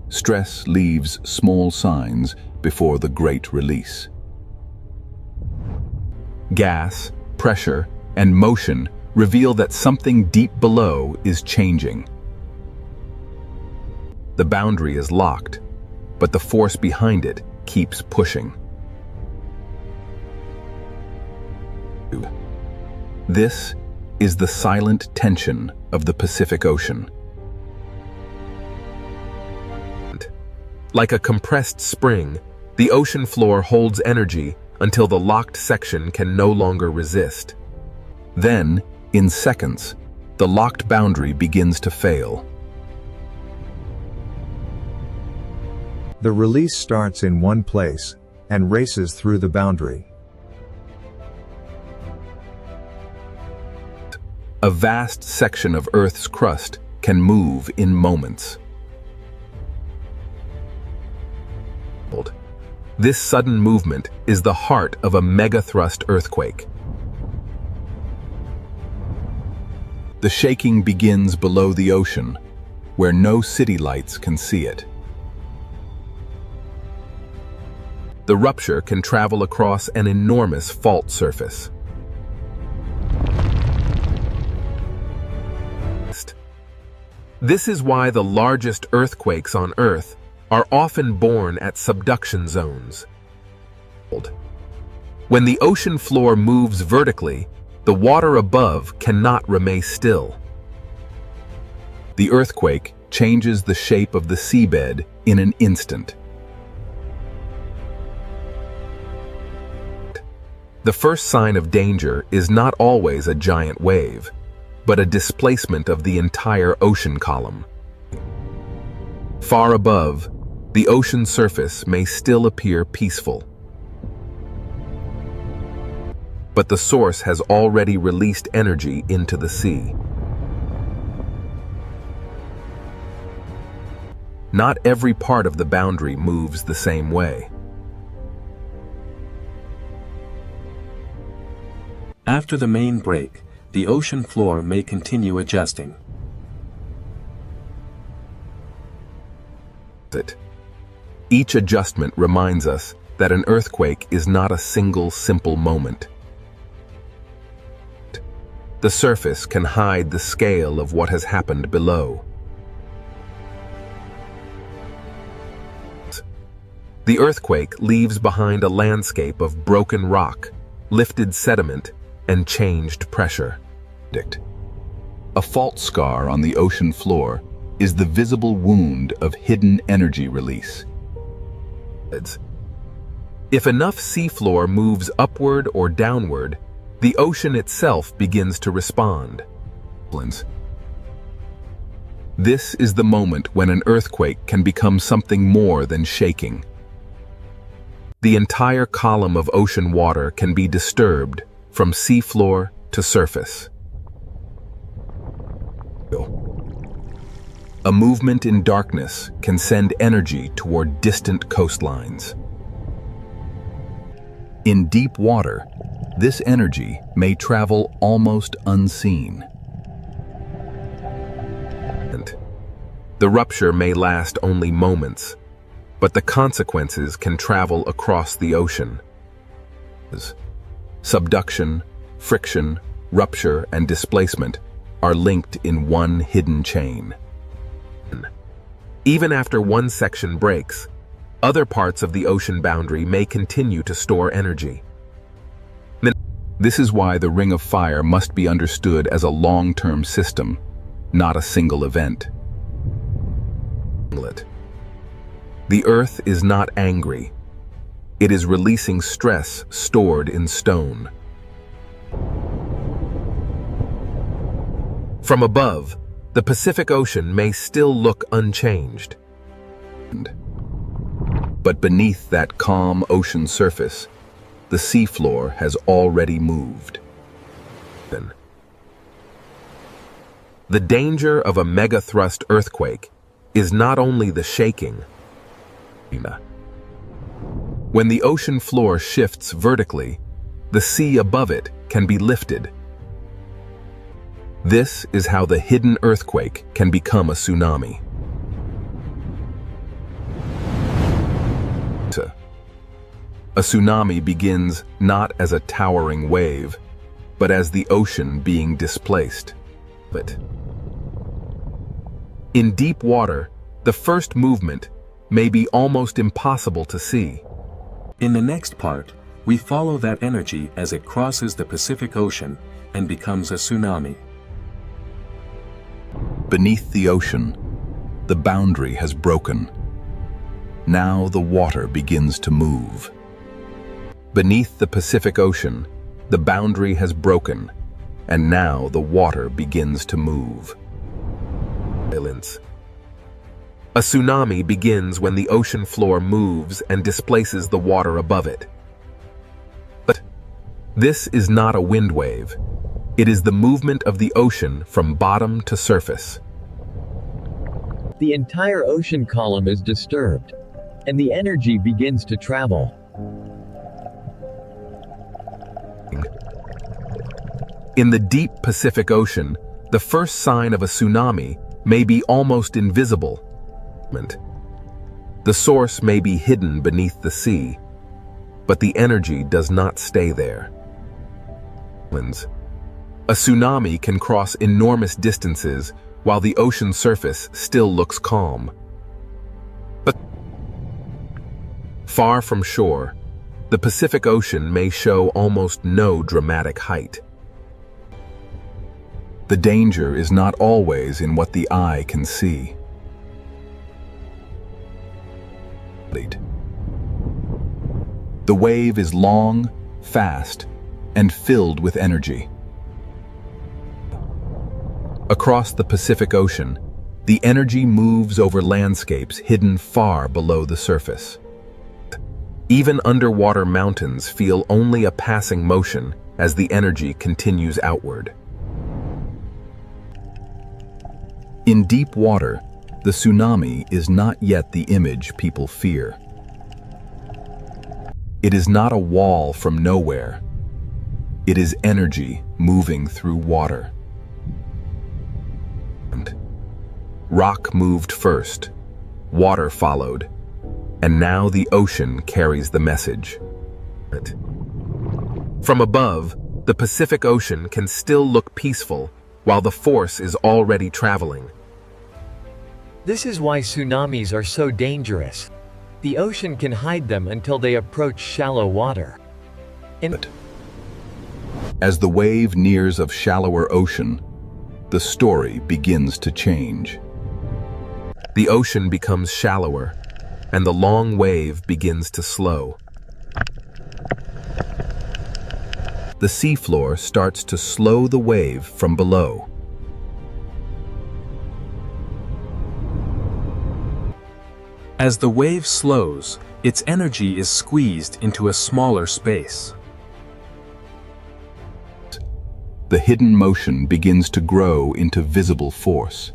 Stress leaves small signs before the great release. Gas, pressure, and motion reveal that something deep below is changing. The boundary is locked, but the force behind it keeps pushing. This is the silent tension of the Pacific Ocean. Like a compressed spring, the ocean floor holds energy until the locked section can no longer resist. Then, in seconds, the locked boundary begins to fail. The release starts in one place and races through the boundary. A vast section of Earth's crust can move in moments. This sudden movement is the heart of a megathrust earthquake. The shaking begins below the ocean, where no city lights can see it. The rupture can travel across an enormous fault surface. This is why the largest earthquakes on Earth are often born at subduction zones. When the ocean floor moves vertically, the water above cannot remain still. The earthquake changes the shape of the seabed in an instant. The first sign of danger is not always a giant wave, but a displacement of the entire ocean column. Far above, the ocean surface may still appear peaceful, but the source has already released energy into the sea. Not every part of the boundary moves the same way. After the main break, the ocean floor may continue adjusting. Each adjustment reminds us that an earthquake is not a single simple moment. The surface can hide the scale of what has happened below. The earthquake leaves behind a landscape of broken rock, lifted sediment, and changed pressure. A fault scar on the ocean floor is the visible wound of hidden energy release. If enough seafloor moves upward or downward, the ocean itself begins to respond. This is the moment when an earthquake can become something more than shaking. The entire column of ocean water can be disturbed from seafloor to surface. A movement in darkness can send energy toward distant coastlines. In deep water, this energy may travel almost unseen. The rupture may last only moments, but the consequences can travel across the ocean. Subduction, friction, rupture, and displacement are linked in one hidden chain. Even after one section breaks, other parts of the ocean boundary may continue to store energy. This is why the Ring of Fire must be understood as a long-term system, not a single event. The Earth is not angry. It is releasing stress stored in stone. From above, the Pacific Ocean may still look unchanged. But beneath that calm ocean surface, the seafloor has already moved. The danger of a megathrust earthquake is not only the shaking. When the ocean floor shifts vertically, the sea above it can be lifted. This is how the hidden earthquake can become a tsunami. A tsunami begins not as a towering wave, but as the ocean being displaced. In deep water, the first movement may be almost impossible to see. In the next part, we follow that energy as it crosses the Pacific Ocean and becomes a tsunami. Beneath the ocean, the boundary has broken. Now the water begins to move. Beneath the Pacific Ocean, the boundary has broken, and now the water begins to move. A tsunami begins when the ocean floor moves and displaces the water above it. But this is not a wind wave. It is the movement of the ocean from bottom to surface. The entire ocean column is disturbed, and the energy begins to travel. In the deep Pacific Ocean, the first sign of a tsunami may be almost invisible. The source may be hidden beneath the sea, but the energy does not stay there. A tsunami can cross enormous distances while the ocean surface still looks calm. But far from shore, the Pacific Ocean may show almost no dramatic height. The danger is not always in what the eye can see. The wave is long, fast, and filled with energy. Across the Pacific Ocean, the energy moves over landscapes hidden far below the surface. Even underwater mountains feel only a passing motion as the energy continues outward. In deep water, the tsunami is not yet the image people fear. It is not a wall from nowhere. It is energy moving through water. Rock moved first, water followed, and now the ocean carries the message. From above, the Pacific Ocean can still look peaceful while the force is already traveling. This is why tsunamis are so dangerous. The ocean can hide them until they approach shallow water. As the wave nears of shallower ocean, the story begins to change. The ocean becomes shallower, and the long wave begins to slow. The seafloor starts to slow the wave from below. As the wave slows, its energy is squeezed into a smaller space. The hidden motion begins to grow into visible force.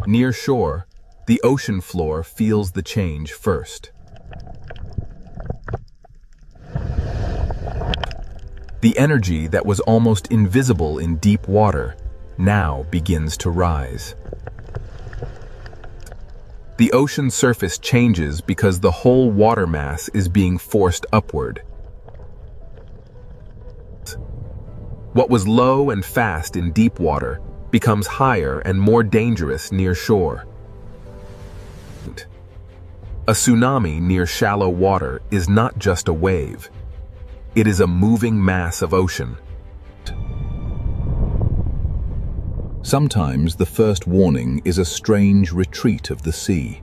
Near shore, the ocean floor feels the change first. The energy that was almost invisible in deep water now begins to rise. The ocean surface changes because the whole water mass is being forced upward. What was low and fast in deep water becomes higher and more dangerous near shore. A tsunami near shallow water is not just a wave. It is a moving mass of ocean. Sometimes the first warning is a strange retreat of the sea.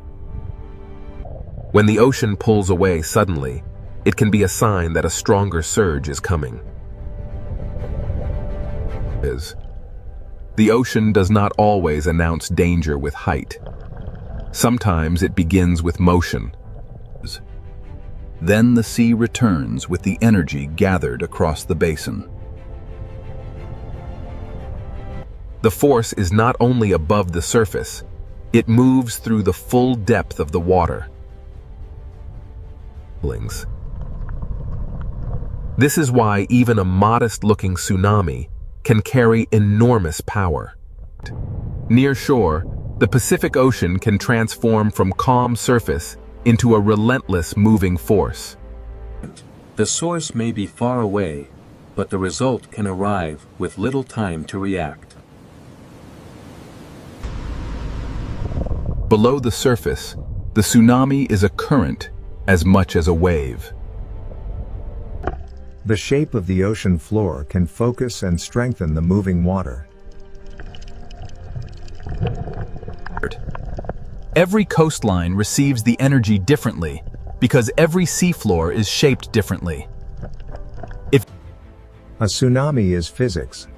When the ocean pulls away suddenly, it can be a sign that a stronger surge is coming. The ocean does not always announce danger with height. Sometimes it begins with motion. Then the sea returns with the energy gathered across the basin. The force is not only above the surface, it moves through the full depth of the water. This is why even a modest-looking tsunami can carry enormous power. Near shore, the Pacific Ocean can transform from calm surface into a relentless moving force. The source may be far away, but the result can arrive with little time to react. Below the surface, the tsunami is a current as much as a wave. The shape of the ocean floor can focus and strengthen the moving water. Every coastline receives the energy differently because every seafloor is shaped differently. A tsunami is physics.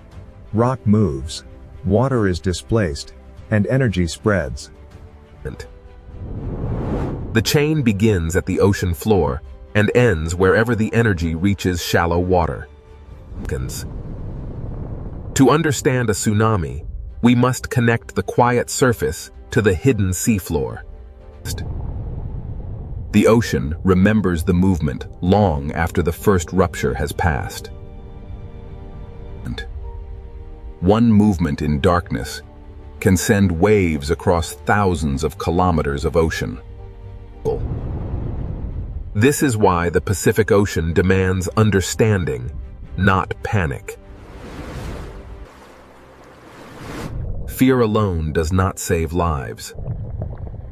Rock moves, water is displaced, and energy spreads. The chain begins at the ocean floor and ends wherever the energy reaches shallow water. To understand a tsunami, we must connect the quiet surface to the hidden seafloor. The ocean remembers the movement long after the first rupture has passed. One movement in darkness can send waves across thousands of kilometers of ocean. This is why the Pacific Ocean demands understanding, not panic. Fear alone does not save lives.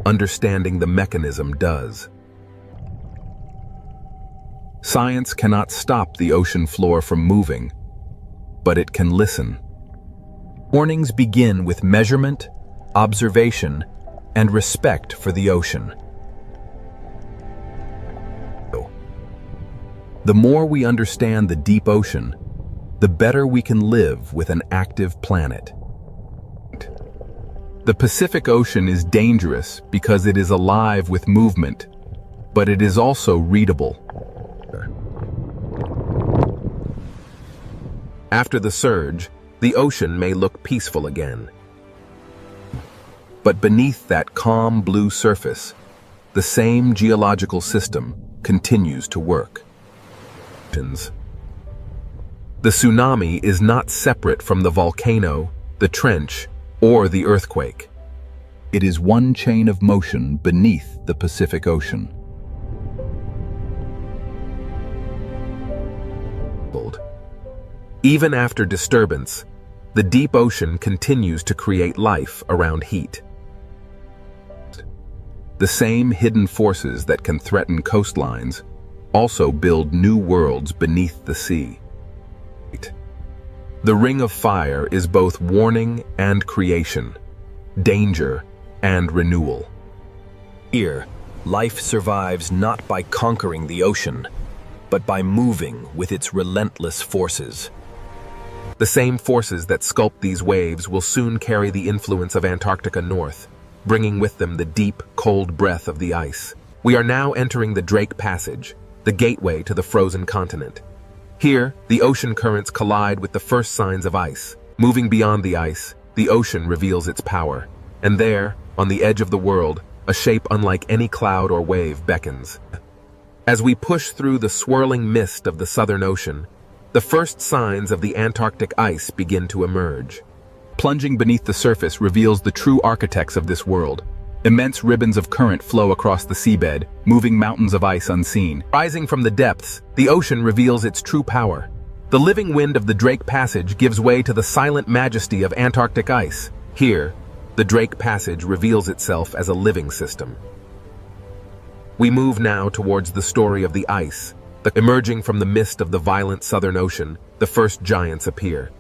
Understanding the mechanism does. Science cannot stop the ocean floor from moving, but it can listen. Warnings begin with measurement, observation, and respect for the ocean. The more we understand the deep ocean, the better we can live with an active planet. The Pacific Ocean is dangerous because it is alive with movement, but it is also readable. After the surge, the ocean may look peaceful again. But beneath that calm blue surface, the same geological system continues to work. The tsunami is not separate from the volcano, the trench, or the earthquake. It is one chain of motion beneath the Pacific Ocean. Even after disturbance, the deep ocean continues to create life around heat. The same hidden forces that can threaten coastlines also build new worlds beneath the sea. The Ring of Fire is both warning and creation, danger and renewal. Here, life survives not by conquering the ocean, but by moving with its relentless forces. The same forces that sculpt these waves will soon carry the influence of Antarctica north, bringing with them the deep, cold breath of the ice. We are now entering the Drake Passage, the gateway to the frozen continent. Here, the ocean currents collide with the first signs of ice. Moving beyond the ice, the ocean reveals its power. And there, on the edge of the world, a shape unlike any cloud or wave beckons. As we push through the swirling mist of the Southern Ocean, the first signs of the Antarctic ice begin to emerge. Plunging beneath the surface reveals the true architects of this world. Immense ribbons of current flow across the seabed, moving mountains of ice unseen. Rising from the depths, the ocean reveals its true power. The living wind of the Drake Passage gives way to the silent majesty of Antarctic ice. Here, the Drake Passage reveals itself as a living system. We move now towards the story of the ice. Emerging from the mist of the violent Southern Ocean, the first giants appear.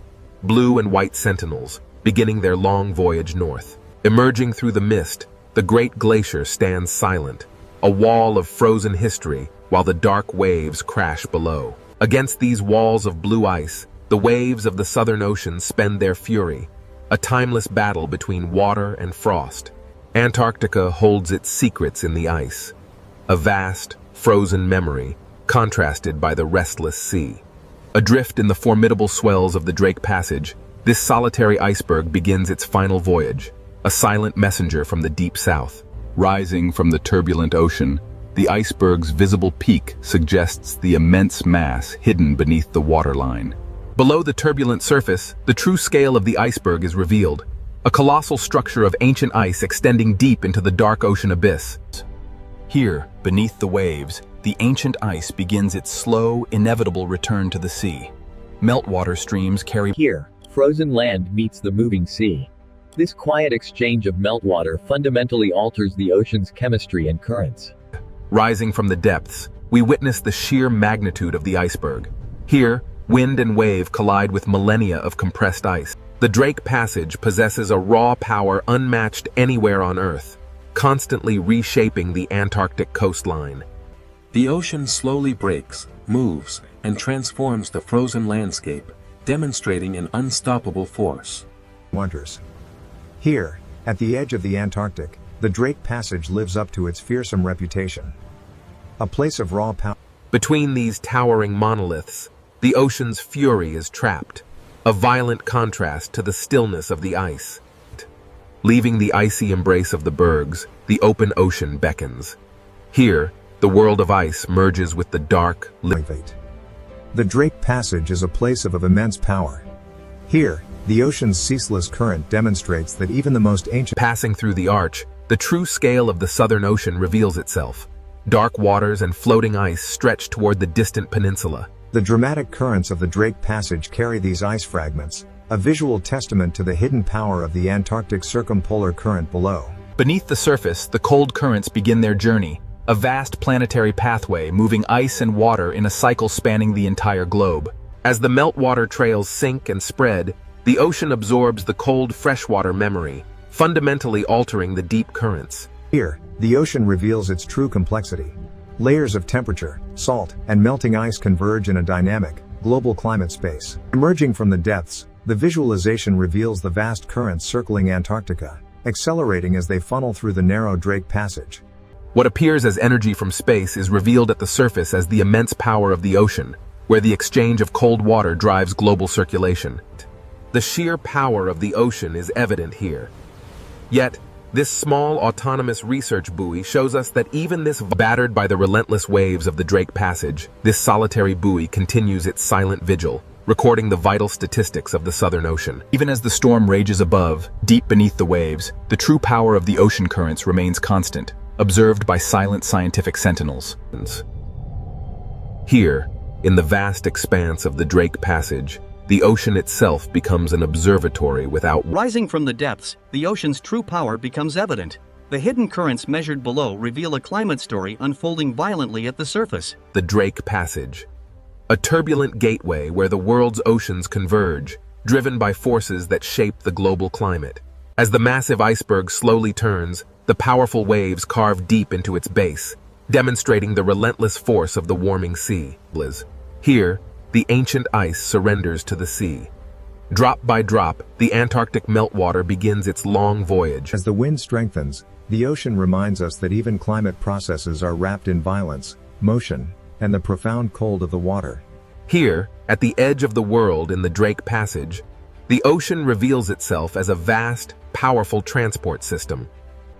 Blue and white sentinels, beginning their long voyage north. Emerging through the mist, the great glacier stands silent, a wall of frozen history, while the dark waves crash below. Against these walls of blue ice, the waves of the Southern Ocean spend their fury, a timeless battle between water and frost. Antarctica holds its secrets in the ice, a vast, frozen memory, contrasted by the restless sea. Adrift in the formidable swells of the Drake Passage, this solitary iceberg begins its final voyage, a silent messenger from the deep south. Rising from the turbulent ocean, the iceberg's visible peak suggests the immense mass hidden beneath the waterline. Below the turbulent surface, the true scale of the iceberg is revealed, a colossal structure of ancient ice extending deep into the dark ocean abyss. Here, beneath the waves, the ancient ice begins its slow, inevitable return to the sea. Meltwater streams carry... Here, frozen land meets the moving sea. This quiet exchange of meltwater fundamentally alters the ocean's chemistry and currents. Rising from the depths, we witness the sheer magnitude of the iceberg. Here, wind and wave collide with millennia of compressed ice. The Drake Passage possesses a raw power unmatched anywhere on Earth, constantly reshaping the Antarctic coastline. The ocean slowly breaks, moves, and transforms the frozen landscape, demonstrating an unstoppable force. Wonders. Here, at the edge of the Antarctic, the Drake Passage lives up to its fearsome reputation. A place of raw power. Between these towering monoliths, the ocean's fury is trapped, a violent contrast to the stillness of the ice. Leaving the icy embrace of the bergs, the open ocean beckons. Here, the world of ice merges with the dark, The Drake Passage is a place of immense power. Here, The ocean's ceaseless current demonstrates that even the most ancient Passing through the arch, the true scale of the Southern Ocean reveals itself. Dark waters and floating ice stretch toward the distant peninsula. The dramatic currents of the Drake Passage carry these ice fragments, a visual testament to the hidden power of the Antarctic circumpolar current below. Beneath the surface, the cold currents begin their journey, a vast planetary pathway moving ice and water in a cycle spanning the entire globe. As the meltwater trails sink and spread, the ocean absorbs the cold freshwater memory, fundamentally altering the deep currents. Here, the ocean reveals its true complexity. Layers of temperature, salt, and melting ice converge in a dynamic, global climate space. Emerging from the depths, the visualization reveals the vast currents circling Antarctica, accelerating as they funnel through the narrow Drake Passage. What appears as energy from space is revealed at the surface as the immense power of the ocean, where the exchange of cold water drives global circulation. The sheer power of the ocean is evident here. Yet, this small autonomous research buoy shows us that even this battered by the relentless waves of the Drake Passage, this solitary buoy continues its silent vigil, recording the vital statistics of the Southern Ocean. Even as the storm rages above, deep beneath the waves, the true power of the ocean currents remains constant, observed by silent scientific sentinels. Here, in the vast expanse of the Drake Passage, the ocean itself becomes an observatory without... Rising from the depths, the ocean's true power becomes evident. The hidden currents measured below reveal a climate story unfolding violently at the surface. The Drake Passage, a turbulent gateway where the world's oceans converge, driven by forces that shape the global climate. As the massive iceberg slowly turns, the powerful waves carve deep into its base, demonstrating the relentless force of the warming sea. Here, the ancient ice surrenders to the sea. Drop by drop, the Antarctic meltwater begins its long voyage. As the wind strengthens, the ocean reminds us that even climate processes are wrapped in violence, motion, and the profound cold of the water. Here, at the edge of the world in the Drake Passage, the ocean reveals itself as a vast, powerful transport system.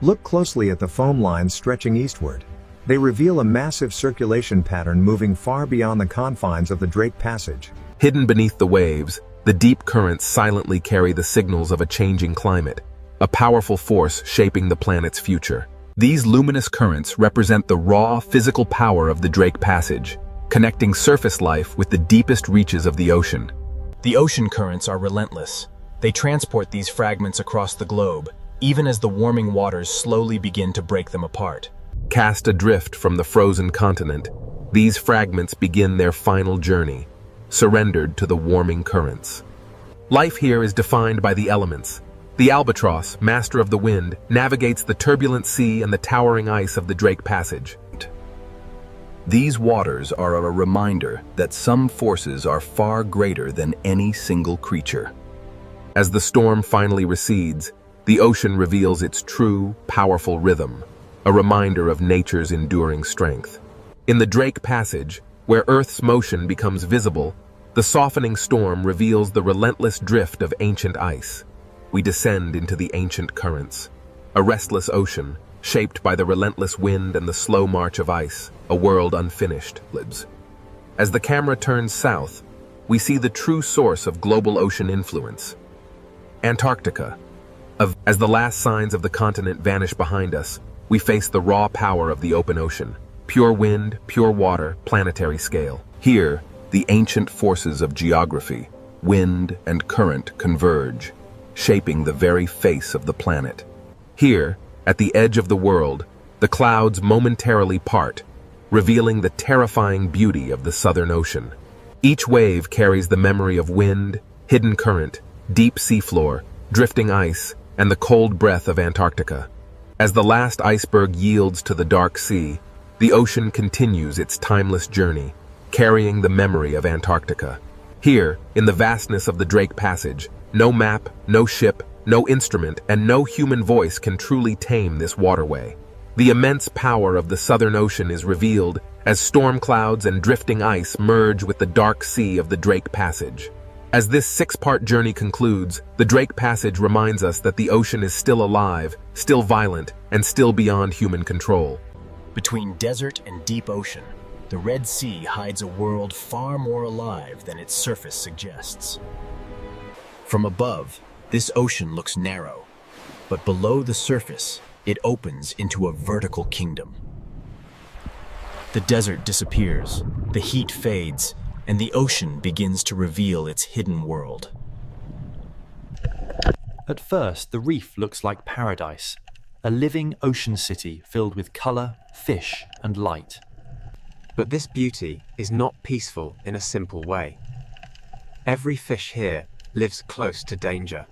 Look closely at the foam lines stretching eastward. They reveal a massive circulation pattern moving far beyond the confines of the Drake Passage. Hidden beneath the waves, the deep currents silently carry the signals of a changing climate, a powerful force shaping the planet's future. These luminous currents represent the raw, physical power of the Drake Passage, connecting surface life with the deepest reaches of the ocean. The ocean currents are relentless. They transport these fragments across the globe, even as the warming waters slowly begin to break them apart. Cast adrift from the frozen continent, these fragments begin their final journey, surrendered to the warming currents. Life here is defined by the elements. The albatross, master of the wind, navigates the turbulent sea and the towering ice of the Drake Passage. These waters are a reminder that some forces are far greater than any single creature. As the storm finally recedes, the ocean reveals its true, powerful rhythm, a reminder of nature's enduring strength. In the Drake Passage, where Earth's motion becomes visible, the softening storm reveals the relentless drift of ancient ice. We descend into the ancient currents, a restless ocean, shaped by the relentless wind and the slow march of ice, a world unfinished. As the camera turns south, we see the true source of global ocean influence. Antarctica. As the last signs of the continent vanish behind us, we face the raw power of the open ocean. Pure wind, pure water, planetary scale. Here, the ancient forces of geography, wind and current converge, shaping the very face of the planet. Here, at the edge of the world, the clouds momentarily part, revealing the terrifying beauty of the Southern Ocean. Each wave carries the memory of wind, hidden current, deep seafloor, drifting ice, and the cold breath of Antarctica. As the last iceberg yields to the dark sea, the ocean continues its timeless journey, carrying the memory of Antarctica. Here, in the vastness of the Drake Passage, no map, no ship, no instrument, and no human voice can truly tame this waterway. The immense power of the Southern Ocean is revealed as storm clouds and drifting ice merge with the dark sea of the Drake Passage. As this six-part journey concludes, the Drake Passage reminds us that the ocean is still alive, still violent, and still beyond human control. Between desert and deep ocean, the Red Sea hides a world far more alive than its surface suggests. From above, this ocean looks narrow, but below the surface, it opens into a vertical kingdom. The desert disappears, the heat fades, and the ocean begins to reveal its hidden world. At first, the reef looks like paradise, a living ocean city filled with color, fish, and light. But this beauty is not peaceful in a simple way. Every fish here lives close to danger.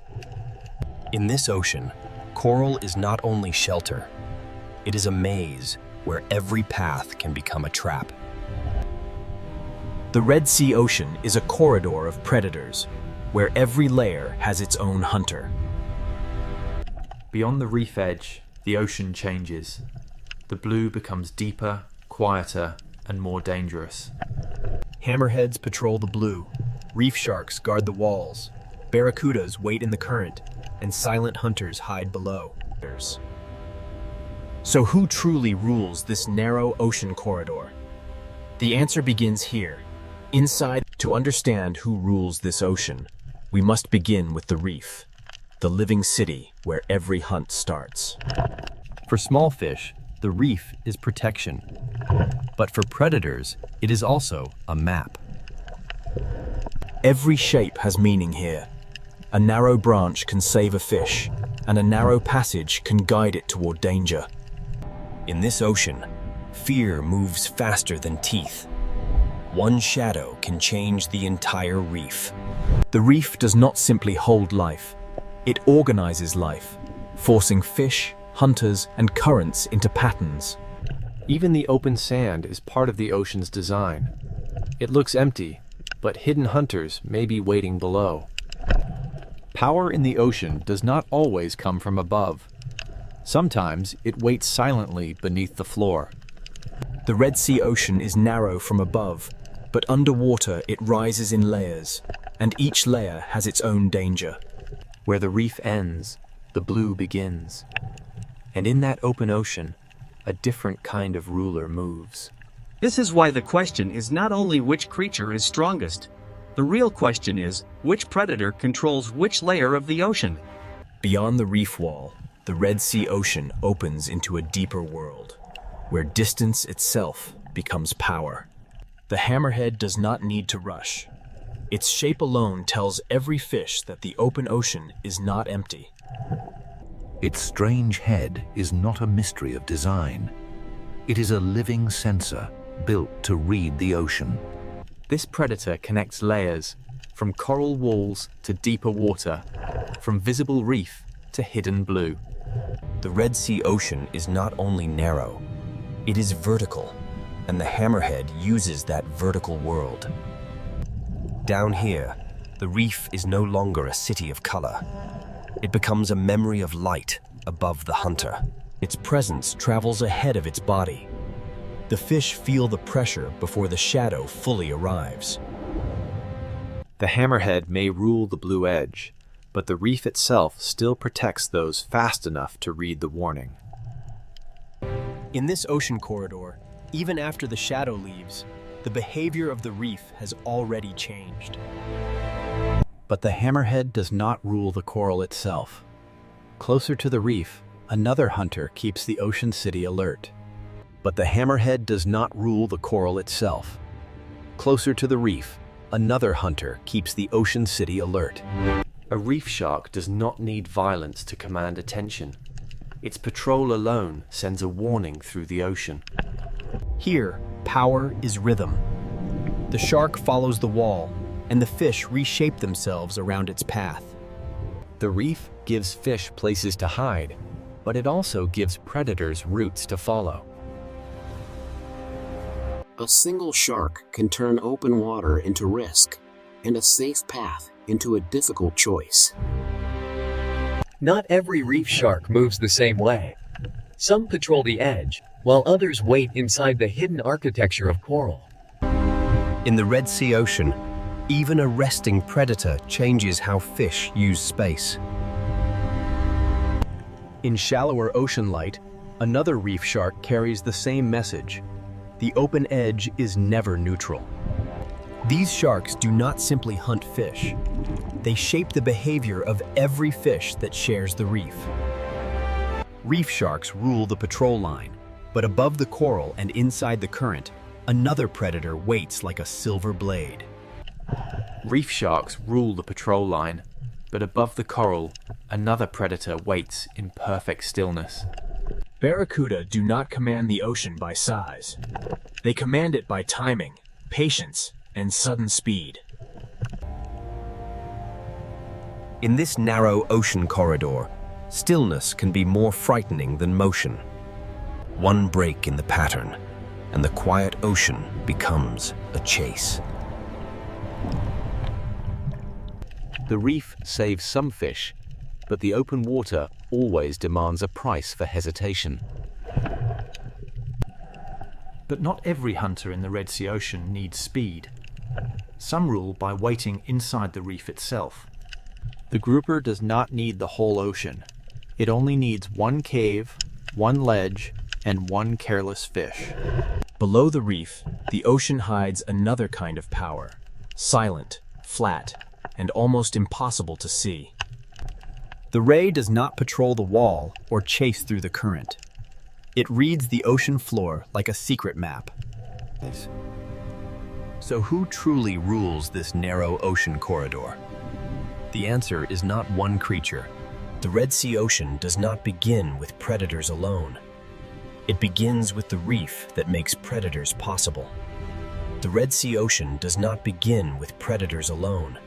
In this ocean, coral is not only shelter, it is a maze where every path can become a trap. The Red Sea Ocean is a corridor of predators, where every layer has its own hunter. Beyond the reef edge, the ocean changes. The blue becomes deeper, quieter, and more dangerous. Hammerheads patrol the blue, reef sharks guard the walls, barracudas wait in the current, and silent hunters hide below. So who truly rules this narrow ocean corridor? The answer begins here. Inside, to understand who rules this ocean, we must begin with the reef, the living city where every hunt starts. For small fish, the reef is protection. But for predators, it is also a map. Every shape has meaning here. A narrow branch can save a fish, and a narrow passage can guide it toward danger. In this ocean, fear moves faster than teeth. One shadow can change the entire reef. The reef does not simply hold life, it organizes life, forcing fish, hunters, and currents into patterns. Even the open sand is part of the ocean's design. It looks empty, but hidden hunters may be waiting below. Power in the ocean does not always come from above. Sometimes it waits silently beneath the floor. The Red Sea Ocean is narrow from above, but underwater it rises in layers, and each layer has its own danger. Where the reef ends, the blue begins. And in that open ocean, a different kind of ruler moves. This is why the question is not only which creature is strongest. The real question is, which predator controls which layer of the ocean? Beyond the reef wall, the Red Sea Ocean opens into a deeper world, where distance itself becomes power. The hammerhead does not need to rush. Its shape alone tells every fish that the open ocean is not empty. Its strange head is not a mystery of design. It is a living sensor built to read the ocean. This predator connects layers, from coral walls to deeper water, from visible reef to hidden blue. The Red Sea Ocean is not only narrow, it is vertical, and the hammerhead uses that vertical world. Down here, the reef is no longer a city of color. It becomes a memory of light above the hunter. Its presence travels ahead of its body. The fish feel the pressure before the shadow fully arrives. The hammerhead may rule the blue edge, but the reef itself still protects those fast enough to read the warning. In this ocean corridor, even after the shadow leaves, the behavior of the reef has already changed. But the hammerhead does not rule the coral itself. Closer to the reef, another hunter keeps the ocean city alert. But the hammerhead does not rule the coral itself. Closer to the reef, another hunter keeps the ocean city alert. A reef shark does not need violence to command attention. Its patrol alone sends a warning through the ocean. Here, power is rhythm. The shark follows the wall, and the fish reshape themselves around its path. The reef gives fish places to hide, but it also gives predators routes to follow. A single shark can turn open water into risk, and a safe path into a difficult choice. Not every reef shark moves the same way. Some patrol the edge, while others wait inside the hidden architecture of coral. In the Red Sea Ocean, even a resting predator changes how fish use space. In shallower ocean light, another reef shark carries the same message. The open edge is never neutral. These sharks do not simply hunt fish. They shape the behavior of every fish that shares the reef. Reef sharks rule the patrol line, but above the coral and inside the current, another predator waits like a silver blade. Reef sharks rule the patrol line, but above the coral, another predator waits in perfect stillness. Barracuda do not command the ocean by size. They command it by timing, patience, and sudden speed. In this narrow ocean corridor, stillness can be more frightening than motion. One break in the pattern, and the quiet ocean becomes a chase. The reef saves some fish, but the open water always demands a price for hesitation. But not every hunter in the Red Sea Ocean needs speed. Some rule by waiting inside the reef itself. The grouper does not need the whole ocean. It only needs one cave, one ledge, and one careless fish. Below the reef, the ocean hides another kind of power, silent, flat, and almost impossible to see. The ray does not patrol the wall or chase through the current. It reads the ocean floor like a secret map. So who truly rules this narrow ocean corridor? The answer is not one creature. The Red Sea Ocean does not begin with predators alone. It begins with the reef that makes predators possible. The Red Sea Ocean does not begin with predators alone.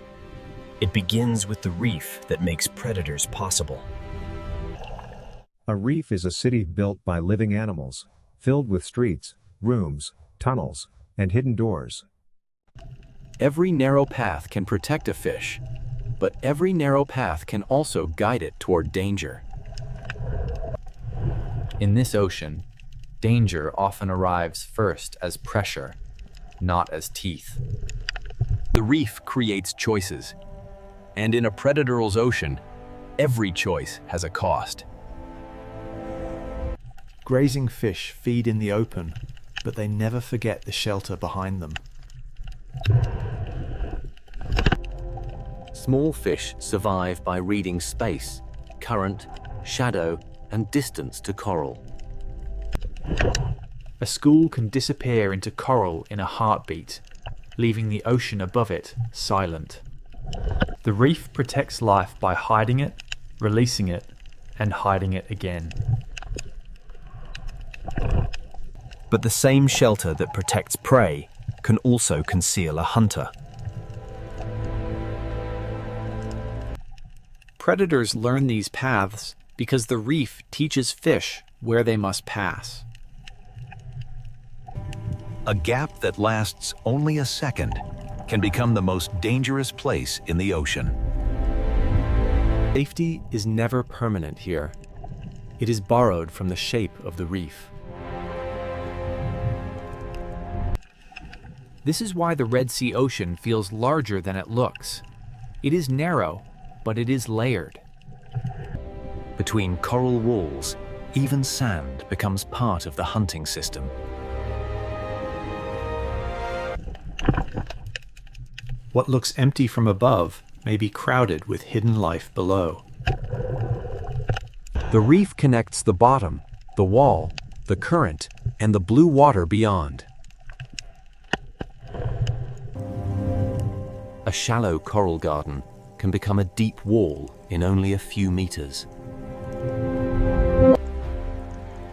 It begins with the reef that makes predators possible. A reef is a city built by living animals, filled with streets, rooms, tunnels, and hidden doors. Every narrow path can protect a fish, but every narrow path can also guide it toward danger. In this ocean, danger often arrives first as pressure, not as teeth. The reef creates choices, and in a predator's ocean, every choice has a cost. Grazing fish feed in the open, but they never forget the shelter behind them. Small fish survive by reading space, current, shadow, and distance to coral. A school can disappear into coral in a heartbeat, leaving the ocean above it silent. The reef protects life by hiding it, releasing it, and hiding it again. But the same shelter that protects prey can also conceal a hunter. Predators learn these paths because the reef teaches fish where they must pass. A gap that lasts only a second can become the most dangerous place in the ocean. Safety is never permanent here. It is borrowed from the shape of the reef. This is why the Red Sea Ocean feels larger than it looks. It is narrow, but it is layered. Between coral walls, even sand becomes part of the hunting system. What looks empty from above may be crowded with hidden life below. The reef connects the bottom, the wall, the current, and the blue water beyond. A shallow coral garden can become a deep wall in only a few meters.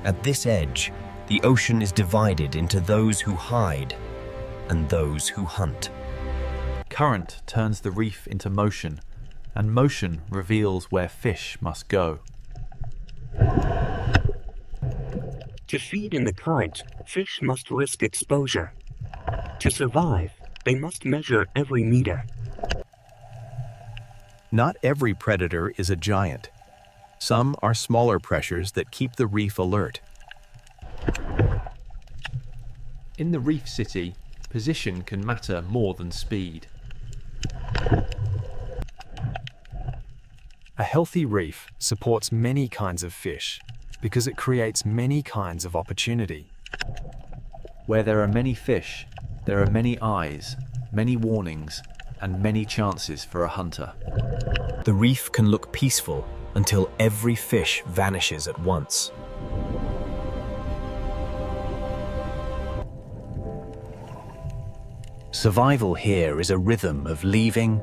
At this edge, the ocean is divided into those who hide and those who hunt. Current turns the reef into motion, and motion reveals where fish must go. To feed in the current, fish must risk exposure. To survive, they must measure every meter. Not every predator is a giant. Some are smaller pressures that keep the reef alert. In the reef city, position can matter more than speed. A healthy reef supports many kinds of fish because it creates many kinds of opportunity. Where there are many fish, there are many eyes, many warnings, and many chances for a hunter. The reef can look peaceful until every fish vanishes at once. Survival here is a rhythm of leaving,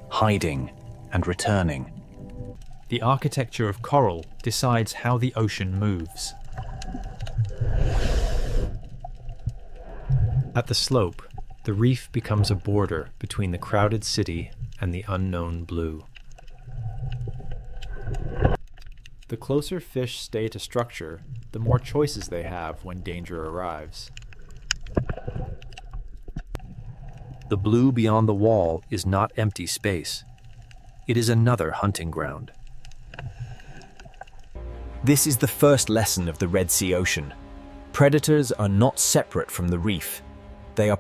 hiding, and returning. The architecture of coral decides how the ocean moves. At the slope, the reef becomes a border between the crowded city and the unknown blue. The closer fish stay to structure, the more choices they have when danger arrives. The blue beyond the wall is not empty space. It is another hunting ground. This is the first lesson of the Red Sea Ocean. Predators are not separate from the reef. They are